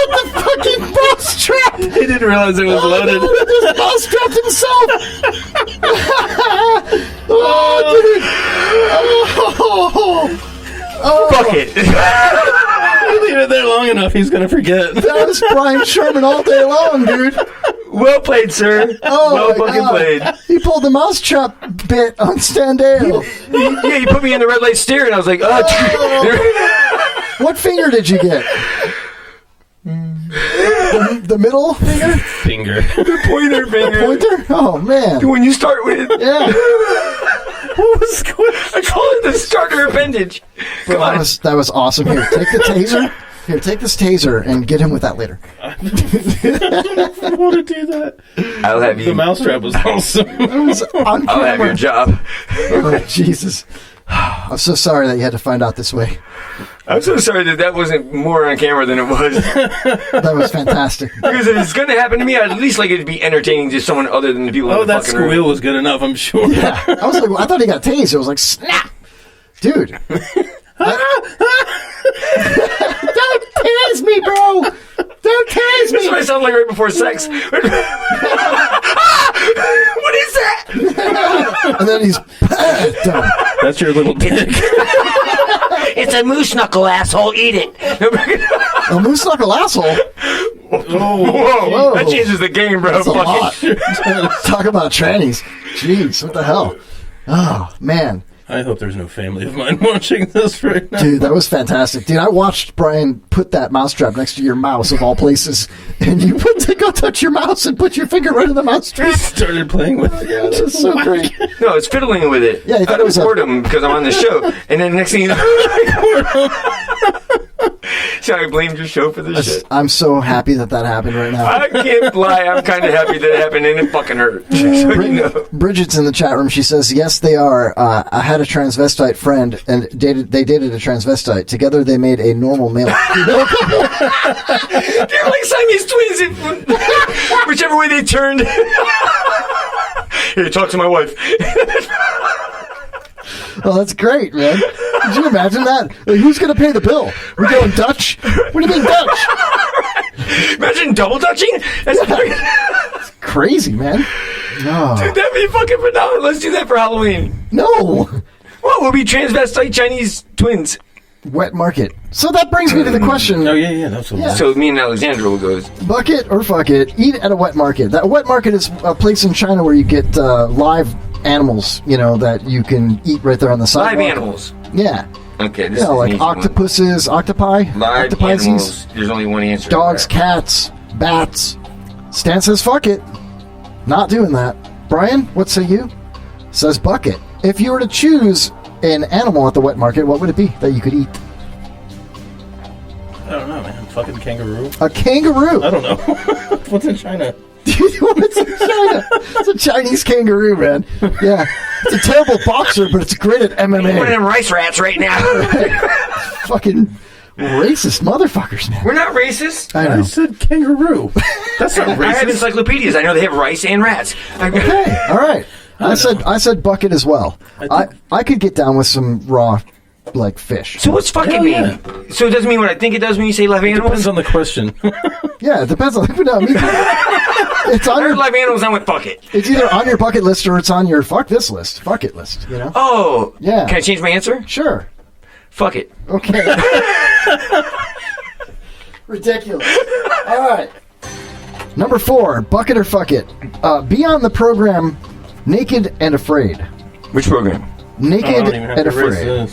Speaker 7: the fucking mouse trap!
Speaker 9: He didn't realize it was loaded.
Speaker 7: He just mouse trapped himself! Oh, dude! Oh.
Speaker 8: Fuck it!
Speaker 9: You leave it there long enough, he's gonna forget.
Speaker 7: That was Brian Sherman all day long, dude.
Speaker 8: Well played, sir.
Speaker 7: Oh,
Speaker 8: well fucking played.
Speaker 7: He pulled the mousetrap bit on Stan Dale.
Speaker 8: Yeah, he put me in the red light steer, and I was like, oh.
Speaker 7: What finger did you get? The middle finger?
Speaker 8: The pointer finger.
Speaker 7: The pointer? Oh, man.
Speaker 8: The one you start with.
Speaker 7: Yeah.
Speaker 8: What was going on? I call it the starter appendage.
Speaker 7: Bro, that was awesome. Here, take the taser. Here, take this taser and get him with that later.
Speaker 9: I want to do that.
Speaker 8: I'll have you.
Speaker 9: The mousetrap was awesome.
Speaker 8: I'll have your job.
Speaker 7: Oh, Jesus. I'm so sorry that you had to find out this way.
Speaker 8: I'm so sorry that wasn't more on camera than it was.
Speaker 7: That was fantastic.
Speaker 8: Because if it's going to happen to me, I'd at least like it to be entertaining to someone other than the people in the
Speaker 9: that
Speaker 8: fucking
Speaker 9: squeal
Speaker 8: room.
Speaker 9: was good enough, I'm sure.
Speaker 7: Yeah. I was like, I thought he got tased. It was like, snap. Dude. Don't tase me, bro. Don't tase me.
Speaker 8: That's what I sound like right before sex. What is that?
Speaker 7: And then he's done.
Speaker 9: That's your little dick.
Speaker 8: It's a moose knuckle, asshole. Eat it.
Speaker 7: A moose knuckle asshole?
Speaker 8: Whoa. That changes the game, bro.
Speaker 7: That's a lot. Talk about trannies. Jeez, what the hell? Oh, man.
Speaker 9: I hope there's no family of mine watching this right now.
Speaker 7: Dude, that was fantastic. Dude, I watched Brian put that mousetrap next to your mouse, of all places, and you went to go touch your mouse and put your finger right in the mousetrap.
Speaker 9: Started playing with it.
Speaker 7: Yeah, that's so great.
Speaker 8: No, it's fiddling with it.
Speaker 7: Yeah, he thought it was
Speaker 8: boredom because I'm on the show. And then next thing you know... So I blamed your show for this shit.
Speaker 7: I'm so happy that happened right now.
Speaker 8: I can't lie. I'm kind of happy that it happened, and it fucking hurt. So you know.
Speaker 7: Bridget's in the chat room. She says, yes, they are. I had a transvestite friend, and they dated a transvestite. Together, they made a normal male.
Speaker 8: They're like Siamese twins. Whichever way they turned. Here, talk to my wife.
Speaker 7: Oh, that's great, man. Could you imagine that? Like, who's going to pay the bill? We're going Dutch? What do you mean Dutch?
Speaker 8: Imagine double Dutching? That's
Speaker 7: crazy, man. No.
Speaker 8: Dude, that'd be fucking phenomenal. Let's do that for Halloween.
Speaker 7: No.
Speaker 8: Well, we'll be transvestite Chinese twins.
Speaker 7: Wet market. So that brings me to the question.
Speaker 9: Oh, yeah, that's what
Speaker 8: So me and Alexandra will go.
Speaker 7: Bucket or fuck it, eat at a wet market. That wet market is a place in China where you get live animals, that you can eat right there on the sidewalk.
Speaker 8: Live animals.
Speaker 7: Yeah.
Speaker 8: Okay, this is
Speaker 7: like
Speaker 8: an easy
Speaker 7: octopuses, octopi,
Speaker 8: Live
Speaker 7: octopuses,
Speaker 8: animals. There's only one answer.
Speaker 7: dogs, cats, bats. Stan says fuck it. Not doing that. Brian, what say you? Says bucket. If you were to choose an animal at the wet market, what would it be that you could eat?
Speaker 9: I don't know, man. Fucking kangaroo.
Speaker 7: A kangaroo?
Speaker 9: I don't know. What's in China?
Speaker 7: What's in China? It's a Chinese kangaroo, man. Yeah. It's a terrible boxer, but it's great at MMA.
Speaker 8: One of them rice rats right now.
Speaker 7: Fucking racist motherfuckers, man.
Speaker 8: We're not racist.
Speaker 7: I know.
Speaker 9: I said kangaroo. That's not racist.
Speaker 8: I have encyclopedias. I know they have rice and rats.
Speaker 7: Okay, all right. I said bucket as well. I could get down with some raw, fish.
Speaker 8: So what's fucking mean?
Speaker 9: Yeah.
Speaker 8: So it doesn't mean what I think it does when you say live animals?
Speaker 9: Depends on the question.
Speaker 7: Yeah, it depends on. No, it's on your
Speaker 8: live animals. I went fuck it.
Speaker 7: It's either on your bucket list or it's on your fuck this list. Fuck it list.
Speaker 8: Oh,
Speaker 7: yeah.
Speaker 8: Can I change my answer?
Speaker 7: Sure.
Speaker 8: Fuck it.
Speaker 7: Okay. Ridiculous. All right. Number 4, bucket or fuck it. Be on the program Naked and Afraid.
Speaker 8: Which program?
Speaker 7: Naked and Afraid.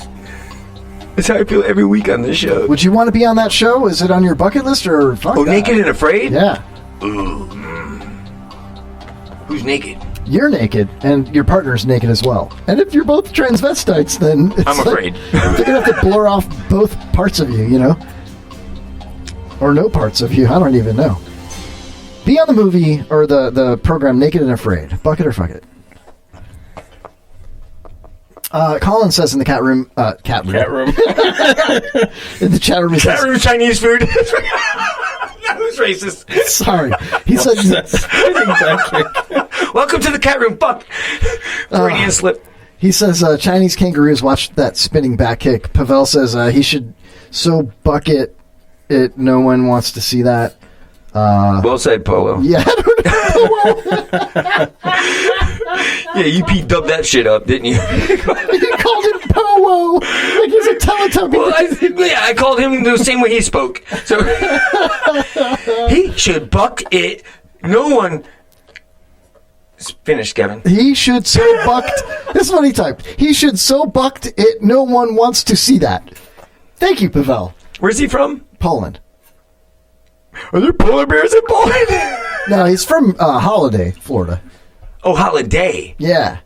Speaker 8: That's how I feel every week on this show.
Speaker 7: Would you want to be on that show? Is it on your bucket list or fuck that?
Speaker 8: Naked and Afraid?
Speaker 7: Yeah.
Speaker 8: Ooh. Who's naked?
Speaker 7: You're naked, and your partner's naked as well. And if you're both transvestites, then it's
Speaker 8: I'm afraid.
Speaker 7: They're going to have to blur off both parts of you, Or no parts of you. I don't even know. Be on the movie or the program Naked and Afraid. Bucket or fuck it. Colin says in the cat room. Cat room. In the chat room.
Speaker 8: Cat room Chinese food. That was racist.
Speaker 7: Sorry. He said.
Speaker 8: Welcome to the cat room. Fuck. Freudian slip.
Speaker 7: He says Chinese kangaroos watch that spinning back kick. Pavel says he should so bucket it. No one wants to see that.
Speaker 8: Well said, Polo.
Speaker 7: Yeah.
Speaker 8: Yeah, you dubbed that shit up, didn't you?
Speaker 7: You called him Powo, like he's a Teletubby.
Speaker 8: Well, I called him the same way he spoke. So he should buck it. No one. Finish, Kevin.
Speaker 7: He should so bucked. This is what he typed. He should so bucked it. No one wants to see that. Thank you, Pavel.
Speaker 8: Where's he from?
Speaker 7: Poland.
Speaker 8: Are there polar bears in Poland?
Speaker 7: No, he's from Holiday, Florida.
Speaker 8: Oh, Holiday.
Speaker 7: Yeah.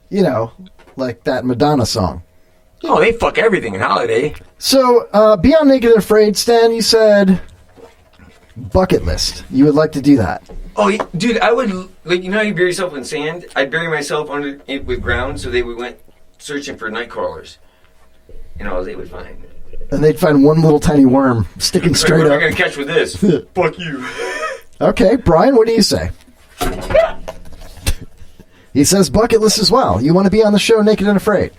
Speaker 7: You know, like that Madonna song.
Speaker 8: Oh, they fuck everything in Holiday.
Speaker 7: So, Beyond Naked and Afraid, Stan, you said bucket list. You would like to do that.
Speaker 8: Oh, dude, I would, like, you know how you bury yourself in sand? I'd bury myself under it with ground so they went searching for night crawlers. And all they would find.
Speaker 7: And they'd find one little tiny worm sticking straight
Speaker 8: what
Speaker 7: up.
Speaker 8: What am I going to catch with this? Fuck you.
Speaker 7: Okay, Brian, what do you say? He says bucket list as well. You want to be on the show Naked and Afraid?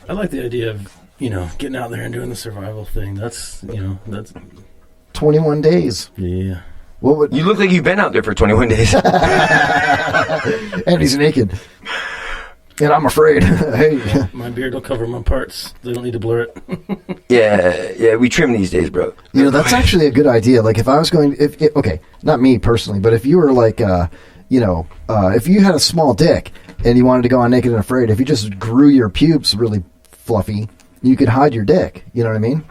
Speaker 9: I like the idea of, getting out there and doing the survival thing. That's
Speaker 7: 21 days.
Speaker 9: Yeah.
Speaker 7: What would
Speaker 8: you look like you've been out there for 21 days.
Speaker 7: And he's naked. And I'm afraid. Hey.
Speaker 9: My beard will cover my parts. They don't need to blur it.
Speaker 8: Yeah, we trim these days, bro.
Speaker 7: That's actually a good idea. Like, if I was going, okay, not me personally, but if you were like, if you had a small dick and you wanted to go on Naked and Afraid, if you just grew your pubes really fluffy, you could hide your dick. You know what I mean?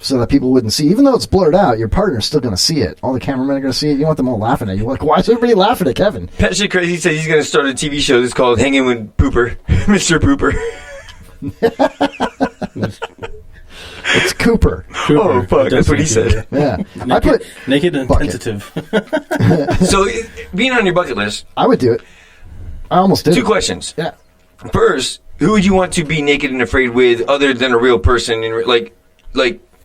Speaker 7: So that people wouldn't see. Even though it's blurred out, your partner's still going to see it. All the cameramen are going to see it. You want them all laughing at you. Like, why is everybody laughing at Kevin?
Speaker 8: Pat Shit Crazy says he's going to start a TV show that's called Hanging with Pooper. Mr. Pooper.
Speaker 7: It's Cooper.
Speaker 8: Oh, fuck. That's what he said.
Speaker 7: Yeah.
Speaker 9: I put naked and tentative.
Speaker 8: So, being on your bucket list.
Speaker 7: I would do it. I almost did.
Speaker 8: Two questions.
Speaker 7: Yeah.
Speaker 8: First, who would you want to be naked and afraid with other than a real person? Like,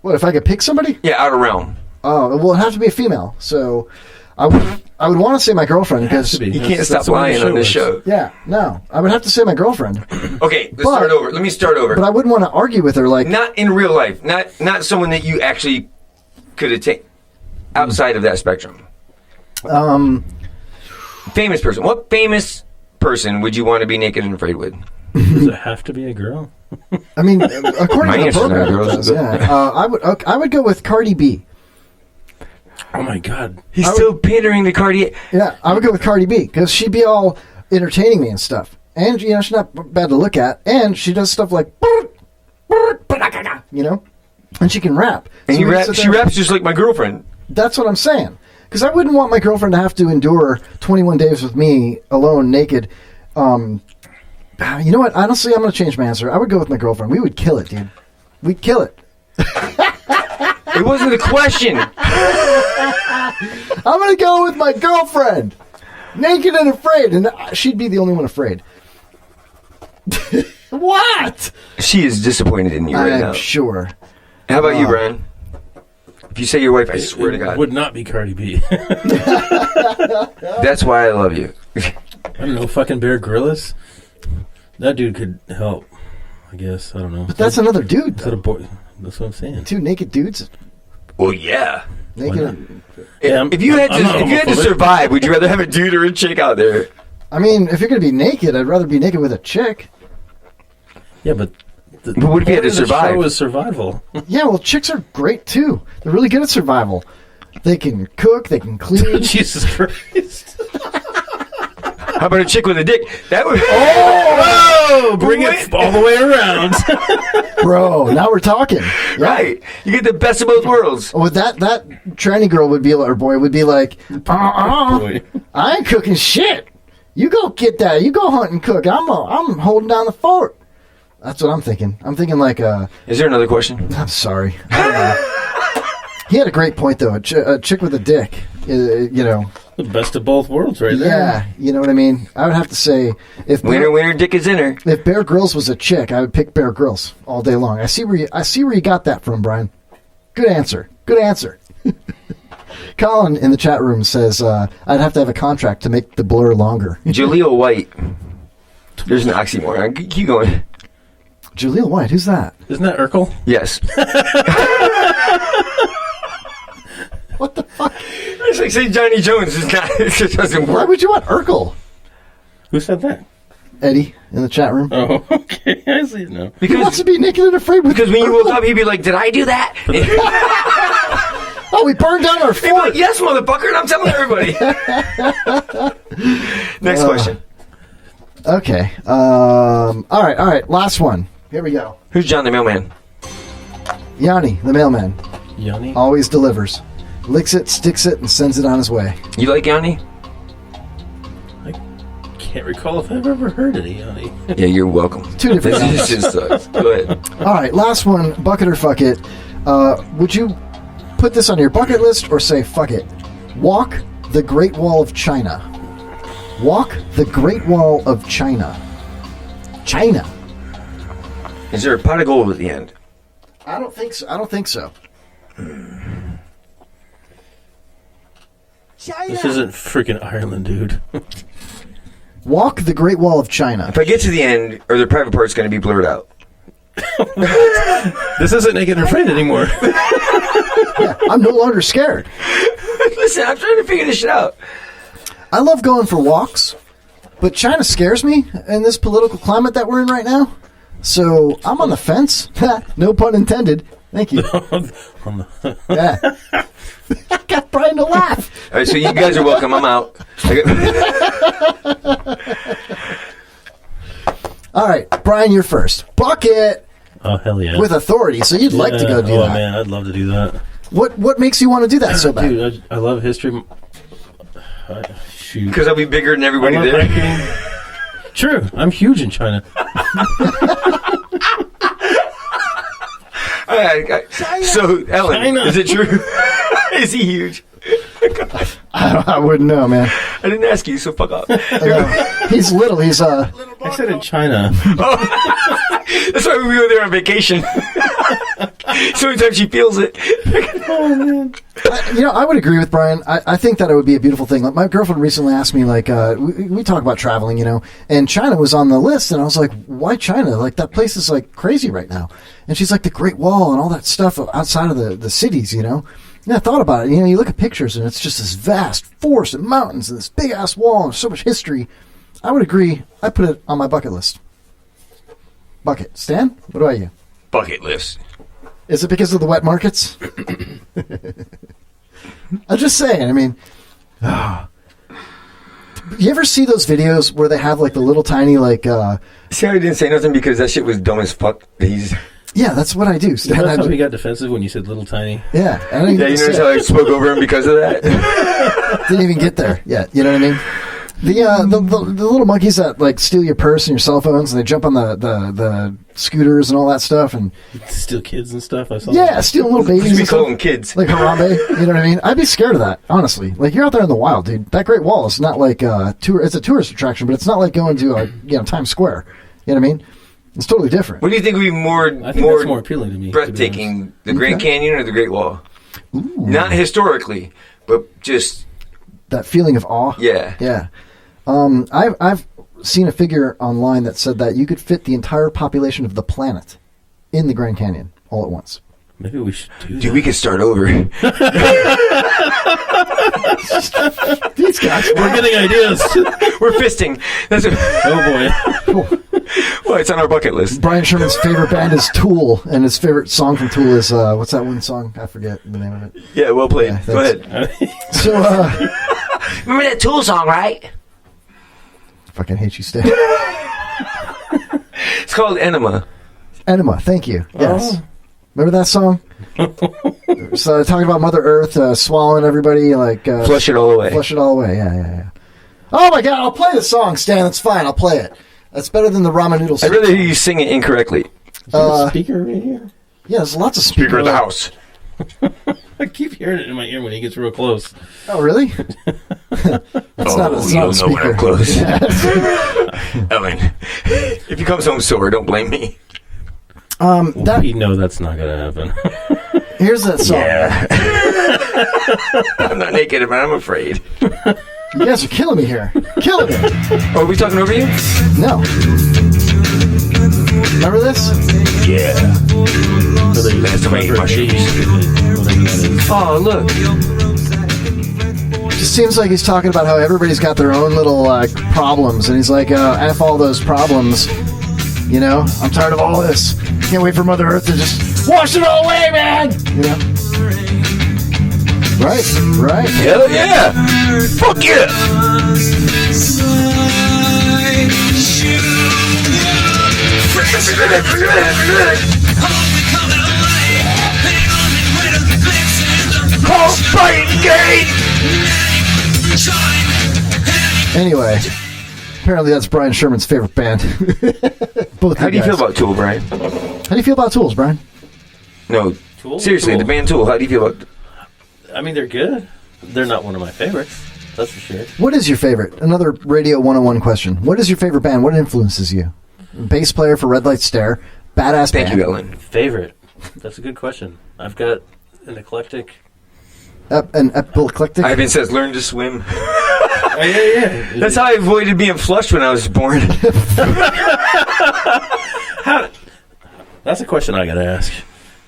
Speaker 7: what, if I could pick somebody?
Speaker 8: Yeah, out of realm.
Speaker 7: Oh, well, it'd have to be a female. So I would want to say my girlfriend because
Speaker 8: you can't stop lying on this show.
Speaker 7: Yeah, no. I would have to say my girlfriend.
Speaker 8: Okay, start over. Let me start over.
Speaker 7: But I wouldn't want to argue with her like...
Speaker 8: Not in real life. Not someone that you actually could attain outside of that spectrum. Famous person. What famous person would you want to be naked and afraid with?
Speaker 9: Does it have to be a girl?
Speaker 7: I mean, according to the program, it does, yeah. I would go with Cardi B.
Speaker 9: Oh my God,
Speaker 8: he's still pandering to Cardi.
Speaker 7: Yeah, I would go with Cardi B because she'd be all entertaining me and stuff, and she's not bad to look at, and she does stuff like, and she can rap.
Speaker 8: And she raps just like my girlfriend.
Speaker 7: That's what I'm saying. Because I wouldn't want my girlfriend to have to endure 21 days with me alone, naked. You know what? Honestly, I'm going to change my answer. I would go with my girlfriend. We would kill it, dude. We'd kill it.
Speaker 8: It wasn't a question.
Speaker 7: I'm going to go with my girlfriend. Naked and afraid. And she'd be the only one afraid. What?
Speaker 8: She is disappointed in you right now.
Speaker 7: I'm sure.
Speaker 8: How about you, Brian? If you say your wife, I swear to God.
Speaker 9: Would not be Cardi B.
Speaker 8: That's why I love you.
Speaker 9: I don't know, fucking Bear Grylls? That dude could help, I guess. I don't know.
Speaker 7: But that's another dude,
Speaker 9: though. That's what I'm saying.
Speaker 7: Two naked dudes?
Speaker 8: Well, yeah.
Speaker 7: Naked.
Speaker 8: If you had to survive, would you rather have a dude or a chick out there?
Speaker 7: I mean, if you're going to be naked, I'd rather be naked with a chick.
Speaker 9: Yeah, but
Speaker 8: what if you had to survive?
Speaker 9: The show is survival.
Speaker 7: Yeah, well, chicks are great, too. They're really good at survival. They can cook, they can clean.
Speaker 9: Jesus Christ.
Speaker 8: How about a chick with a dick? That would.
Speaker 9: Oh, bring it all the way around,
Speaker 7: bro. Now we're talking. Yeah.
Speaker 8: Right, you get the best of both worlds.
Speaker 7: Oh, that tranny girl would be, or boy would be like, I ain't cooking shit. You go get that. You go hunt and cook. I'm holding down the fort. That's what I'm thinking. I'm thinking like
Speaker 8: Is there another question?
Speaker 7: I'm sorry. I don't know. He had a great point though. A chick with a dick.
Speaker 9: The best of both worlds, right there.
Speaker 7: Yeah, you know what I mean. I would have to say, if
Speaker 8: winner, dick is inner.
Speaker 7: If Bear Grylls was a chick, I would pick Bear Grylls all day long. I see where you got that from, Brian. Good answer. Good answer. Colin in the chat room says I'd have to have a contract to make the blur longer.
Speaker 8: Jaleel White. There's an oxymoron. Keep going.
Speaker 7: Jaleel White, who's that?
Speaker 9: Isn't that Urkel?
Speaker 8: Yes.
Speaker 7: What the fuck?
Speaker 8: It's like saying Johnny Jones is not. It just doesn't work.
Speaker 7: Why would you want Urkel?
Speaker 9: Who said that?
Speaker 7: Eddie in the chat room.
Speaker 9: Oh, okay. I see now.
Speaker 7: Because he wants to be naked and afraid with
Speaker 8: Because when
Speaker 7: Urkel.
Speaker 8: you woke up, he'd be like, "Did I do that?"
Speaker 7: Oh, we burned down our fort.
Speaker 8: Like, yes, motherfucker, and I'm telling everybody. Next question.
Speaker 7: Okay. All right. Last one. Here we go.
Speaker 8: Who's John the Mailman?
Speaker 7: Yanni, the mailman.
Speaker 9: Yanni?
Speaker 7: Always delivers. Licks it, sticks it, and sends it on his way.
Speaker 8: You like Yanni?
Speaker 9: Can't recall if I've ever heard any Yanni.
Speaker 8: Yeah, you're welcome.
Speaker 7: Two different
Speaker 8: This just sucks. Go ahead.
Speaker 7: All right, last one, bucket or fuck it. Would you put this on your bucket list or say fuck it? Walk the Great Wall of China. Walk the Great Wall of China. China.
Speaker 8: Is there a pot of gold at the end?
Speaker 7: I don't think so.
Speaker 9: China. This isn't freaking Ireland, dude.
Speaker 7: Walk the Great Wall of China.
Speaker 8: If I get to the end, are the private parts going to be blurred out?
Speaker 9: This isn't Naked and Afraid anymore.
Speaker 7: Yeah, I'm no longer scared.
Speaker 8: Listen, I'm trying to figure this shit out.
Speaker 7: I love going for walks, but China scares me in this political climate that we're in right now. So I'm on the fence. No pun intended. Thank you. Yeah. I got Brian to laugh.
Speaker 8: All right, so you guys are welcome. I'm out.
Speaker 7: All right, Brian, you're first. Bucket.
Speaker 9: Oh, hell yeah.
Speaker 7: With authority, so you'd like to go do that.
Speaker 9: Oh, man, I'd love to do that.
Speaker 7: What makes you want to do that so bad?
Speaker 9: Dude, I love history. Shoot.
Speaker 8: Because I'll be bigger than everybody there.
Speaker 9: True. I'm huge in China.
Speaker 8: So, Ellen,
Speaker 9: China.
Speaker 8: Is it true? Is he huge?
Speaker 7: I wouldn't know, man.
Speaker 8: I didn't ask you, so fuck off.
Speaker 7: He's little. He's
Speaker 9: I said in China.
Speaker 8: Oh, that's why we go there on vacation. So many times she feels it.
Speaker 9: Oh man.
Speaker 7: I would agree with Brian. I think that it would be a beautiful thing. Like, my girlfriend recently asked me, like, we talk about traveling, and China was on the list, and I was like, why China? Like, that place is like crazy right now. And she's like, the Great Wall and all that stuff outside of the cities, Yeah, I thought about it. You look at pictures, and it's just this vast forest and mountains and this big-ass wall and so much history. I would agree. I put it on my bucket list. Bucket. Stan, what about you?
Speaker 8: Bucket list.
Speaker 7: Is it because of the wet markets? I'm just saying. You ever see those videos where they have like the little tiny like?
Speaker 8: See how he didn't say nothing because that shit was dumb as fuck.
Speaker 7: Yeah, that's what I do.
Speaker 9: Stan, that's how he got defensive when you said little tiny.
Speaker 7: Yeah,
Speaker 8: you notice how I spoke over him because of that.
Speaker 7: Didn't even get there yet. You know what I mean? The little monkeys that like steal your purse and your cell phones, and they jump on the scooters and all that stuff, and
Speaker 9: steal kids and stuff. I saw.
Speaker 7: Yeah, steal little babies.
Speaker 8: We call them kids,
Speaker 7: like Harambe. You know what I mean? I'd be scared of that, honestly. Like, you're out there in the wild, dude. That Great Wall is not like it's a tourist attraction, but it's not like going to Times Square. You know what I mean? It's totally different.
Speaker 8: What do you think would be more
Speaker 9: appealing to me?
Speaker 8: Breathtaking, the Grand Canyon or the Great Wall?
Speaker 7: Ooh.
Speaker 8: Not historically, but just
Speaker 7: that feeling of awe.
Speaker 8: Yeah,
Speaker 7: yeah. I've seen a figure online that said that you could fit the entire population of the planet in the Grand Canyon all at once.
Speaker 9: Maybe we should do that.
Speaker 8: Dude, we could start over.
Speaker 7: These guys,
Speaker 9: we're getting ideas.
Speaker 8: We're fisting. That's
Speaker 9: oh boy.
Speaker 8: Well, it's on our bucket list.
Speaker 7: Brian Sherman's favorite band is Tool, and his favorite song from Tool is what's that one song? I forget the name of it.
Speaker 8: Yeah, well played.
Speaker 7: Yeah,
Speaker 8: go ahead.
Speaker 7: So,
Speaker 8: remember that Tool song, right?
Speaker 7: Fucking hate you, Stan.
Speaker 8: It's called Enema.
Speaker 7: Enema, thank you. Yes.
Speaker 9: Oh.
Speaker 7: Remember that song? So talking about Mother Earth swallowing everybody, like
Speaker 8: flush it all away.
Speaker 7: Flush it all away. Yeah. Oh my God! I'll play the song, Stan. That's fine. I'll play it. That's better than the ramen noodle soup.
Speaker 8: I'd rather hear you sing it incorrectly.
Speaker 9: Is there a speaker right here?
Speaker 7: Yeah, there's lots of speakers.
Speaker 8: Speaker of the house.
Speaker 9: I keep hearing it in my ear when he gets real close.
Speaker 7: Oh, really? It's not a
Speaker 8: know when I'm close.
Speaker 7: Yeah.
Speaker 8: Ellen, if he comes home sore, don't blame me.
Speaker 9: We know that's not going to happen.
Speaker 7: Here's that song.
Speaker 8: Yeah. I'm not naked, but I'm afraid.
Speaker 7: You guys are killing me here. Killing me.
Speaker 8: Oh, are we talking over you?
Speaker 7: No. Remember this?
Speaker 8: Yeah. That's the way my shoes. Oh, look.
Speaker 7: Just seems like he's talking about how everybody's got their own little problems, and he's like, F all those problems. I'm tired of all this. Can't wait for Mother Earth to just wash it all away, man! Right.
Speaker 8: Hell yeah! Fuck yeah! gay.
Speaker 7: Anyway, apparently that's Brian Sherman's favorite band. Both.
Speaker 8: How do you feel about Tool, Brian?
Speaker 7: How do you feel about Tools, Brian?
Speaker 8: No,
Speaker 9: Tool?
Speaker 8: seriously,
Speaker 9: Tool.
Speaker 8: the band Tool. How do you feel about?
Speaker 9: I mean, they're good. They're not one of my favorites. That's for sure.
Speaker 7: What is your favorite? Another Radio 101 question. What is your favorite band? What influences you? Bass player for Red Light Stare. Badass
Speaker 8: Thank
Speaker 7: band.
Speaker 8: you, Ellen.
Speaker 9: Favorite? That's a good question. I've got an eclectic.
Speaker 7: An eclectic?
Speaker 8: Ivan says, learn to swim.
Speaker 9: Oh, yeah.
Speaker 8: That's how I avoided being flushed when I was born.
Speaker 9: That's a question I got to ask.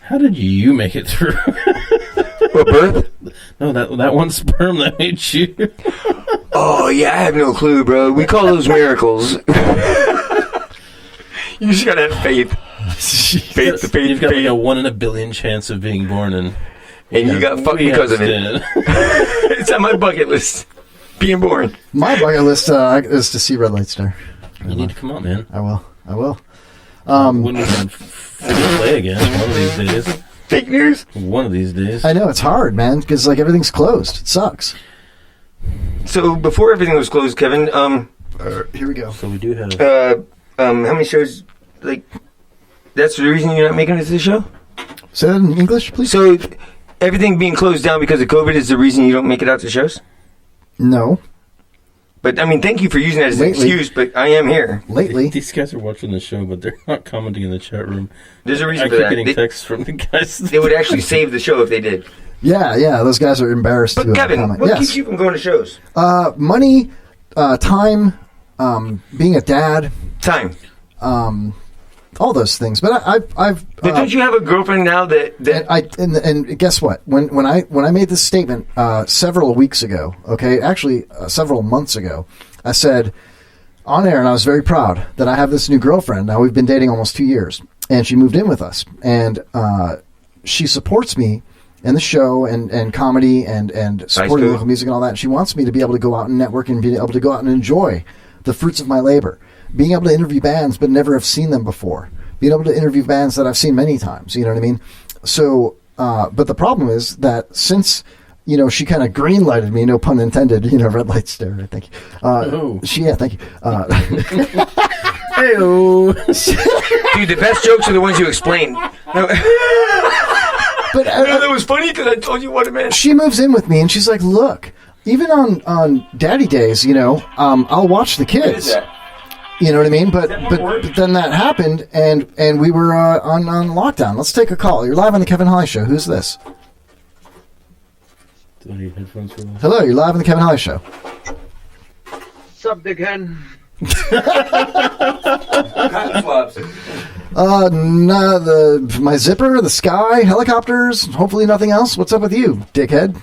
Speaker 9: How did you make it through?
Speaker 8: What, birth?
Speaker 9: No, that one sperm that made you.
Speaker 8: Oh, yeah, I have no clue, bro. We call those miracles. You just gotta have faith. Faith.
Speaker 9: You've got like a 1 in a billion chance of being born, and
Speaker 8: you got fucked because of it. It's on my bucket list. Being born.
Speaker 7: My bucket list is to see Red Light Stare.
Speaker 9: You need to come out, man.
Speaker 7: I will.
Speaker 9: When we can play again, one of these days.
Speaker 8: Fake news.
Speaker 9: One of these days.
Speaker 7: I know, it's hard, man, because like everything's closed. It sucks.
Speaker 8: So before everything was closed, Kevin,
Speaker 7: here we go.
Speaker 9: So we do have
Speaker 8: how many shows, like, that's the reason you're not making it to the show?
Speaker 7: Say that in English, please.
Speaker 8: So everything being closed down because of COVID is the reason you don't make it out to shows?
Speaker 7: No.
Speaker 8: But, I mean, thank you for using that as an excuse, but I am here.
Speaker 7: Lately.
Speaker 9: These guys are watching the show, but they're not commenting in the chat room.
Speaker 8: There's a reason
Speaker 9: I
Speaker 8: for
Speaker 9: keep
Speaker 8: that.
Speaker 9: getting texts from the guys.
Speaker 8: They would actually save the show if they did.
Speaker 7: Yeah, those guys are embarrassed
Speaker 8: But
Speaker 7: to
Speaker 8: Kevin,
Speaker 7: comment.
Speaker 8: what
Speaker 7: Yes.
Speaker 8: keeps you from going to shows?
Speaker 7: Money, time, being a dad.
Speaker 8: Time.
Speaker 7: All those things. But I've
Speaker 8: But don't you have a girlfriend now that
Speaker 7: and guess what? When I made this statement several weeks ago, okay, actually several months ago, I said on air, and I was very proud that I have this new girlfriend. Now we've been dating almost 2 years, and she moved in with us, and she supports me in the show and comedy and supporting local music and all that. And she wants me to be able to go out and network and be able to go out and enjoy the fruits of my labor. Being able to interview bands but never have seen them before. Being able to interview bands that I've seen many times. You know what I mean? So, but the problem is that since, she kind of green-lighted me, no pun intended, Red Light Stare, I think. Thank you.
Speaker 8: Hey-o. Dude, the best jokes are the ones you explain. No.
Speaker 7: But
Speaker 8: that was funny because I told you what it meant.
Speaker 7: She moves in with me and she's like, look, even on daddy days, I'll watch the kids. You know what I mean? But then that happened, and we were on lockdown. Let's take a call. You're live on the Kevin Holly Show. Who's this? Hello, you're live on the Kevin Holly Show.
Speaker 16: What's up, big head?
Speaker 7: My zipper, the sky, helicopters, hopefully nothing else. What's up with you, dickhead?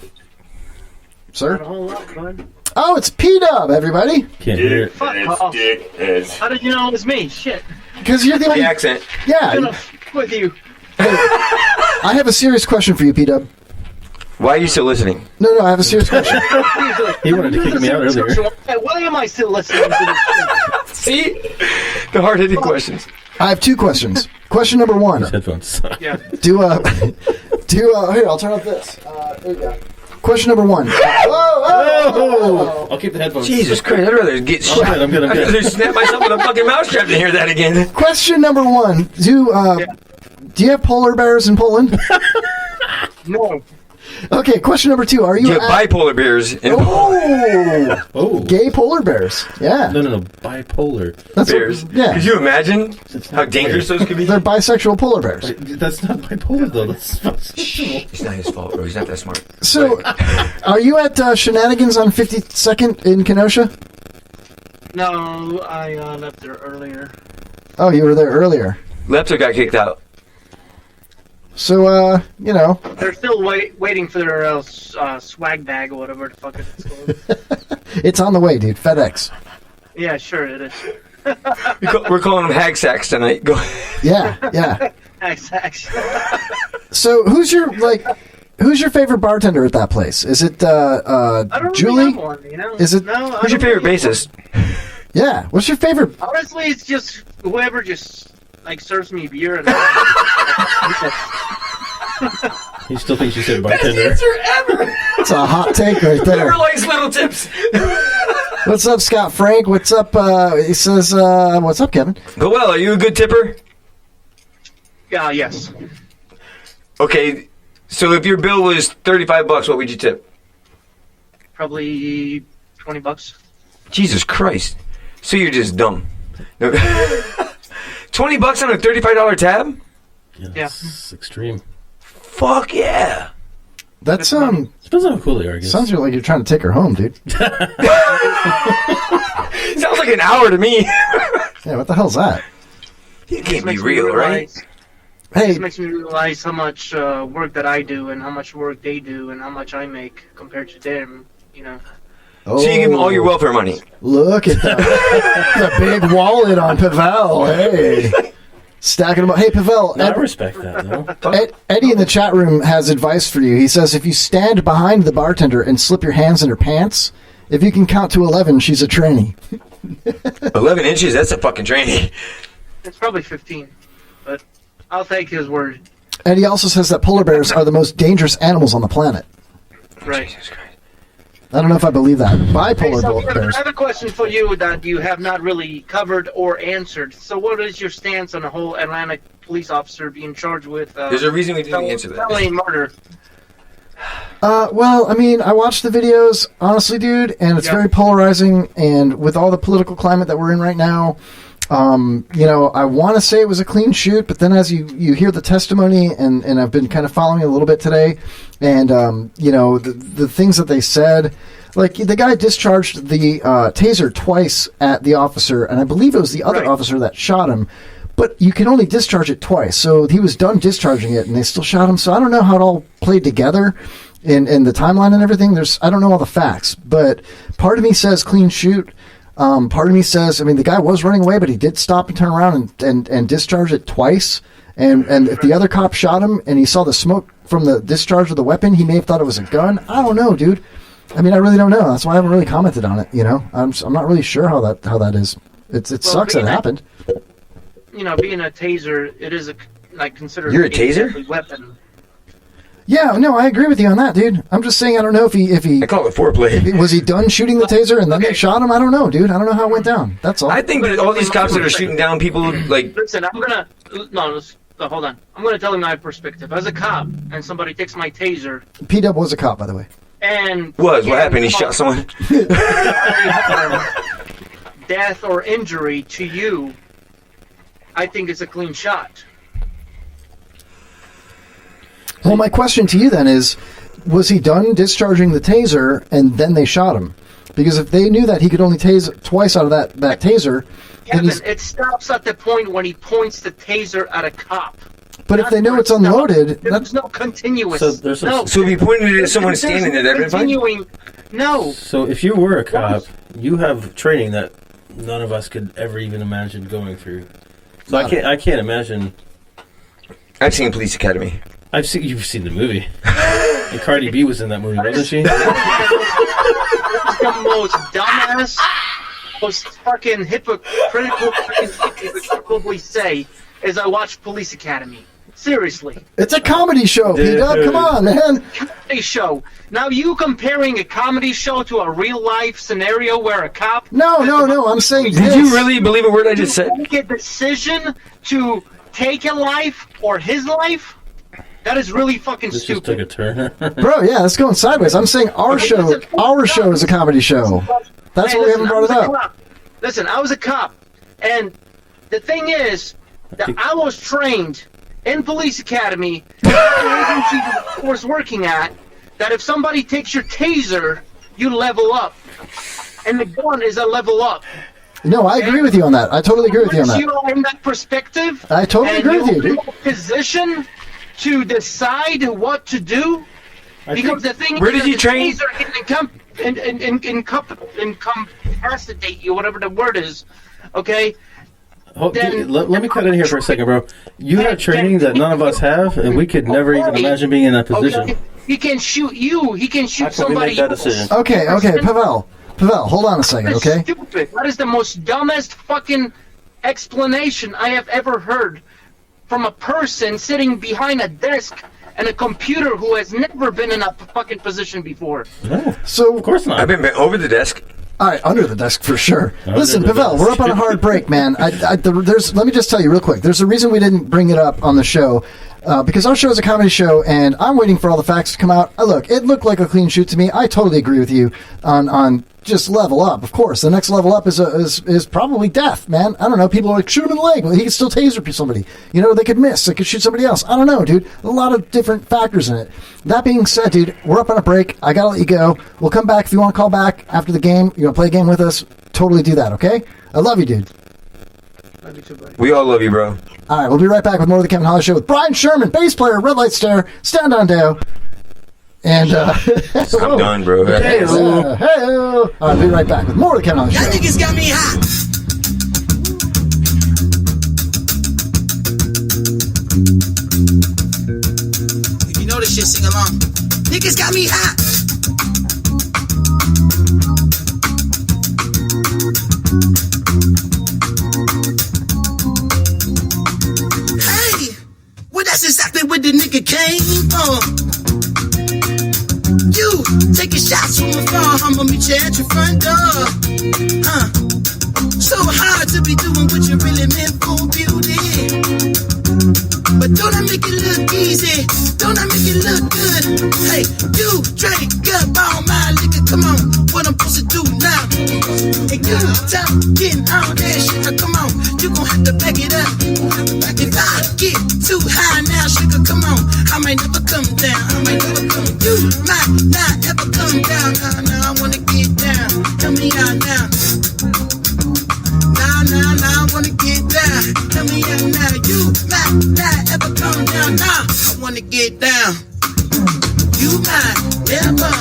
Speaker 7: Sir?
Speaker 16: Not a whole lot, bud.
Speaker 7: Oh, it's P-Dub, everybody.
Speaker 9: Can't hear it.
Speaker 16: Fuck off. How did you know it was me? Shit.
Speaker 7: Because you're the only
Speaker 8: accent.
Speaker 7: Yeah.
Speaker 16: I'm gonna f- with you.
Speaker 7: I have a serious question for you, P-Dub.
Speaker 8: Why are you still listening?
Speaker 7: No, I have a serious question.
Speaker 9: He wanted to kick me out earlier.
Speaker 16: Why am I still listening to this shit?
Speaker 8: See? The hard-hitting questions.
Speaker 7: I have two questions. Question number one.
Speaker 9: His headphones suck.
Speaker 16: Yeah.
Speaker 7: Here, I'll turn off this. There you go. Question number one. Whoa!
Speaker 9: I'll keep the headphones.
Speaker 8: Jesus Christ, I'd rather get shot.
Speaker 9: I'm good.
Speaker 8: I'd rather snap myself with a fucking mousetrap than hear that again.
Speaker 7: Question number one. Do you have polar bears in Poland?
Speaker 16: No.
Speaker 7: Okay, question number two. Are you
Speaker 8: You have bipolar bears.
Speaker 7: Oh, gay polar bears. Yeah.
Speaker 9: No. Bipolar.
Speaker 7: That's
Speaker 8: bears.
Speaker 7: Yeah.
Speaker 8: Could you imagine how dangerous those could be?
Speaker 7: They're bisexual polar bears.
Speaker 9: Wait, that's not bipolar, though. That's
Speaker 8: It's not his fault, bro. He's not that smart.
Speaker 7: So, are you at Shenanigans on 52nd in Kenosha?
Speaker 16: No, I left there earlier.
Speaker 7: Oh, you were there earlier.
Speaker 8: Lepto got kicked out.
Speaker 7: So,
Speaker 16: They're still waiting for their swag bag or whatever the fuck it's called.
Speaker 7: it's on the way, dude. FedEx.
Speaker 16: Yeah, sure it is.
Speaker 8: We're calling them hag sacks tonight. Go.
Speaker 7: Yeah.
Speaker 16: Exactly.
Speaker 7: So, who's your favorite bartender at that place? Is it
Speaker 16: I don't
Speaker 7: Julie?
Speaker 16: really have one, you know?
Speaker 7: Is it?
Speaker 16: No,
Speaker 8: Who's your favorite bassist?
Speaker 7: Yeah. What's your favorite?
Speaker 16: Honestly, it's just whoever just serves me beer and.
Speaker 9: He still thinks you said bartender.
Speaker 8: Best answer ever.
Speaker 7: That's a hot take right there.
Speaker 8: Whoever likes little tips.
Speaker 7: What's up, Scott Frank? What's up? He says, what's up, Kevin?
Speaker 8: Well, are you a good tipper?
Speaker 16: Yeah, yes.
Speaker 8: Okay, so if your bill was $35, what would you tip?
Speaker 16: Probably $20.
Speaker 8: Jesus Christ. So you're just dumb. No. $20 on a $35 tab?
Speaker 16: Yeah.
Speaker 9: It's extreme.
Speaker 8: Fuck yeah.
Speaker 7: That's
Speaker 9: depends on how cool they are, I guess.
Speaker 7: sounds like you're trying to take her home, dude.
Speaker 8: Sounds like an hour to me.
Speaker 7: Yeah, what the hell's that?
Speaker 8: You can't be real, right?
Speaker 7: Hey,
Speaker 16: It just makes me realize how much work that I do and how much work they do and how much I make compared to them, you know.
Speaker 7: Oh,
Speaker 8: So you give them all your welfare money.
Speaker 7: Look at the big wallet on Pavel. Hey. Stacking them up. Hey, Pavel.
Speaker 9: I respect that, though.
Speaker 7: Eddie in the chat room has advice for you. He says if you stand behind the bartender and slip your hands in her pants, if you can count to 11, she's a tranny.
Speaker 8: 11 inches? That's a fucking tranny.
Speaker 16: It's probably 15, but I'll take his word.
Speaker 7: Eddie also says that polar bears are the most dangerous animals on the planet.
Speaker 16: Right.
Speaker 8: Jesus Christ.
Speaker 7: I don't know if I believe that.
Speaker 16: Hey,
Speaker 7: Bipolar
Speaker 16: so
Speaker 7: bears.
Speaker 16: I have a question for you that you have not really covered or answered. So what is your stance on the whole Atlanta police officer being charged with
Speaker 8: There's a reason we didn't answer that.
Speaker 16: felony murder?
Speaker 7: Well, I mean, I watched the videos, honestly, dude, and it's very polarizing. And with all the political climate that we're in right now, you know, I want to say it was a clean shoot, but then as you hear the testimony, and I've been kind of following it a little bit today, and, you know, the things that they said, like the guy discharged the taser twice at the officer, and I believe it was the other officer that shot him, but you can only discharge it twice. So he was done discharging it, and they still shot him. So I don't know how it all played together in the timeline and everything. I don't know all the facts, but part of me says clean shoot. Part of me says, I mean, the guy was running away, but he did stop and turn around and discharge it twice. And if the other cop shot him and he saw the smoke from the discharge of the weapon, he may have thought it was a gun. I don't know, dude. I mean, I really don't know. That's why I haven't really commented on it. You know, I'm not really sure how that is. It sucks that it happened.
Speaker 16: You know, being a taser, it is considered
Speaker 8: You're a taser?
Speaker 16: deadly weapon.
Speaker 7: Yeah, no, I agree with you on that, dude. I'm just saying I don't know if he
Speaker 8: I call it foreplay.
Speaker 7: Was he done shooting the taser and then they shot him? I don't know, dude. I don't know how it went down. That's all.
Speaker 8: I think that all these cops that are shooting down people, like...
Speaker 16: Listen, hold on. I'm gonna tell you my perspective. As a cop, and somebody takes my taser,
Speaker 7: P-Dub was a cop, by the way.
Speaker 16: and...
Speaker 8: What happened? He shot someone?
Speaker 16: Death or injury to you, I think it's a clean shot.
Speaker 7: Well, my question to you then is, was he done discharging the taser and then they shot him? Because if they knew that he could only tase twice out of that taser...
Speaker 16: Kevin, it stops at the point when he points the taser at a cop.
Speaker 7: But if they know it's unloaded...
Speaker 16: There's no continuous...
Speaker 9: So
Speaker 8: if he pointed it at someone standing there, that'd been fine?
Speaker 16: Continuing... No.
Speaker 9: So if you were a cop, you have training that none of us could ever even imagine going through. So I can't imagine.
Speaker 8: I've seen Police Academy.
Speaker 9: You've seen the movie. And Cardi B was in that movie, wasn't she?
Speaker 16: The most dumbass, most fucking hypocritical thing you could probably say is I watched Police Academy. Seriously.
Speaker 7: It's a comedy show, P-Dub. Come on, man.
Speaker 16: Comedy show. Now you comparing a comedy show to a real life scenario where a cop...
Speaker 7: No, I'm saying
Speaker 8: Did you really believe a word I just said?
Speaker 16: Make a decision to take a life or his life? That is really fucking
Speaker 9: This
Speaker 16: stupid.
Speaker 9: just took a turn.
Speaker 7: Bro, yeah, it's going sideways. I'm saying our show is a comedy show. That's why we haven't brought it up.
Speaker 16: Listen, I was a cop, and the thing is that I was trained in Police Academy, the agency I was working at, that if somebody takes your taser, you level up. And the gun is a level up.
Speaker 7: No, I agree with you on that. I totally agree with you on
Speaker 16: Once
Speaker 7: that.
Speaker 16: you are in that perspective,
Speaker 7: I totally agree with you,
Speaker 16: you're in
Speaker 7: dude.
Speaker 16: a position to decide what to do, because the thing
Speaker 8: Where
Speaker 16: is
Speaker 8: did you
Speaker 16: the
Speaker 8: train?
Speaker 16: taser can incapacitate you, whatever the word is, okay?
Speaker 9: Let me cut in here for a second, bro. You have training that none of us have, and we could never even imagine being in that position.
Speaker 16: Okay. He can shoot you. He can shoot
Speaker 9: How can we
Speaker 16: somebody
Speaker 9: make that
Speaker 16: else.
Speaker 9: decision?
Speaker 7: Okay, Pavel, hold on a second,
Speaker 16: That's
Speaker 7: okay?
Speaker 16: stupid. That is the most dumbest fucking explanation I have ever heard from a person sitting behind a desk and a computer who has never been in a fucking position before.
Speaker 9: No,
Speaker 7: so
Speaker 9: of course not.
Speaker 8: I've been over the desk.
Speaker 7: All right, under the desk for sure. Listen,
Speaker 9: the
Speaker 7: Pavel, we're up on a hard break, man. Let me just tell you real quick. There's a reason we didn't bring it up on the show. Because our show is a comedy show, and I'm waiting for all the facts to come out. Look, it looked like a clean shoot to me. I totally agree with you on just level up. Of course, the next level up is probably death, man. I don't know. People are like, shoot him in the leg. Well, he could still taser somebody. You know, they could miss. They could shoot somebody else. I don't know, dude. A lot of different factors in it. That being said, dude, we're up on a break. I gotta let you go. We'll come back if you want to call back after the game. You want to play a game with us? Totally do that, okay? I love you, dude.
Speaker 16: Love you too, buddy.
Speaker 8: We all love you, bro.
Speaker 7: All right, we'll be right back with more of the Kevin Holly Show with Brian Sherman, bass player, Red Light Stare, Stand On Dale, and
Speaker 8: I'm done, bro.
Speaker 7: Hey, all right, we'll be right back with more of the Kevin Holly Show.
Speaker 12: Y'all niggas got me hot. If you know this shit, sing along. Niggas got me hot. Hey, well that's exactly what the nigga came for. You taking shots from afar, I'ma meet you at your front door. So hard to be doing what you really meant for, beauty. But don't I make it look easy? Don't I make it look good? Hey, you drink up all my liquor, come on, what I'm supposed to do now? And you stop getting all that shit, now come on, you gon' have to back it up. If I get too high now, sugar, come on, I might never come down, You might not ever come down, nah, I wanna get down, help me out now. Nah, I wanna get down. Tell me out now, you might not ever come down. Nah, I wanna get down. You might never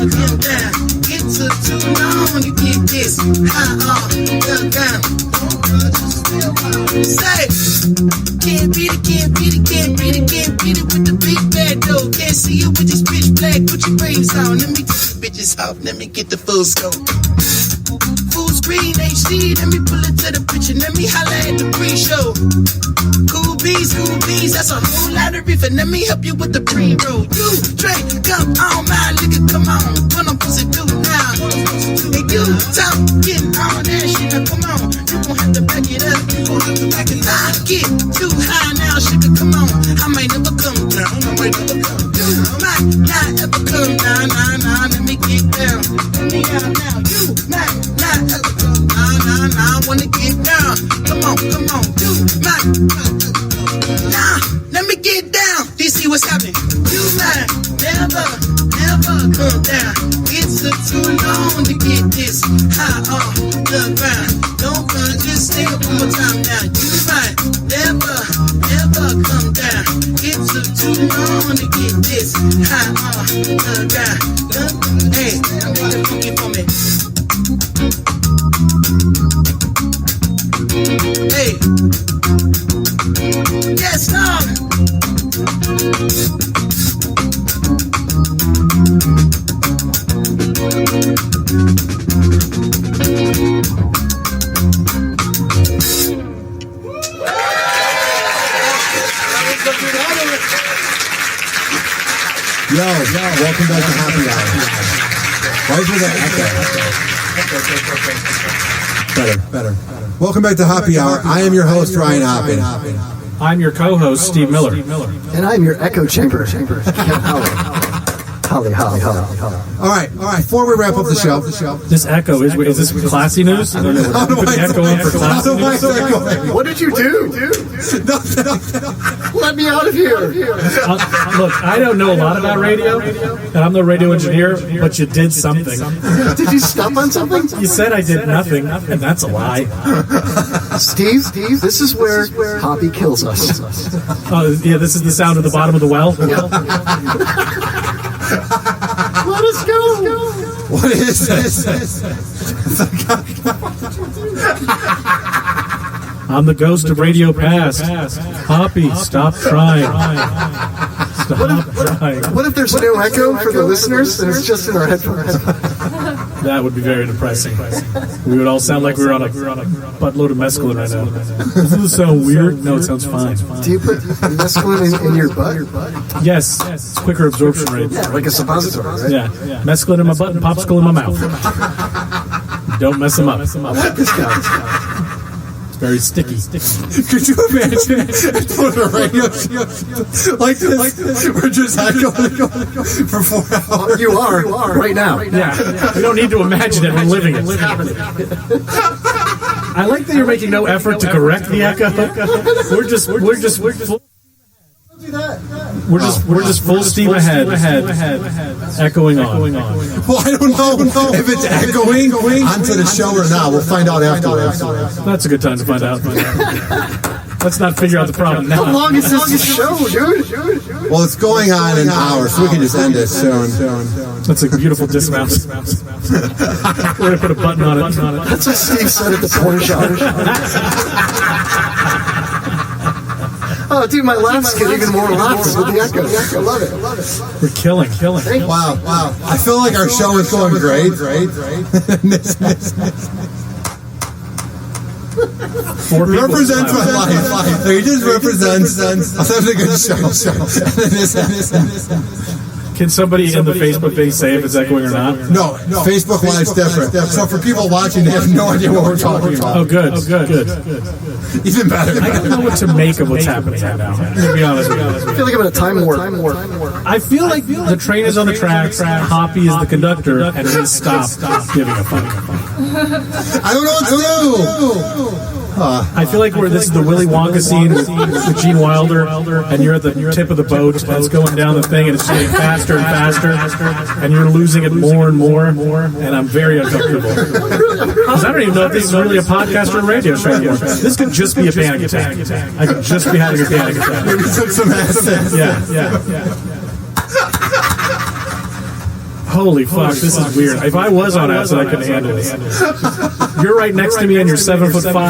Speaker 12: come down. It took too long to get this high off the ground. Say, can't beat it with the big bad dough. Can't see it with this bitch black. Put your brains on. Let me take the bitches off. Let me get the full scope. Full screen HD, let me pull it to the picture, let me holla at the pre-show. Cool beans, that's a whole lot of reefer, let me help you with the pre-roll. You drink up all my liquor, come on, what I'm supposed to do now? And you talk, getting all that shit, now come on, you gon' have to back it up, I get too high now, sugar, come on, I might never come down, You might not ever come down, nah, let me get down, let me out now, you might not ever come down, nah, I wanna get down, come on, you might, nah, let me get down, do you see what's happening? You might never come down, it took too long to get this high off the ground, don't run, just stay up one more time now, you might never come down, it took too long to get this high off the ground, hey, make it funky for me. Hey, yes, Lord.
Speaker 10: Yo, welcome back to Happy Hour. Right for that echo. Better. Welcome back to Happy Hour. I am your host, Ryan Hoppin.
Speaker 17: I'm your co-host, Steve Miller.
Speaker 7: And I'm your echo chamber. Holly.
Speaker 10: All right. Before we wrap up the show.
Speaker 17: This echo, is this classy news? I don't know. Put the echo in for classy news.
Speaker 7: What did you do? Let me out of here.
Speaker 17: Look, I don't know a lot about radio, and I'm the radio engineer, but you did something.
Speaker 7: Did you step on something?
Speaker 17: You said I did nothing, and that's a lie.
Speaker 7: Steve, this is where Hoppy kills us.
Speaker 17: Oh, yeah, this is the sound of the bottom of the well?
Speaker 7: Let us go.
Speaker 10: What is this?
Speaker 17: I'm the ghost of radio past. Hoppy, stop trying. Stop trying.
Speaker 7: What if there's no echo for the listeners and it's just in our headphones?
Speaker 17: That would be very depressing. We would all sound like we were on a buttload of mescaline right now. Doesn't this sound weird? No, it sounds fine.
Speaker 7: Do you put mescaline in your butt?
Speaker 17: Yes. It's quicker absorption rate.
Speaker 7: Yeah, like a suppository, right?
Speaker 17: Yeah. Mescaline in my butt and popsicle in my mouth. Don't mess them up.
Speaker 7: I like this guy.
Speaker 17: It's very sticky.
Speaker 10: Could you imagine doing a radio show like this? We're just echoing for 4 hours.
Speaker 7: You are right now.
Speaker 17: Yeah. We don't need to imagine it. We're living it. I like that you're making no effort to correct the echo. We're just full steam ahead, echoing on.
Speaker 10: Well, I don't know if it's echoing onto the show or not. We'll find out afterwards.
Speaker 17: That's a good time to find out. Let's not figure out the problem now.
Speaker 7: How long is this show, dude?
Speaker 10: Well, it's going on an hour, so we can just end it soon.
Speaker 17: That's a beautiful dismount. We're going to put a button on it.
Speaker 7: That's what Steve said at the porn shop. Oh, dude, my laughs get even more laughs with the echo. I love it.
Speaker 17: We're killing.
Speaker 10: Wow. I feel like our show is going great. Represents my life. He just represents. I'm having a good show.
Speaker 17: Can somebody in the Facebook thing say if it's echoing or not?
Speaker 10: No. Facebook Live's different. So for people watching, they have no idea what we're talking about.
Speaker 17: Oh, good.
Speaker 10: Even better.
Speaker 17: I don't know what to make of what's happening right now. To be honest with you.
Speaker 7: I feel like I'm in a time warp.
Speaker 17: I feel like the train is on the tracks, Hoppy is the conductor, and we stop giving a fuck.
Speaker 10: I don't know what to do.
Speaker 17: I feel like this is the Willy Wonka scene with Gene Wilder, and you're at the tip of the boat, and it's going down the thing, and it's getting faster and faster, and you're losing it more and more, and I'm very uncomfortable. Because I don't even know if this is really a podcast or a radio show anymore. This could just be a panic attack. I could just be having a panic attack.
Speaker 10: Maybe took some acid.
Speaker 17: Yeah. Holy fuck, this is weird. If I was on acid, I couldn't handle this. You're right next to me and you're 7'5", but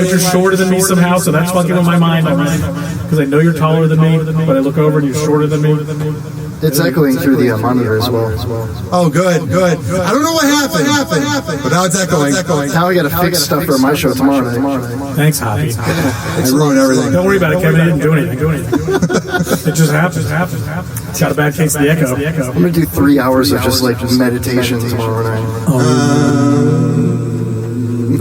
Speaker 17: you're shorter than me somehow, so that's fucking with my mind. Because I know you're taller than me, but I look over and you're shorter than me.
Speaker 7: It's echoing through the monitor as well.
Speaker 10: Oh, good. I don't know what happened, but now it's echoing.
Speaker 7: Now I got to fix stuff for my show tomorrow night.
Speaker 17: Thanks, Hoppy.
Speaker 10: I ruined everything.
Speaker 17: Don't worry about it, Kevin. I didn't do anything. It just happened. Got a bad case of the echo.
Speaker 7: I'm going to do 3 hours of just like meditation tomorrow night.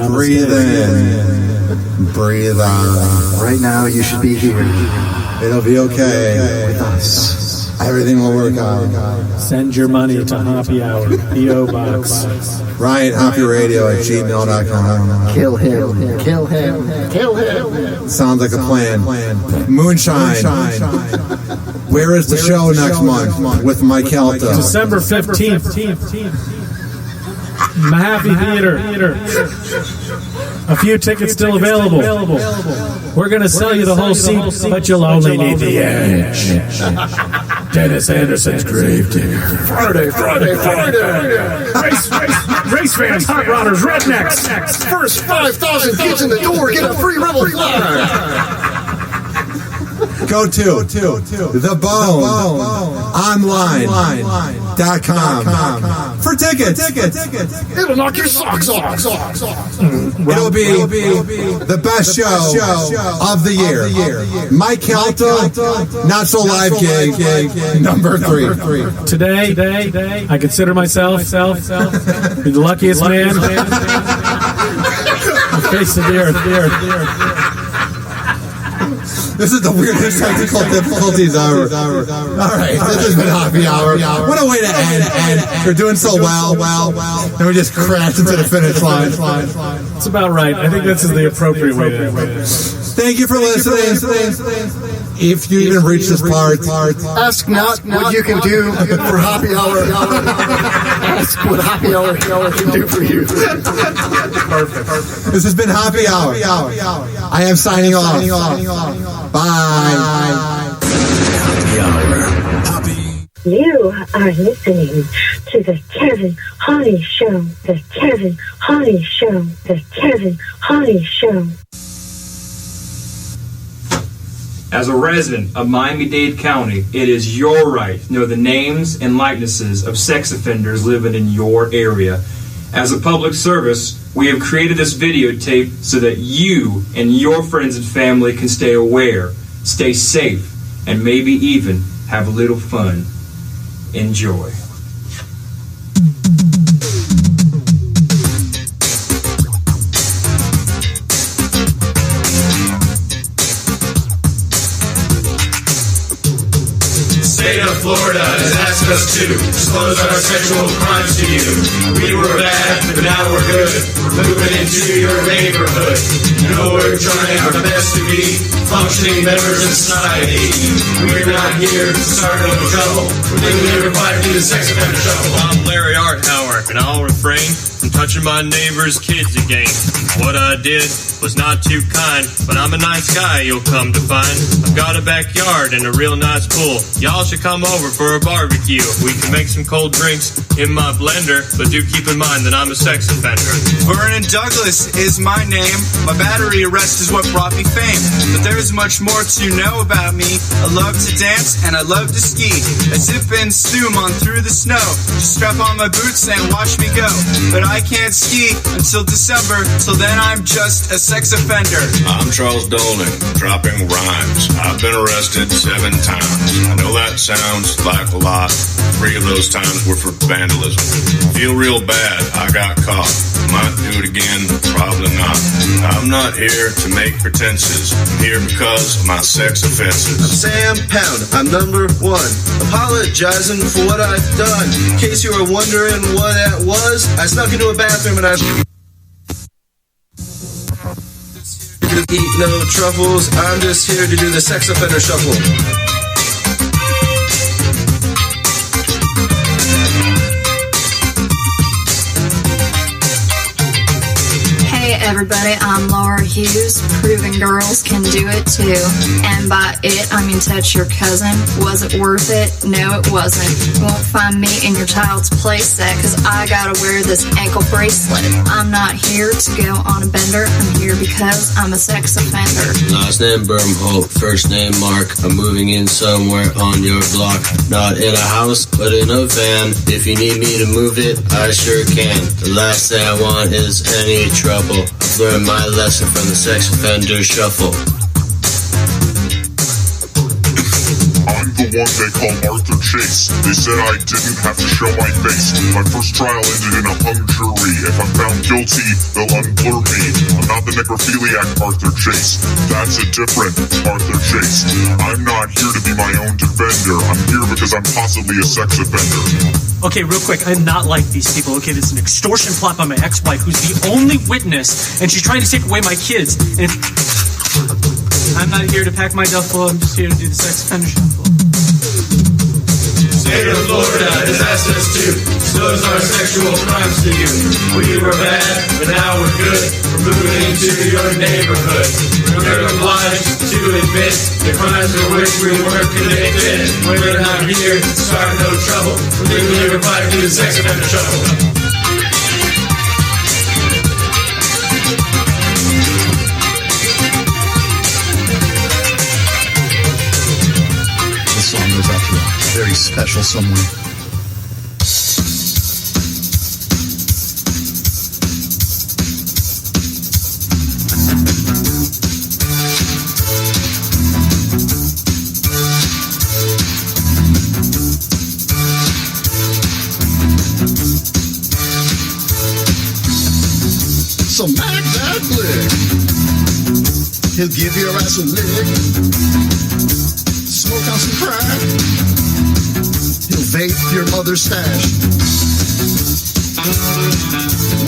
Speaker 10: Breathe in. Breathe out.
Speaker 7: Right now, you should be here.
Speaker 10: It'll be okay.
Speaker 7: With us.
Speaker 10: Everything will work out.
Speaker 17: Send your money to Hoppy Hour, P.O. Box.
Speaker 10: Ryan, HoppyRadio@gmail.com.
Speaker 7: Kill him.
Speaker 10: Sounds like a plan. Moonshine. Where is the show next month with Mike Helta?
Speaker 17: December 15th. Mahaffey Theater. A few tickets still available. We're going to sell you the whole seat, but you'll only need the edge. Dennis Anderson's Gravedigger. Friday. Race fans, hot rodders, rednecks.
Speaker 7: First 5,000 kids in the door get a free Rebel flag.
Speaker 10: Go to theboneonline.com for tickets.
Speaker 7: It'll knock your socks off.
Speaker 10: It'll be the best show of the year. Mike Helta, Not So Live gig, number 3.
Speaker 17: Today, I consider myself the luckiest man on the face of the earth.
Speaker 10: This is the weirdest technical difficulties ever. All right, this has been Hoppy Hour. What a way to end. We're doing so well, and we just crashed into the finish line.
Speaker 17: It's about right. I think this is the appropriate way to end.
Speaker 10: Thank you for listening. If you even reach this part,
Speaker 7: ask not what you can do for Hoppy Hour. Ask what Hoppy Hour can do for you.
Speaker 17: Perfect.
Speaker 10: This has been Hoppy Hour. I am signing off. Bye.
Speaker 1: You are listening to the Kevin Holly Show. The Kevin Holly Show. The Kevin Holly Show.
Speaker 18: As a resident of Miami-Dade County, it is your right to know the names and likenesses of sex offenders living in your area. As a public service, we have created this videotape so that you and your friends and family can stay aware, stay safe, and maybe even have a little fun. Enjoy.
Speaker 15: State of Florida has asked us to disclose our sexual crimes to you. We were bad, but now we're good. We're moving into your neighborhood. You know we're trying our best to be functioning members of society. We're not here to start no trouble. We're legally required to do the sex offender shuffle.
Speaker 19: I'm Larry Arthauer, and I'll refrain from touching my neighbor's kids again. What I did was not too kind, but I'm a nice guy, you'll come to find. I've got a backyard and a real nice pool. Y'all should come over for a barbecue. We can make some cold drinks in my blender, but do keep in mind that I'm a sex offender.
Speaker 20: Vernon Douglas is my name. My battery arrest is what brought me fame. But there's much more to know about me. I love to dance and I love to ski. I zip and zoom on through the snow. Just strap on my boots and watch me go. But I can't ski until December. Till then I'm just a sex offender.
Speaker 21: I'm Charles Dolan, dropping rhymes. I've been arrested 7 times. I know that sounds like a lot. 3 of those times were for vandalism. Feel real bad, I got caught. Might do it again, probably not. I'm not here to make pretenses. I'm here because of my sex offenses.
Speaker 22: I'm Sam Pound, I'm number 1. Apologizing for what I've done. In case you were wondering what that was, I snuck into a bathroom and I eat no truffles. I'm just here to do the sex offender shuffle.
Speaker 23: Hey everybody, I'm Laura Hughes, proving girls can do it too. And by it, I mean touch your cousin. Was it worth it? No, it wasn't. You won't find me in your child's playset, cause I gotta wear this ankle bracelet. I'm not here to go on a bender, I'm here because I'm a sex offender.
Speaker 24: Last name Bermholt, first name Mark. I'm moving in somewhere on your block. Not in a house, but in a van. If you need me to move it, I sure can. The last thing I want is any trouble. I've learned my lesson from the sex offender shuffle.
Speaker 25: I'm the one they call Arthur Chase. They said I didn't have to show my face. My first trial ended in a hung jury. If I'm found guilty, they'll unblur me. I'm not the necrophiliac Arthur Chase. That's a different Arthur Chase. I'm not here to be my own defender. I'm here because I'm possibly a sex offender.
Speaker 26: Okay, real quick, I'm not like these people. Okay, this is an extortion plot by my ex-wife, who's the only witness, and she's trying to take away my kids. And I'm not here to pack my duffel. I'm just here to do the sex offender shuffle.
Speaker 15: State of Florida has asked us to disclose our sexual crimes to you. We were bad, but now we're good. We're moving into your neighborhood. We're obliged to admit the crimes for which we were convicted. We're not here to start no trouble. We're legally required to do the sex offender shuffle.
Speaker 27: Song goes out to a very special someone. So Mac that blick, he'll give your ass a lick. Smoke on some crack. He'll vape your mother's stash.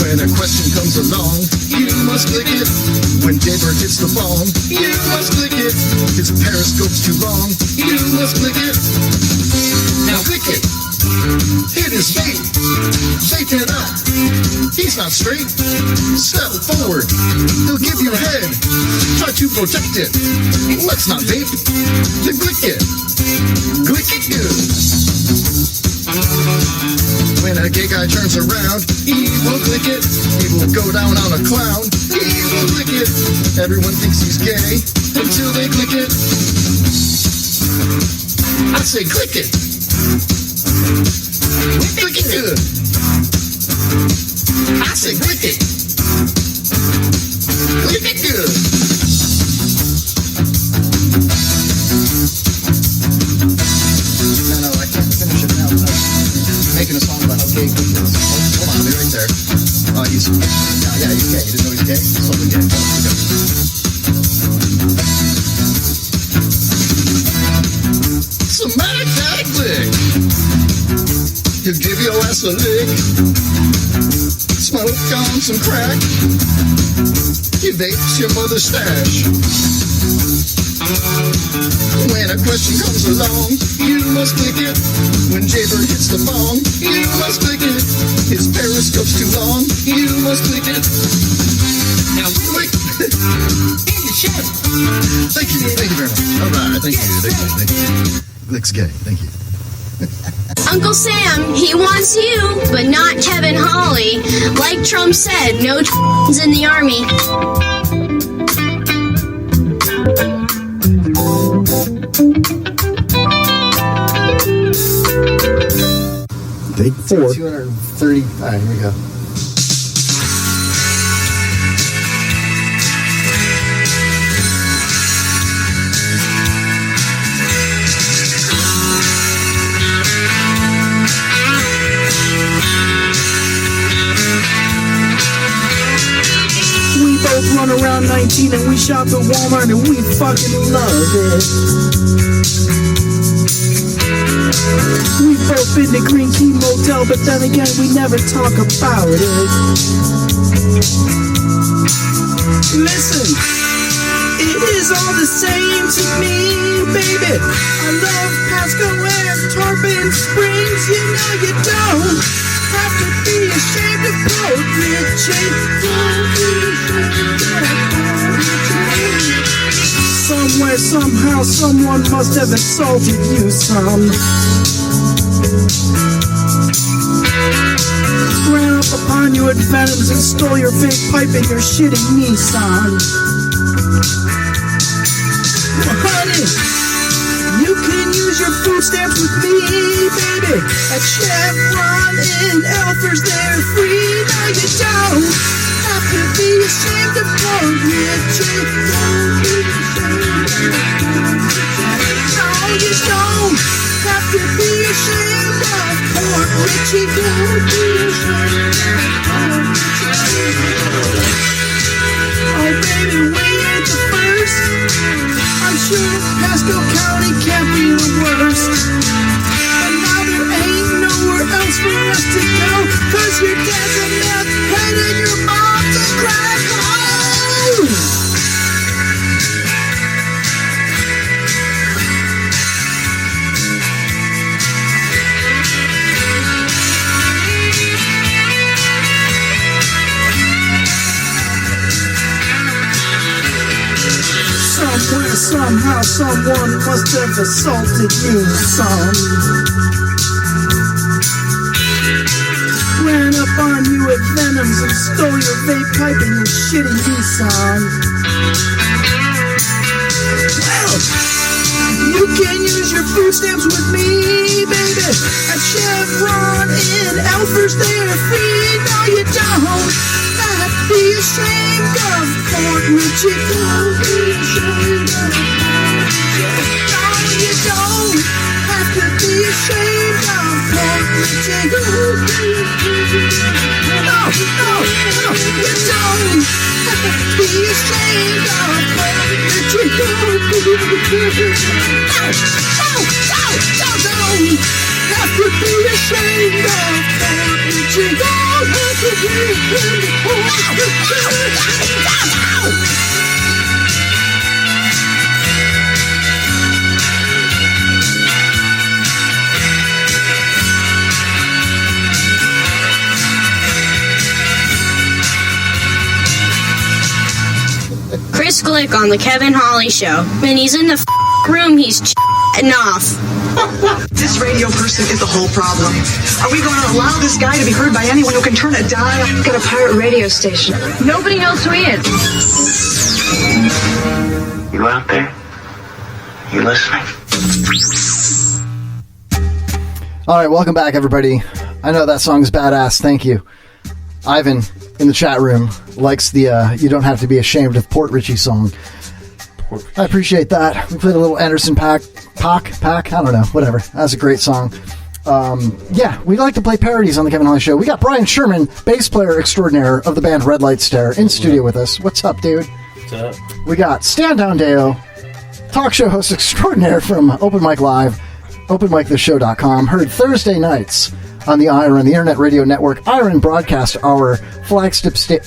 Speaker 27: When a question comes along, you must click it. When Jaybird hits the phone, you must click it. His periscope's too long, you must click it. Now click it. Hit his vape. Vape it up. He's not straight. Step forward. He'll give you a head. Try to protect it. Let's not vape. Then click it. Click it good. When a gay guy turns around, he will click it. He will go down on a clown. He will click it. Everyone thinks he's gay until they click it. I say click it. Click it good. I say click it. Click it good. No, I can't finish it now. I'm making a song about how gay Click is. Hold on, I'll be right there. Oh, he's gay. You didn't know he's gay? He's totally gay. Somatic that click. He'll give your ass a lick. Smoke on some crack. He vapes your mother's stash. When a question comes along, you must click it. When Jaybird hits the bong, you must click it. His periscope's too long, you must click it. Now click. Thank you very much. All right, thank you. Click's gay. Thank you.
Speaker 2: Uncle Sam, he wants you, but not Kevin Hawley. Like Trump said, no in the army.
Speaker 27: Take 4.
Speaker 7: 230. All right, here we go.
Speaker 12: We both run around 19 and we shop at Walmart and we fucking love it. We both been to Green Key Motel, but then again we never talk about it. Listen, it is all the same to me, baby. I love Pasco and Tarpon Springs. You know you don't have to be ashamed of poetry. Somewhere, somehow, someone must have insulted you some. Ran up upon you at Venoms and stole your vape pipe and your shitty Nissan. Well, honey, you can use your food stamps with me, baby. At Chevron in Elfers, they're free. No, you don't have to be ashamed of poetry. No, you don't have to be ashamed of poor Richie. Don't be ashamed of oh, baby, we ain't the first. I'm sure Pasco County can't be the worst. But now there ain't nowhere else for us to go, 'cause your dad's a meth head and your mom's a crack hole. Somewhere, somehow, someone must have assaulted you some. Ran up on you at Venoms and stole your vape pipe and your shitty Nissan. Well, you can use your food stamps with me, baby. At Chevron in Elfers, they're free. No, you don't have to be ashamed of Fort Richie. Don't be ashamed of no, you don't have to be ashamed of Fort Richie. No, you don't have to be ashamed of Fort Richie. Don't have to be ashamed of Fort Richie. Don't have to be ashamed of Fort Richie.
Speaker 2: Chris Glick on the Kevin Hawley Show. When he's in the room, he's ch***ing off.
Speaker 3: This radio person is the whole problem. Are we going to allow this guy to be heard by anyone who can turn a dial?
Speaker 5: Got a pirate radio station. Nobody knows who he is.
Speaker 4: You out there? You listening?
Speaker 7: All right, welcome back, everybody. I know that song's badass. Thank you. Ivan in the chat room likes the You Don't Have to Be Ashamed of Port Richie song. I appreciate that. We played a little Anderson Paak. I don't know. Whatever. That's a great song. Yeah, we like to play parodies on the Kevin Holly Show. We got Brian Sherman, bass player extraordinaire of the band Red Light Stare, in studio with us. What's up, dude?
Speaker 4: What's up?
Speaker 7: We got Stan Down Deo, talk show host extraordinaire from Open Mic Live, openmictheshow.com, heard Thursday nights on the IRON, the Internet Radio Network. IRON broadcast our flagship station,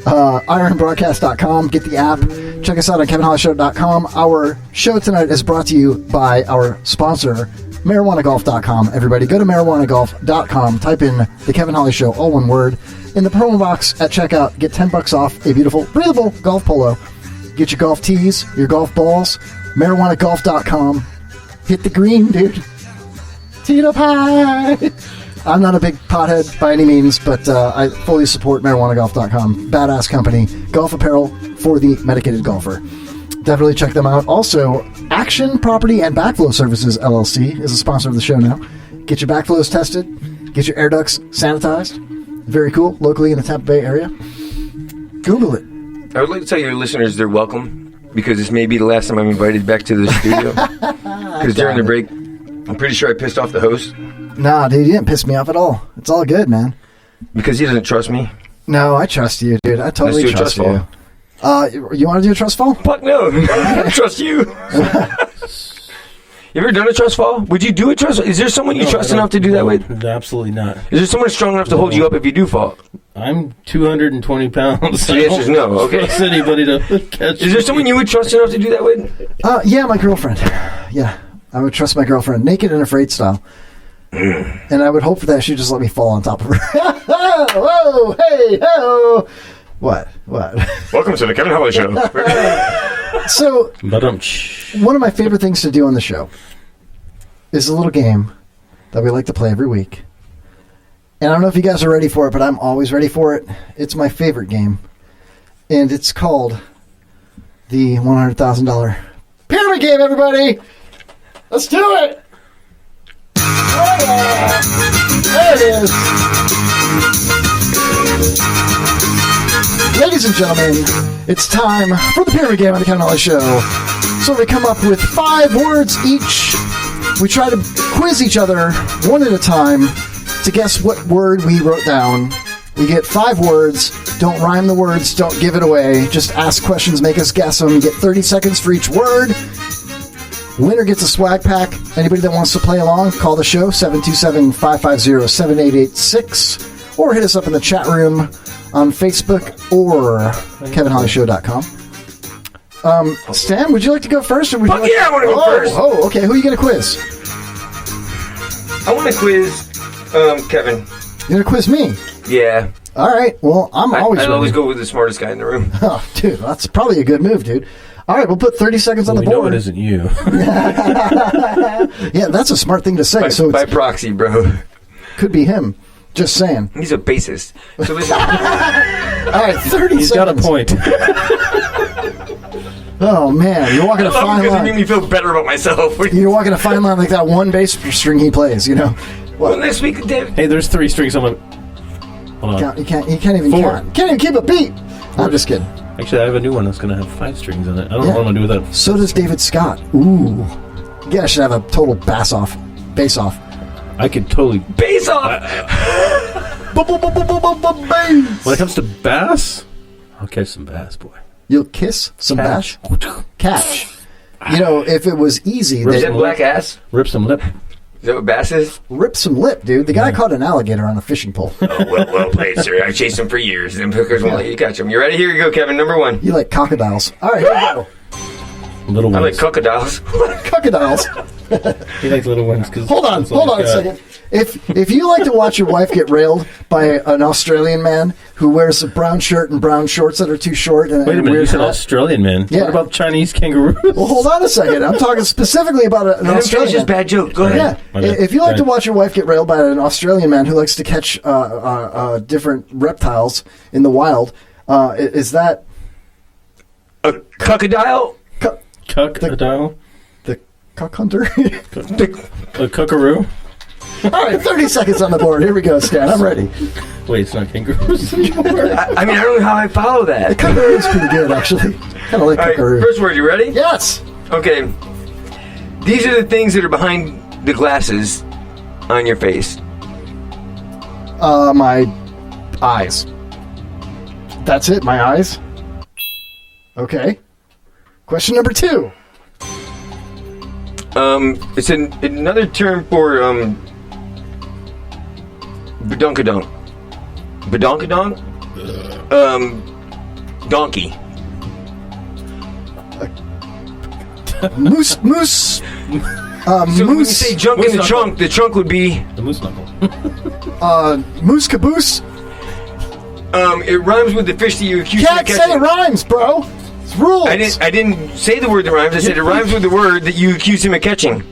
Speaker 7: ironbroadcast.com. Get the app. Check us out on kevinhollyshow.com. Our show tonight is brought to you by our sponsor, marijuanagolf.com. Everybody, go to marijuanagolf.com. Type in The Kevin Holly Show, all one word. In the promo box at checkout, get $10 off a beautiful, breathable golf polo. Get your golf tees, your golf balls, marijuanagolf.com. Hit the green, dude. Tee it up high. I'm not a big pothead by any means, but I fully support marijuanagolf.com. Badass company. Golf apparel for the medicated golfer. Definitely check them out. Also, Action Property and Backflow Services, LLC, is a sponsor of the show now. Get your backflows tested. Get your air ducts sanitized. Very cool. Locally in the Tampa Bay area. Google it.
Speaker 8: I would like to tell your listeners they're welcome, because this may be the last time I'm invited back to the studio. Because during the break, I'm pretty sure I pissed off the host.
Speaker 7: Nah, dude, you didn't piss me off at all. It's all good, man.
Speaker 8: Because he doesn't trust me.
Speaker 7: No, I trust you, dude. I totally
Speaker 8: Let's do a
Speaker 7: trust
Speaker 8: trust
Speaker 7: you. You want to do a trust fall?
Speaker 8: Fuck no. I don't trust you. You ever done a trust fall? Would you do a trust? Is there someone you trust enough to do that with?
Speaker 4: Absolutely not.
Speaker 8: Is there someone strong enough to hold you up if you do fall?
Speaker 4: I'm 220 pounds.
Speaker 8: So the answer is no. Okay.
Speaker 4: I don't trust anybody to catch
Speaker 8: Is there someone you would trust enough to do that with?
Speaker 7: Yeah, my girlfriend. Yeah, I would trust my girlfriend, naked and afraid style. And I would hope that she'd just let me fall on top of her. Whoa, hey, ho! What?
Speaker 8: Welcome to the Kevin Holly Show.
Speaker 7: So, one of my favorite things to do on the show is a little game that we like to play every week. And I don't know if you guys are ready for it, but I'm always ready for it. It's my favorite game. And it's called the $100,000 Pyramid Game, everybody! Let's do it! Oh, yeah. There it is. Ladies and gentlemen, it's time for the Pyramid Game on the Kevin Holly Show. So we come up with 5 words each. We try to quiz each other one at a time to guess what word we wrote down. We get 5 words. Don't rhyme the words. Don't give it away. Just ask questions. Make us guess them. You get 30 seconds for each word. Winner gets a swag pack. Anybody that wants to play along, call the show, 727-550-7886. Or hit us up in the chat room on Facebook or kevinhollyshow.com. Stan, would you like to go first? Or would you like...
Speaker 8: Yeah, I want to go first.
Speaker 7: Oh, okay. Who are you going to quiz?
Speaker 8: I want to quiz Kevin.
Speaker 7: You're going to quiz me?
Speaker 8: Yeah.
Speaker 7: All right. Well, I'd
Speaker 8: always go with the smartest guy in the room.
Speaker 7: Oh, dude, that's probably a good move, dude. All right, we'll put 30 seconds on the board.
Speaker 4: No, it isn't you.
Speaker 7: Yeah, that's a smart thing to say.
Speaker 8: By proxy, bro.
Speaker 7: Could be him. Just saying.
Speaker 8: He's a bassist. So listen.
Speaker 7: All right, 30
Speaker 4: He's
Speaker 7: seconds.
Speaker 4: got a point.
Speaker 7: Oh, man. You're walking a fine
Speaker 8: because it made
Speaker 7: line.
Speaker 8: me feel better about myself.
Speaker 7: You're walking a fine line like that one bass string he plays, you know?
Speaker 8: Well, next week, Dave.
Speaker 4: Hey, there's 3 strings on my... Hold on.
Speaker 7: You can't even
Speaker 4: 4.
Speaker 7: count. Can't even keep a beat. I'm just kidding.
Speaker 4: Actually, I have a new one that's going to have 5 strings on it. I don't know what I'm going to do with that.
Speaker 7: So does David Scott. Ooh. You guys should have a total bass off.
Speaker 4: I could totally...
Speaker 8: Bass off!
Speaker 7: Bass!
Speaker 4: When it comes to bass, I'll catch some bass, boy.
Speaker 7: You'll kiss some bass? Catch. You know, if it was easy...
Speaker 8: Is that black ass?
Speaker 4: Rip some lip.
Speaker 8: Is that what bass is?
Speaker 7: Rip some lip, dude. The guy caught an alligator on a fishing pole.
Speaker 8: Well played, sir. I chased him for years. Them hookers won't let you catch him. You ready? Here you go, Kevin. Number 1.
Speaker 7: You like crocodiles. All right, here we go.
Speaker 4: Little ones.
Speaker 8: I like crocodiles.
Speaker 7: Crocodiles.
Speaker 4: He likes little ones.
Speaker 7: Hold on a second. If you like to watch your wife get railed by an Australian man who wears a brown shirt and brown shorts that are too short and
Speaker 4: Wait a minute,
Speaker 7: weird
Speaker 4: you said
Speaker 7: hat-
Speaker 4: Australian man.
Speaker 7: Yeah.
Speaker 4: What about Chinese kangaroos?
Speaker 7: Well, hold on a second. I'm talking specifically about an Australian.
Speaker 8: Just bad joke. Go ahead.
Speaker 7: Yeah.
Speaker 4: My bad.
Speaker 7: If you like to watch your wife get railed by an Australian man who likes to catch different reptiles in the wild, is that
Speaker 8: a crocodile?
Speaker 4: Crocodile?
Speaker 7: Cock hunter.
Speaker 4: A kookaroo?
Speaker 7: All right, 30 seconds on the board. Here we go, Stan. I'm ready.
Speaker 4: Wait, it's not kangaroos anymore.
Speaker 8: I mean, I don't know how I follow that.
Speaker 7: The kookaroo is pretty good, actually. Kind of like
Speaker 8: All right,
Speaker 7: kookaroo.
Speaker 8: first word, you ready?
Speaker 7: Yes.
Speaker 8: Okay. These are the things that are behind the glasses on your face.
Speaker 7: My eyes. That's it, my eyes. Okay. Question number 2.
Speaker 8: It's another term for badonkadonk. Badonkadonk? Donkey.
Speaker 7: Moose.
Speaker 8: So when you say junk in the trunk would be
Speaker 4: the moose knuckle.
Speaker 7: Moose caboose.
Speaker 8: It rhymes with the fish that you accuse
Speaker 7: Can't
Speaker 8: of
Speaker 7: say
Speaker 8: catching.
Speaker 7: it rhymes, bro. It's rules.
Speaker 8: I didn't say the word that rhymes. I said it rhymes with the word that you accuse him of catching.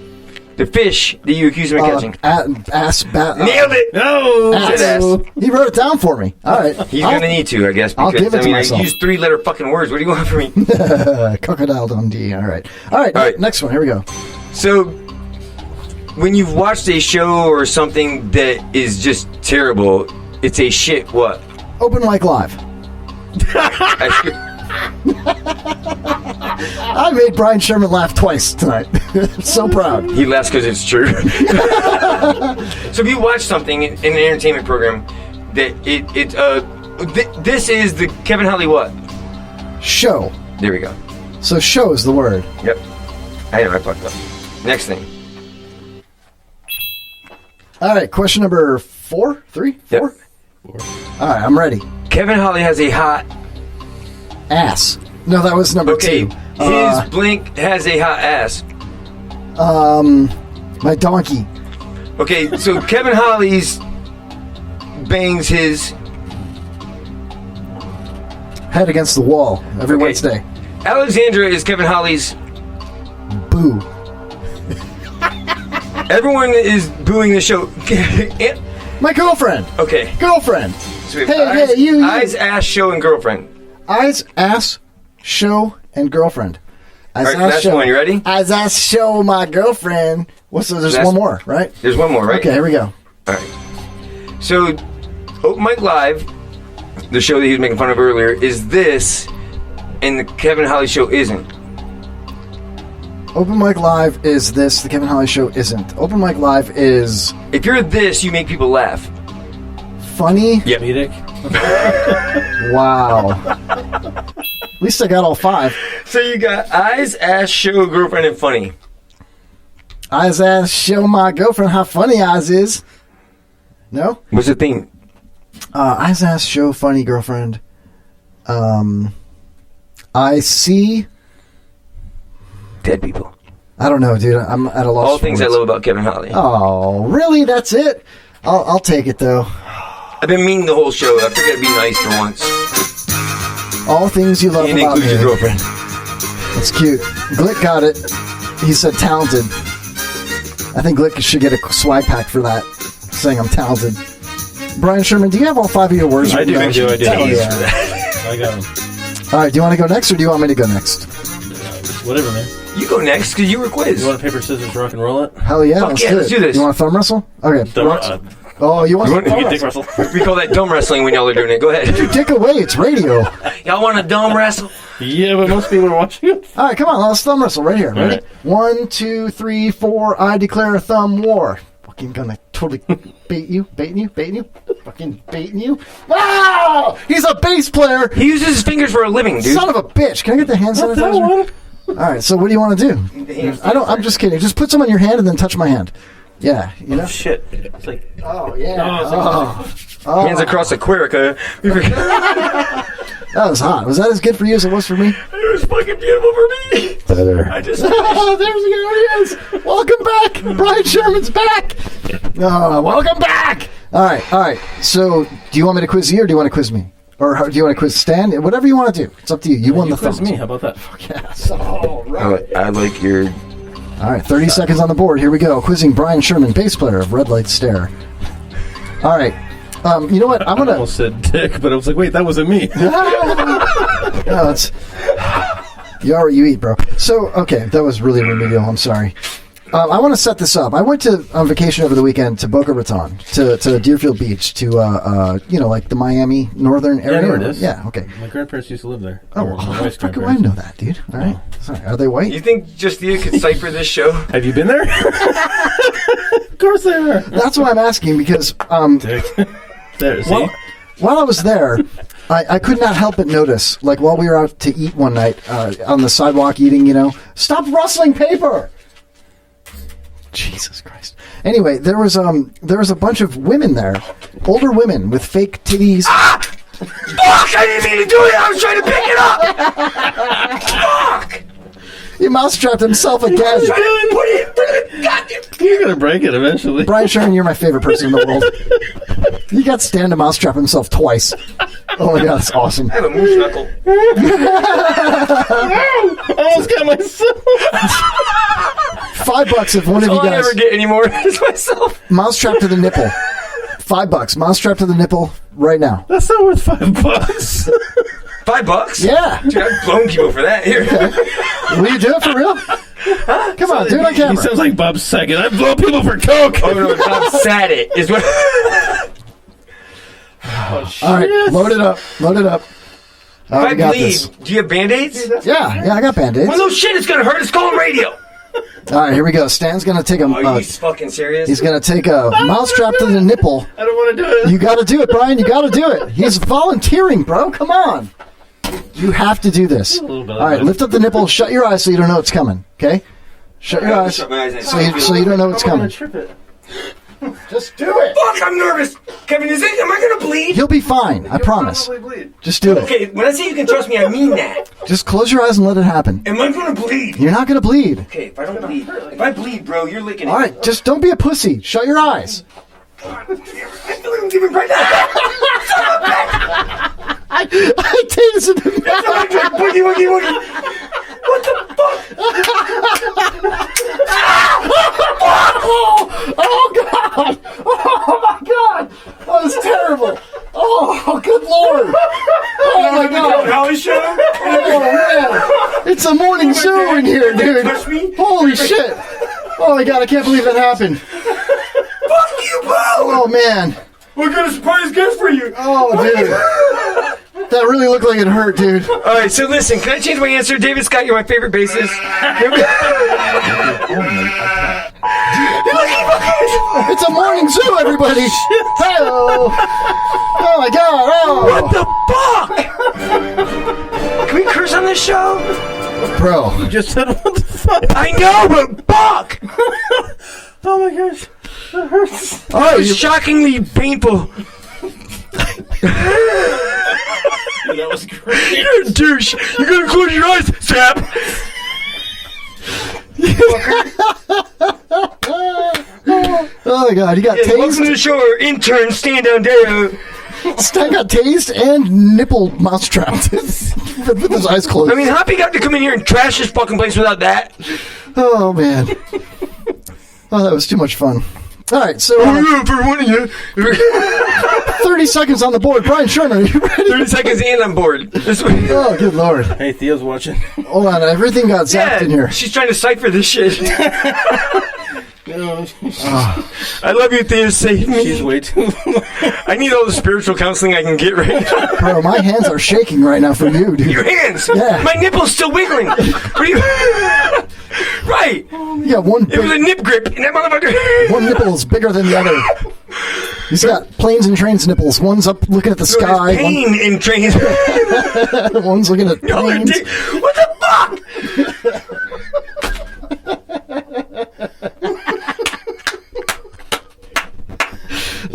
Speaker 8: The fish that you accuse him of catching. Nailed it!
Speaker 4: No!
Speaker 8: Ass.
Speaker 7: He wrote it down for me. All right.
Speaker 8: He's going to need to, I guess.
Speaker 7: I'll
Speaker 8: Because,
Speaker 7: give it to myself.
Speaker 8: I used 3-letter fucking words. What do you want from me?
Speaker 7: Crocodile Dundee. All right. Next one. Here we go.
Speaker 8: So, when you've watched a show or something that is just terrible, it's a shit what?
Speaker 7: Open mic live. I made Brian Sherman laugh twice tonight. So proud.
Speaker 8: He laughs because it's true. So if you watch something in an entertainment program that this is the Kevin Holly what?
Speaker 7: Show.
Speaker 8: There we go.
Speaker 7: So show is the word.
Speaker 8: Yep. I know I fucked up. Next thing.
Speaker 7: All right. Question number 4? 3? 4?
Speaker 8: Yep.
Speaker 7: All right. I'm ready.
Speaker 8: Kevin Holly has a hot
Speaker 7: ass. No, that was number 2.
Speaker 8: His blink has a hot ass.
Speaker 7: My donkey.
Speaker 8: Okay, so Kevin Holly's bangs his
Speaker 7: head against the wall every Wednesday.
Speaker 8: Alexandra is Kevin Holly's
Speaker 7: boo.
Speaker 8: Everyone is booing the show.
Speaker 7: My girlfriend.
Speaker 8: Okay.
Speaker 7: Girlfriend.
Speaker 8: So we have
Speaker 7: Hey, you.
Speaker 8: Eyes, ass, show, and girlfriend.
Speaker 7: Eyes, ass, show, and girlfriend. Eyes,
Speaker 8: All right,
Speaker 7: ass,
Speaker 8: last
Speaker 7: show.
Speaker 8: one. You ready?
Speaker 7: Eyes, ass, show, my girlfriend. There's
Speaker 8: Last-
Speaker 7: one more, right?
Speaker 8: There's one more, right?
Speaker 7: Okay, here we go.
Speaker 8: All right. So, Open Mic Live, the show that he was making fun of earlier, is this, and the Kevin Holly show isn't.
Speaker 7: Open Mic Live is this. The Kevin Holly Show isn't. Open Mic Live is...
Speaker 8: If you're this, you make people laugh.
Speaker 7: Funny.
Speaker 8: Yep.
Speaker 7: Wow. At least I got all 5.
Speaker 8: So you got eyes, ass, show, girlfriend, and funny.
Speaker 7: Eyes, ass, show my girlfriend how funny eyes is. No?
Speaker 8: What's the theme?
Speaker 7: Eyes, ass, show, funny girlfriend. I see...
Speaker 8: Dead people.
Speaker 7: I don't know, dude. I'm at a loss.
Speaker 8: All things I love about Kevin Holly.
Speaker 7: Oh, really? That's it? I'll take it, though.
Speaker 8: I've been mean the whole show. I figured I'd be nice for once.
Speaker 7: All things you love
Speaker 8: And
Speaker 7: about me.
Speaker 8: includes your girlfriend.
Speaker 7: That's cute. Glick got it. He said talented. I think Glick should get a swag pack for that, saying I'm talented. Brian Sherman, do you have all 5 of your words?
Speaker 4: I do.
Speaker 7: Oh, yeah.
Speaker 4: I got them.
Speaker 7: All right, do you want to go next, or do you want me to go next?
Speaker 4: Whatever, man.
Speaker 8: You go next, because you were quiz.
Speaker 4: You want to paper, scissors, rock and roll it?
Speaker 7: Hell yeah, let's do this. You want a thumb wrestle? Okay.
Speaker 4: Thumb-
Speaker 7: rocks. Oh, you want a thumb
Speaker 4: dick
Speaker 7: wrestle?
Speaker 4: wrestle?
Speaker 8: We call that dumb wrestling when y'all are doing it. Go ahead.
Speaker 7: Get your dick away. It's radio.
Speaker 8: Y'all want a dumb wrestle?
Speaker 4: Yeah, but most people are watching it.
Speaker 7: All right, come on. Let's thumb wrestle right here.
Speaker 4: All
Speaker 7: Ready?
Speaker 4: right.
Speaker 7: 1, 2, 3, 4. I declare a thumb war. Fucking gonna totally baiting you. Fucking baiting you. Wow! He's a bass player.
Speaker 8: He uses his fingers for a living, dude.
Speaker 7: Son of a bitch. Can I get the hand
Speaker 4: Not that
Speaker 7: sanitizer?
Speaker 4: one.
Speaker 7: All right, so what do you want to do? I'm just kidding. Just put some on your hand and then touch my hand. Yeah, you know?
Speaker 4: Oh, shit. It's like...
Speaker 7: Oh, yeah.
Speaker 4: Oh,
Speaker 7: Oh.
Speaker 8: Hands across the Querica.
Speaker 7: That was hot. Was that as good for you as it was for me?
Speaker 8: It was fucking beautiful for me.
Speaker 7: Better.
Speaker 8: I just...
Speaker 7: Oh, there he is. Welcome back. Brian Sherman's back. Oh, welcome back. All right. So, do you want me to quiz you or do you want to quiz me? Or do you want to quiz Stan? Whatever you want to do. It's up to you. You won the
Speaker 4: quiz
Speaker 7: thumbs.
Speaker 4: me. How about that?
Speaker 7: Yes. All right.
Speaker 8: I like your...
Speaker 7: All right, 30 seconds on the board. Here we go. Quizzing Brian Sherman, bass player of Red Light Stare. All right. You know what? I'm going to...
Speaker 4: I almost said dick, but I was like, wait, that wasn't me.
Speaker 7: No, it's... You are what you eat, bro. So, okay, that was really remedial. I'm sorry. I want to set this up. I went on vacation over the weekend to Boca Raton, to Deerfield Beach, to like the Miami northern area.
Speaker 4: Yeah, I know where it is.
Speaker 7: Yeah, okay.
Speaker 4: My grandparents used to live there.
Speaker 7: Oh, how the fuck do I know that, dude? All right. Sorry. Are they white?
Speaker 8: You think just you could cipher this show?
Speaker 4: Have you been there? Of course they are.
Speaker 7: That's why I'm asking, because
Speaker 4: there, see?
Speaker 7: While I was there, I could not help but notice, like while we were out to eat one night on the sidewalk eating, stop rustling paper. Jesus Christ. Anyway, there was a bunch of women there, older women with fake titties.
Speaker 8: Ah! Fuck! I didn't mean to do it. I was trying to pick it up. Fuck!
Speaker 7: He mousetrapped himself again.
Speaker 8: I was trying to put it. Goddamn.
Speaker 4: You're gonna break it eventually.
Speaker 7: Brian Sherman, you're my favorite person in the world. You got Stan to mousetrap himself twice. Oh my god, that's awesome.
Speaker 8: I have a moose knuckle.
Speaker 4: Almost got myself.
Speaker 7: $5 if one of you
Speaker 8: All I
Speaker 7: guys
Speaker 8: ever get anymore is myself.
Speaker 7: mousetrap to the nipple. $5. Mousetrap to the nipple right now.
Speaker 4: That's not worth $5.
Speaker 8: $5?
Speaker 7: Yeah.
Speaker 8: Dude, I've blown people for that. Here.
Speaker 7: Okay. Will you do it for real? Huh? Come on, do it on camera.
Speaker 4: He sounds like Bob Saget. I blow people for coke.
Speaker 8: Oh no, Bob Saget is what.
Speaker 7: All right, load it up.
Speaker 8: If I
Speaker 7: we got
Speaker 8: bleed,
Speaker 7: this.
Speaker 8: do you have Band-Aids?
Speaker 7: Yeah, I got Band-Aids.
Speaker 8: Well, no shit, it's gonna hurt. It's called radio.
Speaker 7: All right, here we go. Stan's gonna take
Speaker 8: Are you fucking serious?
Speaker 7: He's gonna take a mousetrap to the nipple.
Speaker 4: I don't want to do it.
Speaker 7: You got to do it, Brian. You got to do it. He's volunteering, bro. Come on. You have to do this. All right, lift up the nipple. Shut your eyes so you don't know it's coming. Okay? Shut your eyes
Speaker 8: Shut my eyes.
Speaker 7: so you don't know it's coming. Just do it.
Speaker 8: Fuck, I'm nervous. Kevin, am I gonna bleed?
Speaker 7: You'll be fine. I promise. Just do it.
Speaker 8: Okay, when I say you can trust me, I mean that.
Speaker 7: Just close your eyes and let it happen.
Speaker 8: Am I gonna bleed?
Speaker 7: You're not gonna bleed.
Speaker 8: Okay, if I don't bleed, if I bleed, bro, you're licking it.
Speaker 7: All right, just don't be a pussy. Shut your eyes.
Speaker 8: I feel like I'm giving right now.
Speaker 7: I tasted the mouth.
Speaker 8: Boogie, woogie, woogie. What the fuck?
Speaker 7: Oh God! Oh my God! That was terrible. Oh, good Lord! Oh my God!
Speaker 8: Holly show?
Speaker 7: Oh man! It's a morning show in here, dude. Holy shit! Oh my God! I can't believe that happened.
Speaker 8: Fuck you, bro!
Speaker 7: Oh man!
Speaker 8: What kind of surprise gift for you?
Speaker 7: Oh dude! That really looked like it hurt, dude.
Speaker 8: All right, so listen, can I change my answer? David Scott, you're my favorite bassist.
Speaker 7: It's a morning zoo, everybody. Hello. Oh my God! Oh.
Speaker 8: What the fuck? Can we curse on this show?
Speaker 7: Bro,
Speaker 4: You just said what the fuck?
Speaker 8: I know, but fuck!
Speaker 4: Oh my gosh. That hurts.
Speaker 8: That was shockingly painful.
Speaker 4: That was great.
Speaker 8: You're a douche. You gotta close your eyes, Sap.
Speaker 7: Oh my God! You got
Speaker 8: Welcome to
Speaker 7: tased.
Speaker 8: the show, our intern, stand down there.
Speaker 7: Stan got tased and nipple mousetrapped with his eyes closed.
Speaker 8: I mean, Hoppy got to come in here and trash this fucking place without that.
Speaker 7: Oh man! Oh, that was too much fun. All right, so
Speaker 8: For one of you.
Speaker 7: 30 seconds on the board. Brian Sherman, are you ready?
Speaker 8: 30 seconons and I'm bored.
Speaker 7: Oh, good Lord!
Speaker 4: Hey, Theo's watching.
Speaker 7: Hold on, everything got zapped in here.
Speaker 8: She's trying to cipher this shit.
Speaker 4: No,
Speaker 8: I love you, Thea. Save me.
Speaker 4: she's way too.
Speaker 8: I need all the spiritual counseling I can get right now.
Speaker 7: Bro, my hands are shaking right now for you, dude.
Speaker 8: Your hands.
Speaker 7: Yeah.
Speaker 8: My nipple's still wiggling. What are you? Right.
Speaker 7: Yeah,
Speaker 8: It was a nip grip, and that motherfucker.
Speaker 7: one nipple is bigger than the other. He's got planes and trains nipples. One's up looking at the sky.
Speaker 8: Pain in trains.
Speaker 7: One's looking at planes.
Speaker 8: What the fuck?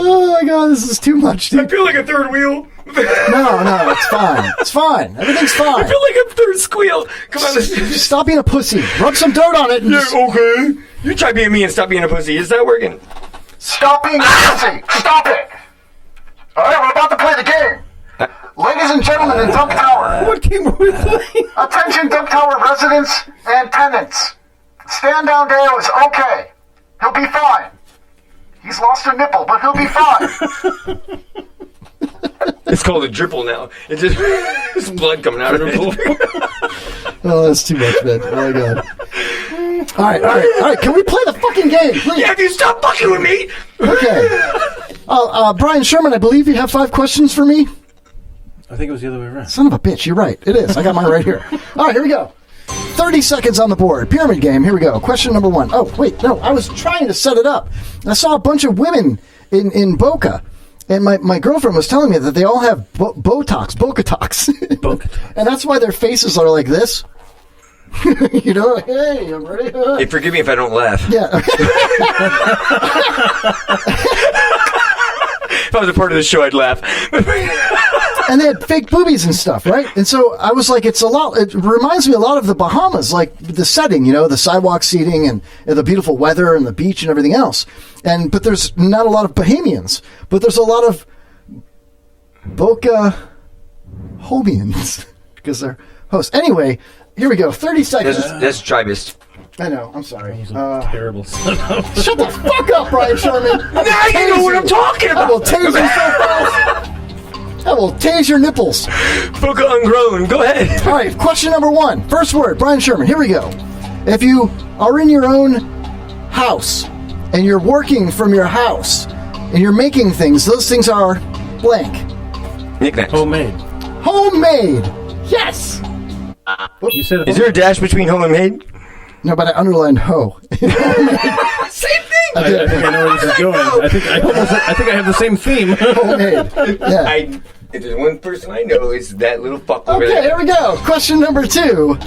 Speaker 7: Oh my God, this is too much,
Speaker 8: I
Speaker 7: dude.
Speaker 8: feel like a third wheel.
Speaker 7: No, it's fine. It's fine. Everything's
Speaker 8: I
Speaker 7: fine.
Speaker 8: feel like a third squeal. Come on, let's
Speaker 7: Just stop being a pussy. Rub some dirt on it. And
Speaker 8: Yeah,
Speaker 7: just...
Speaker 8: okay. You try being me and stop being a pussy. Is that working?
Speaker 7: Stop being a pussy. Stop it. All right, we're about to play the game. Ladies and gentlemen in Dunk Tower.
Speaker 4: What game are we playing?
Speaker 7: Attention Dunk Tower residents and tenants. Stand down Dale is okay. He'll be fine. He's lost a nipple, but he'll be fine.
Speaker 8: It's called a dripple now. It's just there's blood coming out of it.
Speaker 7: Oh, that's too much, man. Oh my god. All right. Can we play the fucking game, please?
Speaker 8: Yeah, if you stop fucking with me.
Speaker 7: Okay. Brian Sherman, I believe you have 5 questions for me.
Speaker 4: I think it was the other way around.
Speaker 7: Son of a bitch, you're right. It is. I got mine right here. All right, here we go. 30 seconds on the board. Pyramid game. Here we go. Question number 1. Oh, wait, no. I was trying to set it up. I saw a bunch of women in Boca, and my girlfriend was telling me that they all have Botox. And that's why their faces are like this. You know, hey, I'm ready.
Speaker 8: Hey, forgive me if I don't laugh.
Speaker 7: Yeah.
Speaker 8: If I was a part of the show, I'd laugh.
Speaker 7: And they had fake boobies and stuff, right? And so I was like, it reminds me a lot of the Bahamas, like the setting, you know, the sidewalk seating and the beautiful weather and the beach and everything else. But there's not a lot of Bahamians, but there's a lot of Boca Homians because they're hosts. Anyway, here we go. 30 seconds.
Speaker 8: That's tribist.
Speaker 7: I know. I'm sorry.
Speaker 4: Terrible son of a...
Speaker 7: Shut the fuck up, Brian Sherman.
Speaker 8: Now you know what I'm talking about.
Speaker 7: I will tase you so fast. I will tase your nipples.
Speaker 8: Boca ungrown. Go ahead.
Speaker 7: All right. Question number 1. First word. Brian Sherman. Here we go. If you are in your own house and you're working from your house and you're making things, those things are blank.
Speaker 8: Knickknacks.
Speaker 7: Homemade. Yes.
Speaker 4: You said
Speaker 8: is there a dash between home and made?
Speaker 7: No, but I underlined ho.
Speaker 8: Same thing.
Speaker 4: I think I know where this is going. I think I have the same theme.
Speaker 7: Homemade. Yeah.
Speaker 8: If there's one person I know, it's that little fuck over
Speaker 7: Okay,
Speaker 8: there.
Speaker 7: here we go. Question number 2.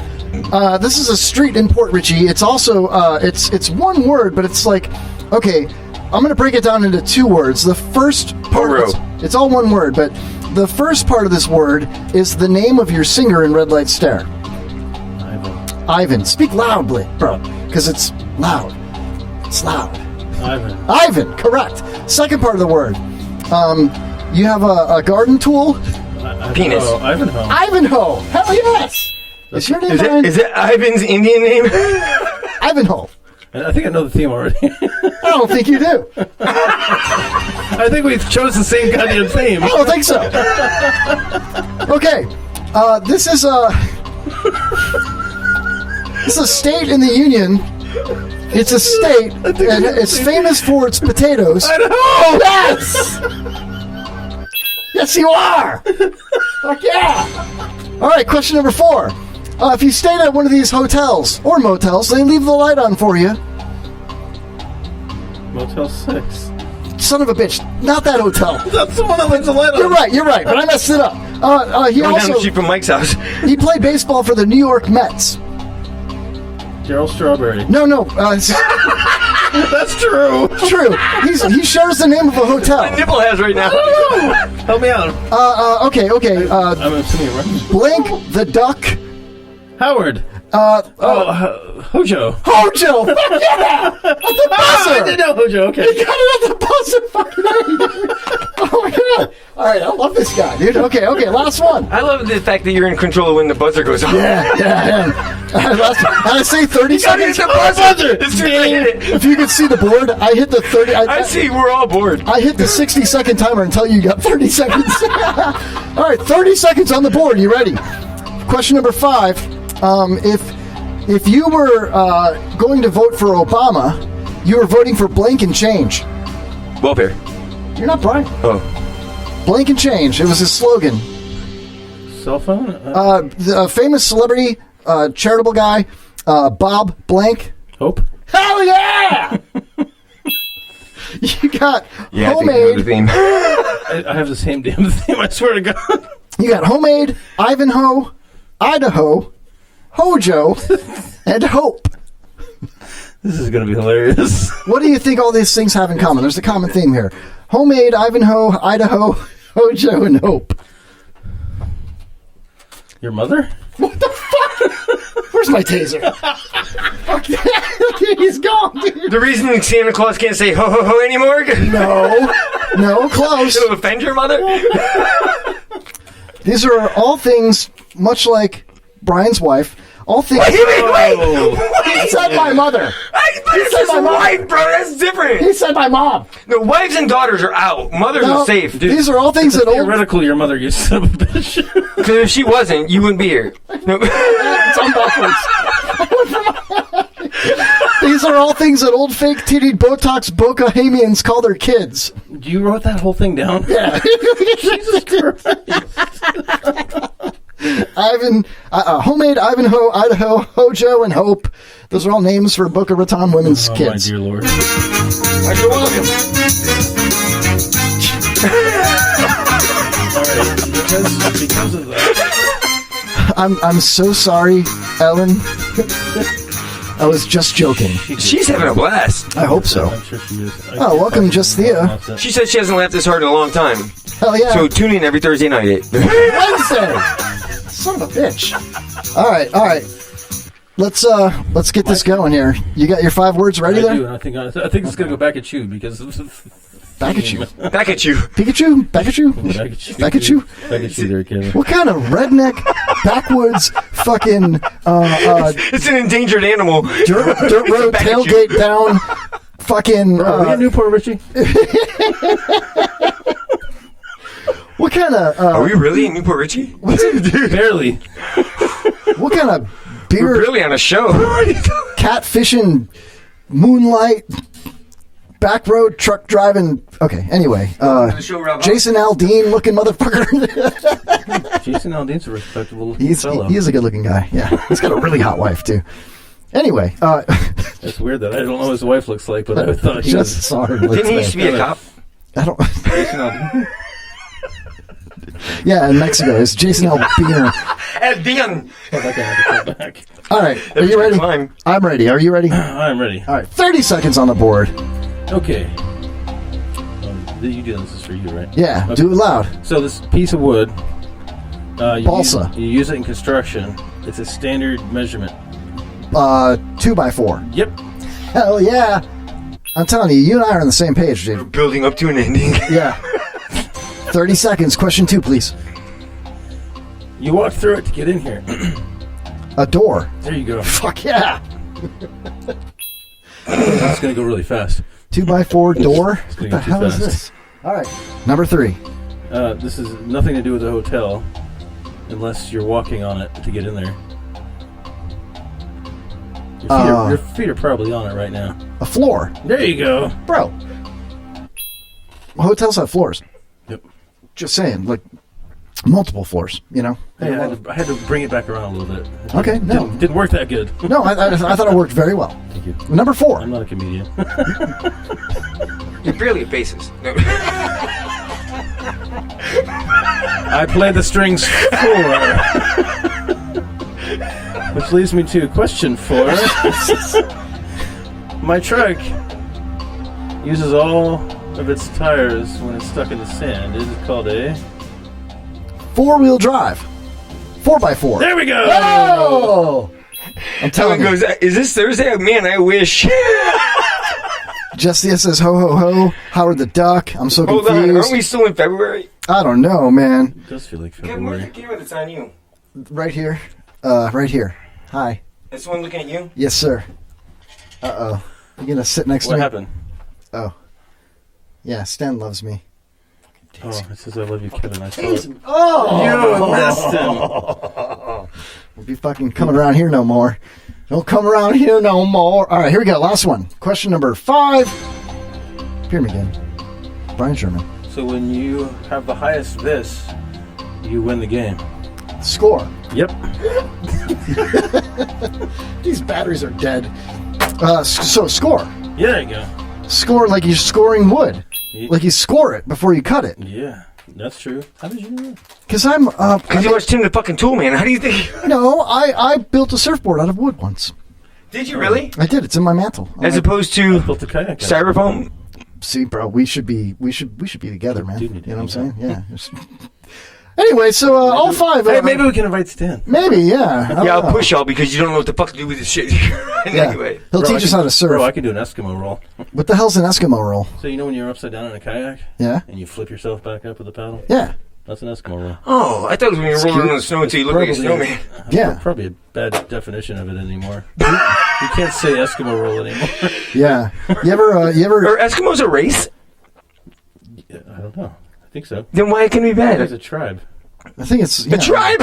Speaker 7: This is a street in Port Richey. It's also it's one word, but it's like, okay, I'm going to break it down into 2 words. The first part, it's all one word, but the first part of this word is the name of your singer in Red Light Stare. Ivan. Speak loudly, bro, because it's loud. It's loud. Ivan, correct. Second part of the word. You have a garden tool?
Speaker 8: Penis.
Speaker 4: Ivanhoe.
Speaker 7: Ivanhoe. Hell yes. Is your name Brian?
Speaker 8: Is it Ivan's Indian name?
Speaker 7: Ivanhoe.
Speaker 4: I think I know the theme already.
Speaker 7: I don't think you do.
Speaker 4: I think we chose the same goddamn theme.
Speaker 7: I don't think so. Okay. This is a state in the Union. It's a state, and it's famous for its potatoes.
Speaker 4: I know!
Speaker 7: Yes! Yes, you are! Fuck yeah! All right, question number 4. If you stayed at one of these hotels or motels, they leave the light on for you.
Speaker 4: Motel 6.
Speaker 7: Son of a bitch. Not that hotel.
Speaker 4: That's the one that leaves the light on.
Speaker 7: You're right, but I messed it up. He
Speaker 8: Going down
Speaker 7: also
Speaker 8: the street from Mike's house.
Speaker 7: he played baseball for the New York Mets.
Speaker 4: Gerald Strawberry.
Speaker 7: No.
Speaker 4: That's true.
Speaker 7: True. He shares the name of a hotel.
Speaker 8: My nipple has right now.
Speaker 4: Help me out.
Speaker 7: Okay.
Speaker 4: I'm assuming right.
Speaker 7: Blink the Duck.
Speaker 4: Howard. Hojo.
Speaker 7: Hojo! Fuck yeah! At the buzzer!
Speaker 4: I did know Hojo, okay.
Speaker 7: You got it at the buzzer, fucking A, dude. Oh my god. Alright, I love this guy, dude. Okay, last one.
Speaker 8: I love the fact that you're in control of when the buzzer goes off.
Speaker 7: Yeah. Last one. I say 30 seconds.
Speaker 8: The buzzer! As soon as I hit it.
Speaker 7: If you could see the board, I hit the 30...
Speaker 8: I see, we're all bored.
Speaker 7: I hit the 60-second timer until you got 30 seconds. Alright, 30 seconds on the board. You ready? Question number 5. If you were going to vote for Obama, you were voting for blank and change.
Speaker 8: Welfare.
Speaker 7: You're not Brian.
Speaker 8: Oh.
Speaker 7: Blank and change. It was his slogan.
Speaker 4: Cell phone?
Speaker 7: The famous celebrity, charitable guy, Bob Blank.
Speaker 4: Hope.
Speaker 7: Hell yeah! You got homemade.
Speaker 8: I think
Speaker 4: I have the same damn theme, I swear to God.
Speaker 7: You got homemade, Ivanhoe, Idaho, Hojo, and Hope.
Speaker 4: This is going to be hilarious.
Speaker 7: What do you think all these things have in common? There's a common theme here. Homemade, Ivanhoe, Idaho, Hojo, and Hope.
Speaker 4: Your mother?
Speaker 7: What the fuck? Where's my taser? Fuck that. He's gone, dude.
Speaker 8: The reason Santa Claus can't say ho ho ho anymore?
Speaker 7: No, close.
Speaker 8: It'll offend your mother?
Speaker 7: These are all things, much like Brian's wife, All things. He said my mother.
Speaker 8: He said my wife, bro. That's different.
Speaker 7: He said my mom.
Speaker 8: No, wives and daughters are out. Mothers are safe.
Speaker 4: Dude,
Speaker 7: these are all things that old.
Speaker 4: Theoretically, your mother, you son of a bitch.
Speaker 8: Because if she wasn't, you wouldn't be here. No.
Speaker 7: It's on backwards. These are all things that old fake tittied Botox Bocohamians call their kids.
Speaker 4: You wrote that whole thing down?
Speaker 7: Yeah.
Speaker 4: Jesus Christ.
Speaker 7: Homemade Ivanhoe, Idaho, Hojo, and Hope. Those are all names for Boca Raton women's kids.
Speaker 4: My dear Lord.
Speaker 7: You're welcome.
Speaker 4: All right, because of that.
Speaker 7: I'm so sorry, Ellen. I was just joking.
Speaker 8: She's having a blast.
Speaker 7: I hope so.
Speaker 4: I'm sure she is.
Speaker 7: Oh, welcome, Just Thea.
Speaker 8: She said she hasn't laughed this hard in a long time.
Speaker 7: Hell yeah.
Speaker 8: So tune in every Thursday night.
Speaker 7: Wednesday. Son of a bitch. All right. Let's get this going here. You got your 5 words ready there?
Speaker 4: I do. I think it's gonna go back at you because
Speaker 7: back at you.
Speaker 8: Back at you.
Speaker 7: Pikachu. Back at you. Back at you.
Speaker 4: Back at you there, Kevin.
Speaker 7: What kind of redneck backwoods fucking
Speaker 8: it's an endangered animal.
Speaker 7: Dirt road tailgate down fucking
Speaker 4: Are we in Newport Richie?
Speaker 7: What kind of
Speaker 8: are we really in Newport Richie?
Speaker 4: Barely.
Speaker 7: What kind of beer?
Speaker 8: We're really on a show.
Speaker 7: Catfishing, moonlight, back road truck driving. Okay, anyway, Jason Aldean looking motherfucker.
Speaker 4: Jason Aldean's a respectable looking fellow.
Speaker 7: He is a good looking guy. Yeah, he's got a really hot wife too. Anyway,
Speaker 4: it's weird that I don't know what his wife looks like, but I thought he
Speaker 7: just saw her.
Speaker 8: Didn't he used to be a cop?
Speaker 7: I don't.
Speaker 4: Jason Aldean.
Speaker 7: Yeah, in Mexico, it's Jason Aldean.
Speaker 8: Aldean.
Speaker 4: Back.
Speaker 7: All right, are you ready? I'm ready. Are you ready?
Speaker 4: I'm ready.
Speaker 7: All right, 30 seconds on the board.
Speaker 4: Okay. You do this is for you, right?
Speaker 7: Yeah,
Speaker 4: okay.
Speaker 7: Do it loud.
Speaker 4: So this piece of wood,
Speaker 7: balsa.
Speaker 4: You use it in construction. It's a standard measurement.
Speaker 7: 2x4.
Speaker 4: Yep.
Speaker 7: Hell yeah! I'm telling you, you and I are on the same page, dude.
Speaker 8: We're building up to an ending.
Speaker 7: Yeah. 30 seconds. Question 2, please.
Speaker 4: You walk through it to get in here.
Speaker 7: A door.
Speaker 4: There you go.
Speaker 7: Fuck yeah!
Speaker 4: That's gonna go really fast.
Speaker 7: 2x4 door.
Speaker 4: What
Speaker 7: the hell is this? All right. Number 3.
Speaker 4: This is nothing to do with the hotel, unless you're walking on it to get in there. Your feet are probably on it right now.
Speaker 7: A floor.
Speaker 4: There you go,
Speaker 7: bro. Hotels have floors.
Speaker 4: Yep.
Speaker 7: Just saying, like multiple floors. You know.
Speaker 4: Hey, I had to bring it back around a little bit.
Speaker 7: Okay. No,
Speaker 4: didn't work that good.
Speaker 7: No, I thought it worked very well.
Speaker 4: Thank you.
Speaker 7: Number 4.
Speaker 4: I'm not a comedian.
Speaker 8: You're barely a bassist. No.
Speaker 4: I play the strings 4. Which leads me to question 4. My truck uses all of its tires when it's stuck in the sand. Is it called a
Speaker 7: 4-wheel drive? 4x4.
Speaker 4: There we go.
Speaker 7: Oh! I'm telling you.
Speaker 8: Goes, is this Thursday? Man, I wish.
Speaker 7: Justia says ho ho ho. Howard the Duck. I'm so confused.
Speaker 8: Hold on, aren't we still in February?
Speaker 7: I don't know, man.
Speaker 4: It does feel like
Speaker 8: Kevin,
Speaker 4: February.
Speaker 8: where's the camera that's on you?
Speaker 7: Right here. Right here. Hi.
Speaker 8: That's the one looking at you?
Speaker 7: Yes, sir. Uh-oh. You gonna sit next to me?
Speaker 4: What happened?
Speaker 7: Oh. Yeah, Stan loves me.
Speaker 4: Oh, it says I love you, Kevin. I saw it.
Speaker 7: Oh!
Speaker 4: You missed him.
Speaker 7: Won't be fucking coming around here no more. Don't come around here no more. All right, here we go. Last one. Question number 5. Hear me again. Brian Sherman.
Speaker 4: So when you have the highest this, you win the game.
Speaker 7: Score.
Speaker 4: Yep.
Speaker 7: These batteries are dead. So score.
Speaker 4: Yeah, there you go.
Speaker 7: Score like you're scoring wood. Like you score it before you cut it.
Speaker 4: Yeah, that's true. How did you know that?
Speaker 7: Because I'm...
Speaker 8: Because you watched Tim the fucking Tool Man. How do you think...
Speaker 7: No, I built a surfboard out of wood once.
Speaker 8: Did you really?
Speaker 7: I did. It's in my mantle.
Speaker 8: As opposed to
Speaker 4: built a kayak
Speaker 8: styrofoam?
Speaker 7: See, bro, we should be together, man. You know what I'm saying? Yeah. Anyway, so all 5.
Speaker 4: Hey, maybe we can invite Stan.
Speaker 7: Maybe, yeah.
Speaker 8: Yeah, I'll push y'all because you don't know what the fuck to do with this shit. Anyway.
Speaker 7: He'll teach us how to surf.
Speaker 4: Bro, I can do an Eskimo roll.
Speaker 7: What the hell's an Eskimo roll?
Speaker 4: So you know when you're upside down in a kayak?
Speaker 7: Yeah.
Speaker 4: And you flip yourself back up with a paddle?
Speaker 7: Yeah.
Speaker 4: That's an Eskimo roll.
Speaker 8: Oh, I thought it was when you were rolling in the snow until you look like a snowman.
Speaker 7: Yeah.
Speaker 4: Probably a bad definition of it anymore. You can't say Eskimo roll anymore.
Speaker 7: Yeah. You ever?
Speaker 8: Are Eskimos a race?
Speaker 4: Yeah, I don't know. I think so.
Speaker 8: Then why can it be bad?
Speaker 4: It's a tribe.
Speaker 7: I think it's
Speaker 8: a tribe.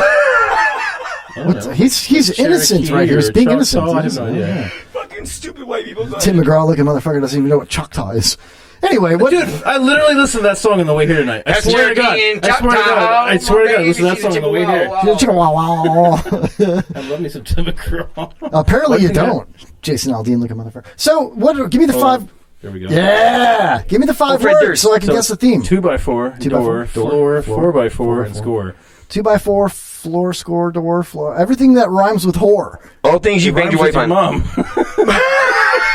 Speaker 7: He's innocent right here. He's being innocent.
Speaker 4: I have no idea.
Speaker 8: Fucking stupid white people.
Speaker 7: Tim McGraw-looking motherfucker doesn't even know what Choctaw is. Anyway, what?
Speaker 4: Dude, I literally listened to that song on the way here tonight. I swear to God. I swear to God. Listen to that song on the way here. I love me some Tim McGraw.
Speaker 7: Apparently you don't. Jason Aldean looking motherfucker. So, what? Give me the 5.
Speaker 4: There we go.
Speaker 7: Yeah! Give me the 5 words so I can guess the theme.
Speaker 4: 2x4, door, floor, 4x4, and score.
Speaker 7: 2x4, floor, score, door, floor. Everything that rhymes with whore.
Speaker 8: All things you banged your wife on.
Speaker 4: Mom.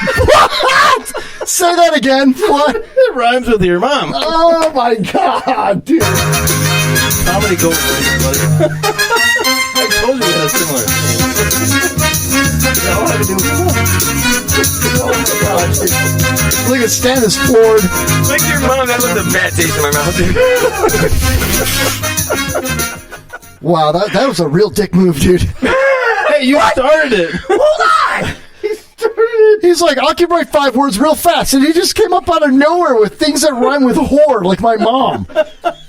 Speaker 7: What? Say that again. What?
Speaker 4: It rhymes with your mom.
Speaker 7: Oh my God, dude.
Speaker 4: Comedy gold, buddy. I told you we had a similar thing.
Speaker 7: All I had to do was oh my God. Look at Stan is floored.
Speaker 8: Like your mom, that left a bad taste in my mouth.
Speaker 7: Wow, that was a real dick move, dude.
Speaker 4: Hey, you started it.
Speaker 8: Hold on.
Speaker 7: He's like, I'll give right 5 words real fast. And he just came up out of nowhere with things that rhyme with whore, like my mom.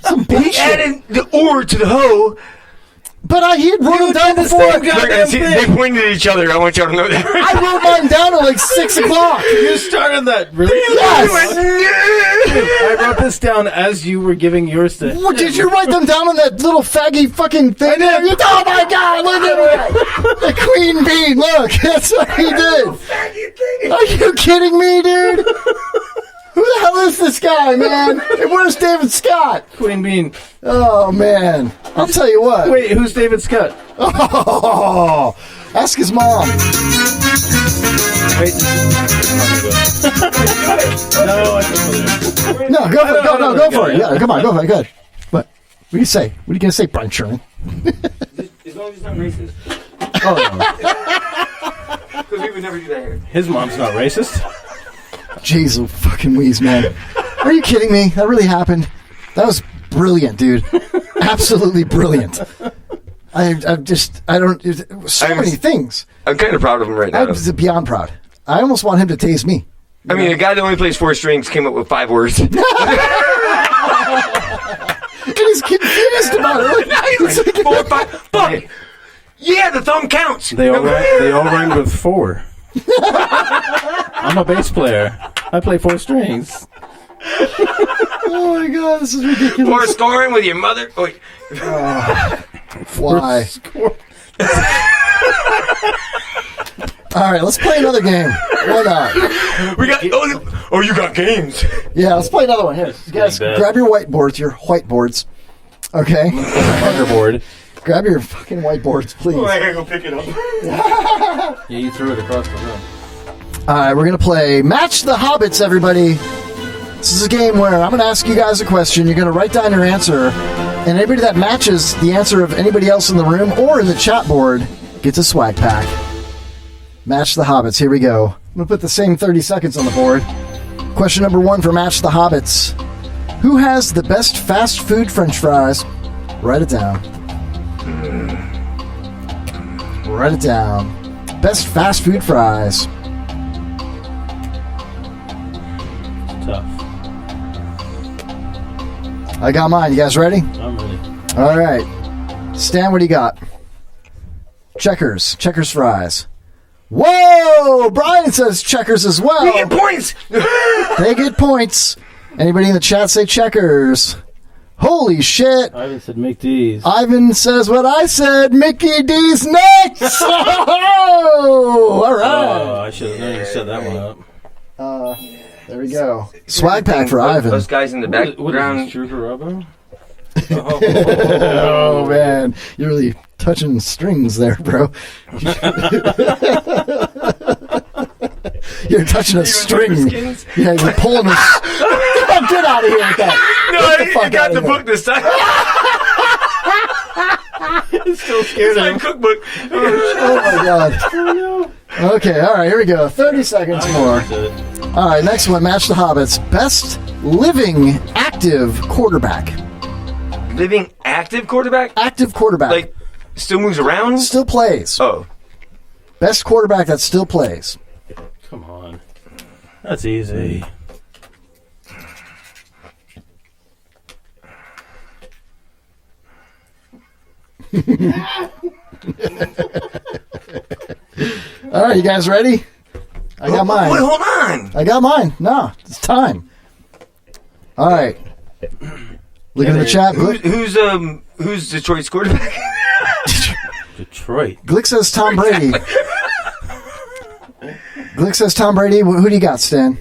Speaker 7: Some bullshit.
Speaker 8: He added the or to the hoe.
Speaker 7: But he had wrote them down before.
Speaker 8: They pointed at each other. I want y'all to know that.
Speaker 7: I wrote mine down at like 6 o'clock.
Speaker 4: You started that, really?
Speaker 7: Yes.
Speaker 4: I wrote this down as you were giving yours to.
Speaker 7: What, did you write them down on that little faggy fucking thing?
Speaker 4: I did.
Speaker 7: Oh my God, look at the queen bee. Look, that's what he did. Are you kidding me, dude? Who the hell is this guy, man? And where's David Scott?
Speaker 4: Queen Bean.
Speaker 7: Oh, man. I'll tell you what.
Speaker 4: Wait, who's David Scott?
Speaker 7: Oh, ask his mom.
Speaker 4: Wait.
Speaker 7: No, go for it. Yeah, come on, go for it. Good. What do you say? What are you going to say, Brian Sherman?
Speaker 8: As long as it's not racist.
Speaker 4: Oh, no.
Speaker 8: Because we would never do that here.
Speaker 4: His mom's not racist.
Speaker 7: Jeez, oh, fucking wheeze, man. Are you kidding me? That really happened? That was brilliant, dude. Absolutely brilliant. I don't... So many things.
Speaker 8: I'm kind of proud of him right now.
Speaker 7: I'm beyond proud. I almost want him to tase me.
Speaker 8: I mean, a guy that only plays 4 strings came up with 5 words.
Speaker 7: And he's confused about it.
Speaker 8: He's like 4, 5... Fuck! Yeah, the thumb counts.
Speaker 4: They all rhymed with 4. I'm a bass player. I play 4 strings.
Speaker 7: Oh my God, this is ridiculous.
Speaker 8: 4 scoring with your mother. Oh, wait.
Speaker 7: Why? All right, let's play another game. Why not?
Speaker 8: We got. Oh, you got games.
Speaker 7: Yeah, let's play another one. Here, you guys, grab your whiteboards. Your whiteboards. Okay.
Speaker 4: Marker board.
Speaker 7: Grab your fucking whiteboards, please.
Speaker 8: Oh, I gotta go pick it up.
Speaker 4: Yeah, you threw it across the room.
Speaker 7: All right, we're going to play Match the Hobbits, everybody. This is a game where I'm going to ask you guys a question. You're going to write down your answer, and anybody that matches the answer of anybody else in the room or in the chat board gets a swag pack. Match the Hobbits. Here we go. I'm going to put the same 30 seconds on the board. Question number 1 for Match the Hobbits. Who has the best fast food french fries? Write it down. Write it down. Best fast food fries.
Speaker 4: Tough.
Speaker 7: I got mine. You guys ready?
Speaker 4: I'm ready.
Speaker 7: All right. Stan, what do you got? Checkers. Checkers fries. Whoa! Brian says Checkers as well.
Speaker 8: We get points!
Speaker 7: They get points. Anybody in the chat say Checkers? Holy shit.
Speaker 4: Ivan said McD's.
Speaker 7: Ivan says what I said. Mickey D's next! Oh! All right.
Speaker 4: Oh, I should have known you set that one up.
Speaker 7: There we go. Swag pack for Ivan.
Speaker 8: Those guys in the background.
Speaker 4: What is this, Trooper Robo?
Speaker 7: Oh, man. You're really touching strings there, bro. You're touching a string. Yeah, you're pulling a... Get out of here with that.
Speaker 8: No, you got the book this time.
Speaker 4: It's still scared
Speaker 8: of him. Cookbook.
Speaker 7: Oh, my God. Okay, all right, here we go. 30 seconds more. All right, next one. Match the Hobbits. Best living active quarterback.
Speaker 8: Living active quarterback?
Speaker 7: Active quarterback.
Speaker 8: Like, still moves around?
Speaker 7: Still plays.
Speaker 8: Oh.
Speaker 7: Best quarterback that still plays.
Speaker 4: Come on. That's easy.
Speaker 7: All right, you guys ready? I got mine.
Speaker 8: Wait, hold on.
Speaker 7: I got mine. No, it's time. All right. Look in the chat.
Speaker 8: Who's Detroit's quarterback?
Speaker 4: Detroit.
Speaker 7: Glick says Tom Brady. Glick says Tom Brady. Who do you got, Stan?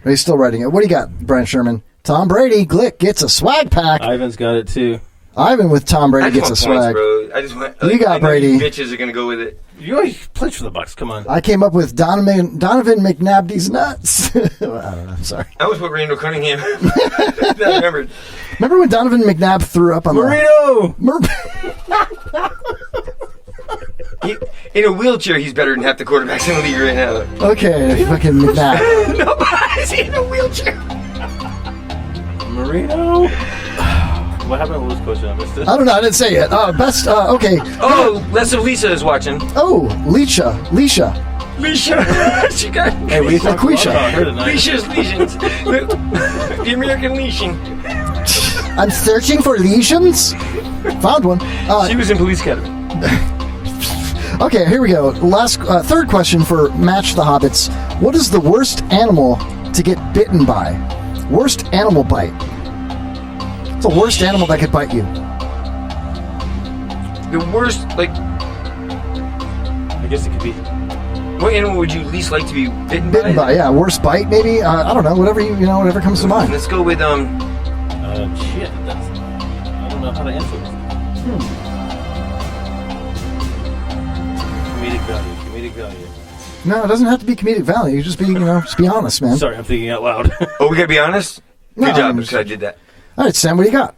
Speaker 7: Are you still writing it? What do you got, Brian Sherman? Tom Brady. Glick gets a swag pack.
Speaker 4: Ivan's got it too.
Speaker 7: Ivan with Tom Brady gets a swag.
Speaker 8: Bro. I just want.
Speaker 7: You got Brady.
Speaker 8: Bitches are gonna go with it.
Speaker 4: You always played for the Bucks. Come on.
Speaker 7: I came up with Donovan McNabby's nuts. I don't know. I'm sorry.
Speaker 8: I was with Randall Cunningham. I remembered.
Speaker 7: Remember when Donovan McNabb threw up on
Speaker 4: Marino?
Speaker 8: In a wheelchair, he's better than half the quarterbacks in the league right now.
Speaker 7: Okay, fucking McNabb.
Speaker 8: Nobody's in a wheelchair.
Speaker 4: Marino? What happened? What was the question? I missed it.
Speaker 7: I don't know. I didn't say it. Best. Okay.
Speaker 8: Oh, Leslie Lisa is watching.
Speaker 7: Oh, Leisha.
Speaker 8: She got.
Speaker 4: Hey, we talked a lot about her tonight.
Speaker 8: Leisha's lesions. The American lesion.
Speaker 7: I'm searching for lesions. Found one.
Speaker 8: She was in police academy.
Speaker 7: Okay, here we go. Last, third question for Match the Hobbits. What is the worst animal to get bitten by? Worst animal bite. What's the worst animal that could bite you?
Speaker 8: The worst, like.
Speaker 4: I guess it could be.
Speaker 8: What animal would you least like to be bitten by?
Speaker 7: Bitten by, yeah. Worst bite, maybe. I don't know. Whatever whatever comes to mind.
Speaker 8: Let's go with
Speaker 4: shit. I don't know how to answer this. Comedic value.
Speaker 7: No, it doesn't have to be comedic value. You just be, just be honest, man.
Speaker 4: Sorry, I'm thinking out loud.
Speaker 8: Oh, we gotta be honest?
Speaker 7: No,
Speaker 8: Good job, because I did that.
Speaker 7: All right, Sam, what do you got?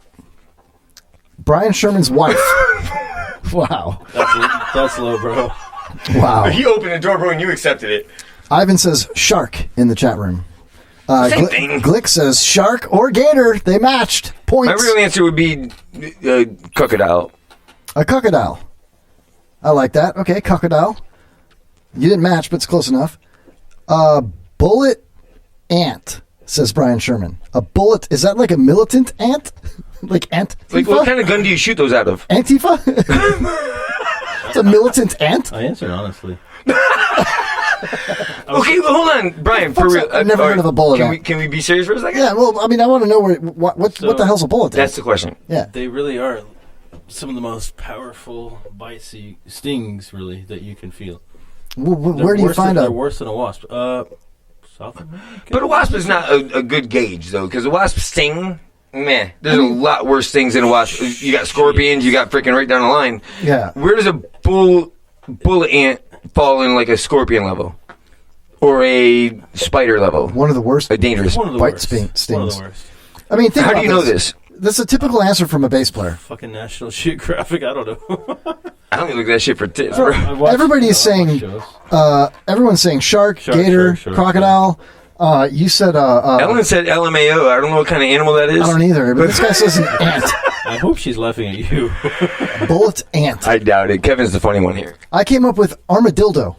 Speaker 7: Brian Sherman's wife. Wow.
Speaker 4: That's low, bro.
Speaker 7: Wow.
Speaker 8: He opened the door, bro, and you accepted it.
Speaker 7: Ivan says shark in the chat room.
Speaker 8: Same thing.
Speaker 7: Glick says shark or gator. They matched. Points.
Speaker 8: My real answer would be crocodile.
Speaker 7: A crocodile. I like that. Okay, crocodile. You didn't match, but it's close enough. Bullet ant, says Brian Sherman. A bullet, is that like a militant ant? Like Antifa?
Speaker 8: Like, what kind of gun do you shoot those out of?
Speaker 7: Antifa? It's a militant ant?
Speaker 4: I answered honestly.
Speaker 8: Okay, well, hold on, Brian. For real,
Speaker 7: I've never heard of a bullet ant.
Speaker 8: Can we be serious for a second?
Speaker 7: Yeah, well, I mean, I want to know what the hell's a bullet ant?
Speaker 8: That's the question.
Speaker 7: Yeah.
Speaker 4: They really are some of the most powerful stings, really, that you can feel.
Speaker 7: Where do you find
Speaker 4: They're
Speaker 7: out?
Speaker 4: worse than a wasp. South America?
Speaker 8: But a wasp is not a good gauge, though, because a wasp sting, meh. There's a lot worse things than a wasp. You got scorpions, you got freaking right down the line.
Speaker 7: Yeah.
Speaker 8: Where does a bullet ant fall in, like, a scorpion level? Or a spider level?
Speaker 7: One of the worst.
Speaker 8: A dangerous
Speaker 7: bite stings.
Speaker 4: One of the worst.
Speaker 7: I mean, think
Speaker 8: How
Speaker 7: about
Speaker 8: do you know this?
Speaker 7: That's a typical answer from a bass player.
Speaker 4: Fucking National Geographic, I don't know.
Speaker 8: I don't even look at that shit for tips,
Speaker 7: So,
Speaker 8: bro.
Speaker 7: everybody's saying, everyone's saying shark, gator, crocodile. You said,
Speaker 8: Ellen said LMAO. I don't know what kind of animal that is.
Speaker 7: I don't either, but this guy says an ant.
Speaker 4: I hope she's laughing at you.
Speaker 7: Bullet ant.
Speaker 8: I doubt it. Kevin's the funny one here.
Speaker 7: I came up with armadillo.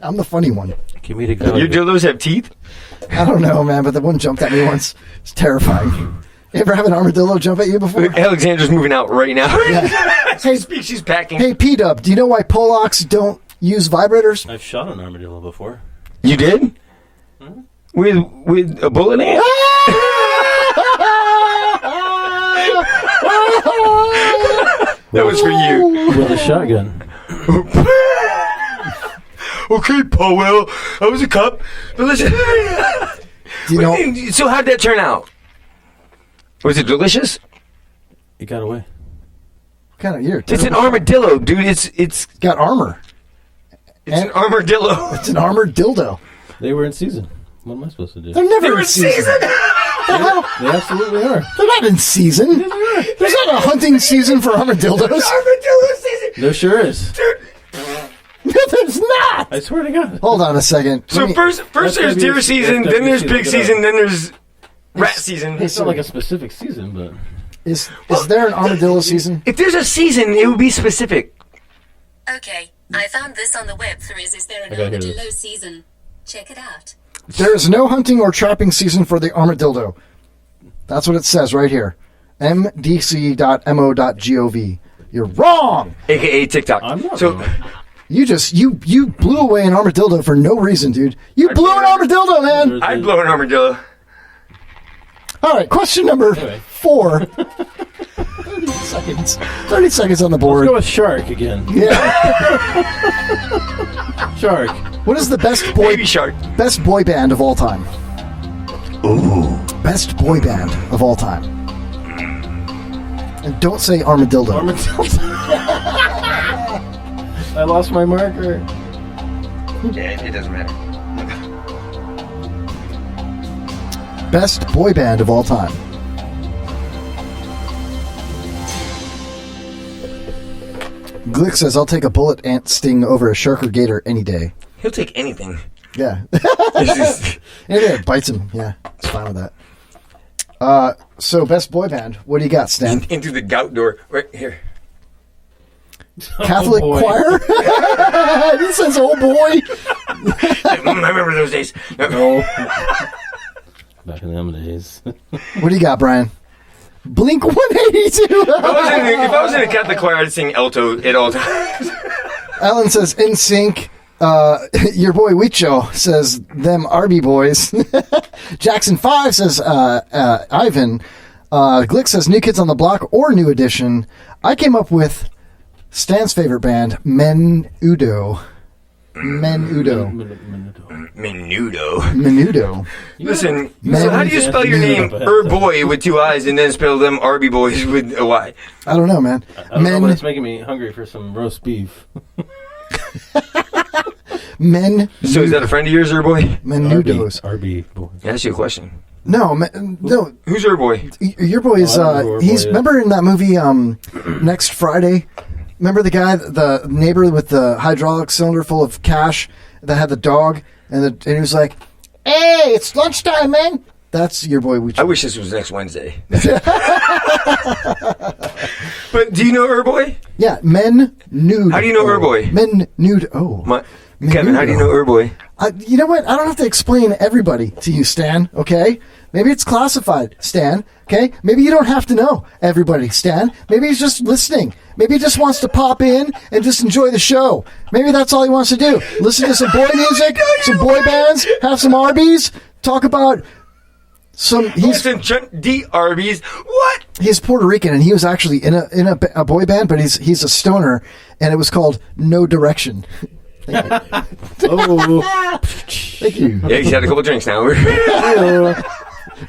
Speaker 7: I'm the funny one.
Speaker 4: Comedic
Speaker 8: Your dildos have teeth?
Speaker 7: I don't know, man, but the one jumped at me once. It's terrifying. You ever have an armadillo jump at you before?
Speaker 8: Alexandra's moving out right now.
Speaker 7: Yeah.
Speaker 8: Hey, she's packing.
Speaker 7: Hey, P-Dub, do you know why Polacks don't use vibrators?
Speaker 4: I've shot an armadillo before.
Speaker 8: You did? With a bullet ant? That was for you.
Speaker 4: With a shotgun.
Speaker 8: Okay, Powell. I was a cop. But listen.
Speaker 7: Do you know?
Speaker 8: So how'd that turn out? Was it delicious?
Speaker 4: It got away.
Speaker 8: It's an armadillo, dude. It's
Speaker 7: got armor.
Speaker 8: It's an armadillo.
Speaker 7: It's an armored dildo.
Speaker 4: They were in season. What am I supposed to do?
Speaker 7: They're never in season.
Speaker 4: They absolutely are.
Speaker 7: They're not in season. There's not a hunting season for armadillos.
Speaker 8: Armadillo season.
Speaker 4: There sure is.
Speaker 7: No, there's not.
Speaker 4: I swear to God.
Speaker 7: Hold on a second.
Speaker 8: So first there's deer season, then there's pig season, then there's rat season.
Speaker 4: It's not like a specific season, but
Speaker 7: is there an armadillo season?
Speaker 8: If there's a season, it would be specific.
Speaker 6: Okay, I found this on the web. Is there an
Speaker 4: I gotta hear
Speaker 6: armadillo
Speaker 4: this.
Speaker 6: season? Check it out.
Speaker 7: There is no hunting or trapping season for the armadillo. That's what it says right here. mdc.mo.gov. You're wrong.
Speaker 8: AKA TikTok.
Speaker 4: I'm not
Speaker 7: So you blew away an armadillo for no reason, dude. You blew an armadillo, man.
Speaker 8: I'd blow an armadillo.
Speaker 7: All right, question number 4. 30 seconds. 30 seconds on the board.
Speaker 4: Let's go with shark again.
Speaker 7: Yeah.
Speaker 4: Shark.
Speaker 7: What is the best boy band of all time?
Speaker 8: Ooh.
Speaker 7: Best boy band of all time. And don't say armadillo.
Speaker 4: I lost my marker.
Speaker 8: Yeah, it doesn't matter.
Speaker 7: Best boy band of all time. Glick says, I'll take a bullet ant sting over a shark or gator any day.
Speaker 8: He'll take anything.
Speaker 7: Yeah. Anything that bites him. Yeah, it's fine with that. So, best boy band. What do you got, Stan?
Speaker 8: Into the gout door. Right here.
Speaker 7: Catholic choir? He says, oh boy.
Speaker 8: I remember those days.
Speaker 4: No. Back in them days.
Speaker 7: What do you got, Brian? Blink 182.
Speaker 8: If I was in a Catholic choir, I'd sing alto at all times.
Speaker 7: Alan says, in sync. Your boy Wicho says, them Arby boys. Jackson 5 says, Ivan. Glick says, New Kids on the Block or New Edition. I came up with Stan's favorite band, Menudo. Menudo.
Speaker 8: Listen, so how do you spell your name boy with 2 I's and then spell them Arby boys with a Y?
Speaker 7: I don't know, man.
Speaker 4: I don't know, but it's making me hungry for some roast beef.
Speaker 8: So is that a friend of yours, Boy?
Speaker 7: Menudos.
Speaker 4: RB boy.
Speaker 8: That's your question.
Speaker 7: No, no.
Speaker 8: Who's Boy?
Speaker 7: Your boy is. He's. Remember in that movie, Next Friday. Remember the guy, the neighbor with the hydraulic cylinder full of cash that had the dog, and he was like, "Hey, it's lunchtime, man." That's your boy.
Speaker 8: I wish this was next Wednesday. But do you know Boy?
Speaker 7: Yeah, Men Nude.
Speaker 8: How do you know Boy?
Speaker 7: Men Nude. Oh,
Speaker 8: Kevin, how do you know Boy?
Speaker 7: You know what? I don't have to explain everybody to you, Stan, okay? Maybe it's classified, Stan, okay? Maybe you don't have to know everybody, Stan. Maybe he's just listening. Maybe he just wants to pop in and just enjoy the show. Maybe that's all he wants to do. Listen to some boy music, some boy bands, have some Arby's, talk about some...
Speaker 8: D Arby's. What?
Speaker 7: He's Puerto Rican, and he was actually in a boy band, but he's a stoner, and it was called No Direction. Thank you. Thank you.
Speaker 8: Yeah, he's had a couple drinks now.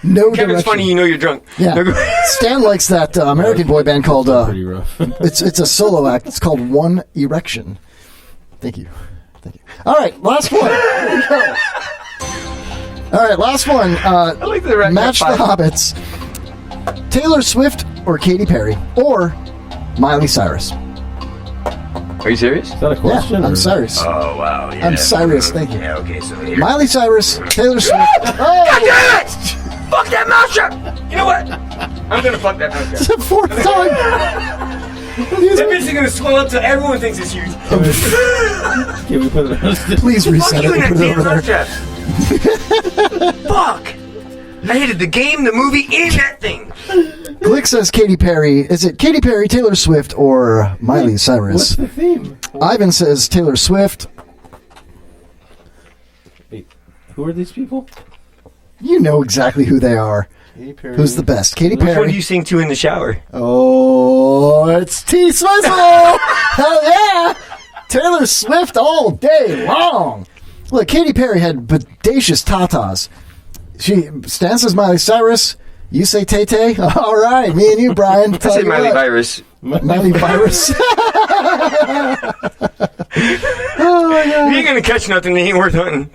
Speaker 7: No
Speaker 8: Kevin's
Speaker 7: Direction.
Speaker 8: funny, you know you're drunk.
Speaker 7: Yeah. Stan likes that American boy band called...
Speaker 4: pretty rough.
Speaker 7: it's a solo act. It's called One Erection. Thank you. All right, last one. Here we go. All right, last one.
Speaker 8: I like the
Speaker 7: Match the Hobbits. Taylor Swift or Katy Perry or Miley Cyrus.
Speaker 8: Are you serious?
Speaker 4: Is that a question?
Speaker 7: Yeah, I'm serious.
Speaker 8: Oh, wow. Yeah.
Speaker 7: I'm serious, thank you.
Speaker 8: Yeah, okay, so here.
Speaker 7: Miley Cyrus, Taylor Swift.
Speaker 8: God damn it! Fuck that mouse shut! You know what? I'm gonna fuck that mouse shut.
Speaker 7: It's the 4th time.
Speaker 8: That bitch is gonna swell up till everyone thinks it's huge.
Speaker 4: Can we put it on?
Speaker 7: Please reset it and put it over there.
Speaker 8: Fuck! I hated the game, the movie, and that thing.
Speaker 7: Glick says Katy Perry. Is it Katy Perry, Taylor Swift, or Miley Cyrus?
Speaker 4: What's the theme?
Speaker 7: Ivan says Taylor Swift.
Speaker 4: Wait, who are these people?
Speaker 7: You know exactly who they are.
Speaker 4: Katy Perry.
Speaker 7: Who's the best? Katy Perry.
Speaker 8: Which one do you sing to in the shower?
Speaker 7: Oh, it's T Swizzle! Hell yeah! Taylor Swift all day long. Look, Katy Perry had bodacious tatas. Stan says Miley Cyrus. You say Tay Tay. All right, me and you, Brian.
Speaker 8: I say Miley Virus.
Speaker 7: Miley Virus. Oh my God!
Speaker 8: You ain't gonna catch nothing that ain't worth hunting.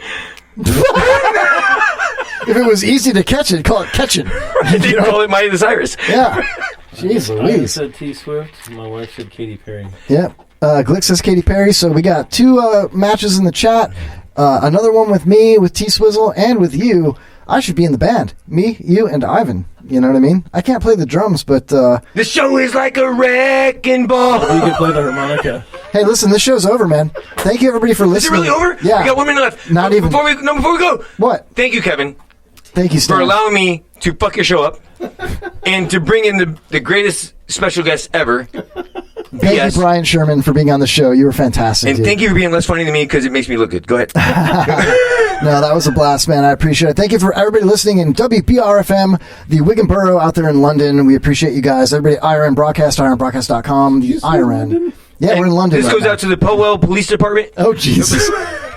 Speaker 7: If it was easy to catch it, call it catching.
Speaker 8: They call it Miley Cyrus.
Speaker 7: Yeah. Jeez
Speaker 4: I
Speaker 7: Louise.
Speaker 4: said T Swift. My wife said Katy Perry.
Speaker 7: Yeah. Glick says Katy Perry. So we got 2 matches in the chat. Another one with me, with T Swizzle, and with you. I should be in the band. Me, you, and Ivan. You know what I mean? I can't play the drums, but...
Speaker 8: The show is like a wrecking ball.
Speaker 4: You can play the harmonica.
Speaker 7: Hey, listen, this show's over, man. Thank you, everybody, for listening.
Speaker 8: Is it really over?
Speaker 7: Yeah.
Speaker 8: We got 1 minute left.
Speaker 7: Not even.
Speaker 8: Before we go.
Speaker 7: What?
Speaker 8: Thank you, Kevin.
Speaker 7: Thank you, Stan.
Speaker 8: For allowing me to fuck your show up and to bring in the greatest special guest ever.
Speaker 7: Thank you, Brian Sherman, for being on the show. You were fantastic.
Speaker 8: And thank you for being less funny than me because it makes me look good. Go ahead.
Speaker 7: No, that was a blast, man. I appreciate it. Thank you for everybody listening in WBRFM, the Wigan Borough out there in London. We appreciate you guys. Everybody, IRN Broadcast, IRNBroadcast.com, the IRN. Yeah, we're in London.
Speaker 8: This goes out to the Powell Police Department.
Speaker 7: Oh, Jesus.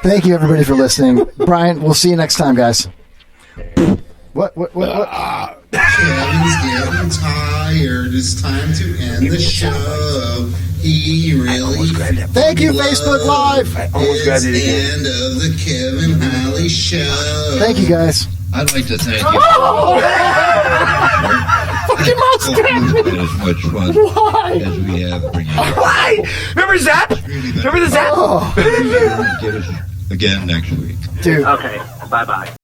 Speaker 7: Thank you, everybody, for listening. Brian, we'll see you next time, guys. What?
Speaker 27: Kevin's getting tired. It's time to end the show. He really...
Speaker 7: Thank you, Facebook Live.
Speaker 27: I almost grabbed it again. It's the end of the Kevin Halley Show.
Speaker 7: Thank you, guys.
Speaker 27: I'd like to thank you.
Speaker 7: Fucking mouse grabbed me.
Speaker 27: As much fun as we have bringing
Speaker 8: Why? Remember Zap? Remember the Zap?
Speaker 27: Get us again next week.
Speaker 7: Dude.
Speaker 9: Okay, bye-bye.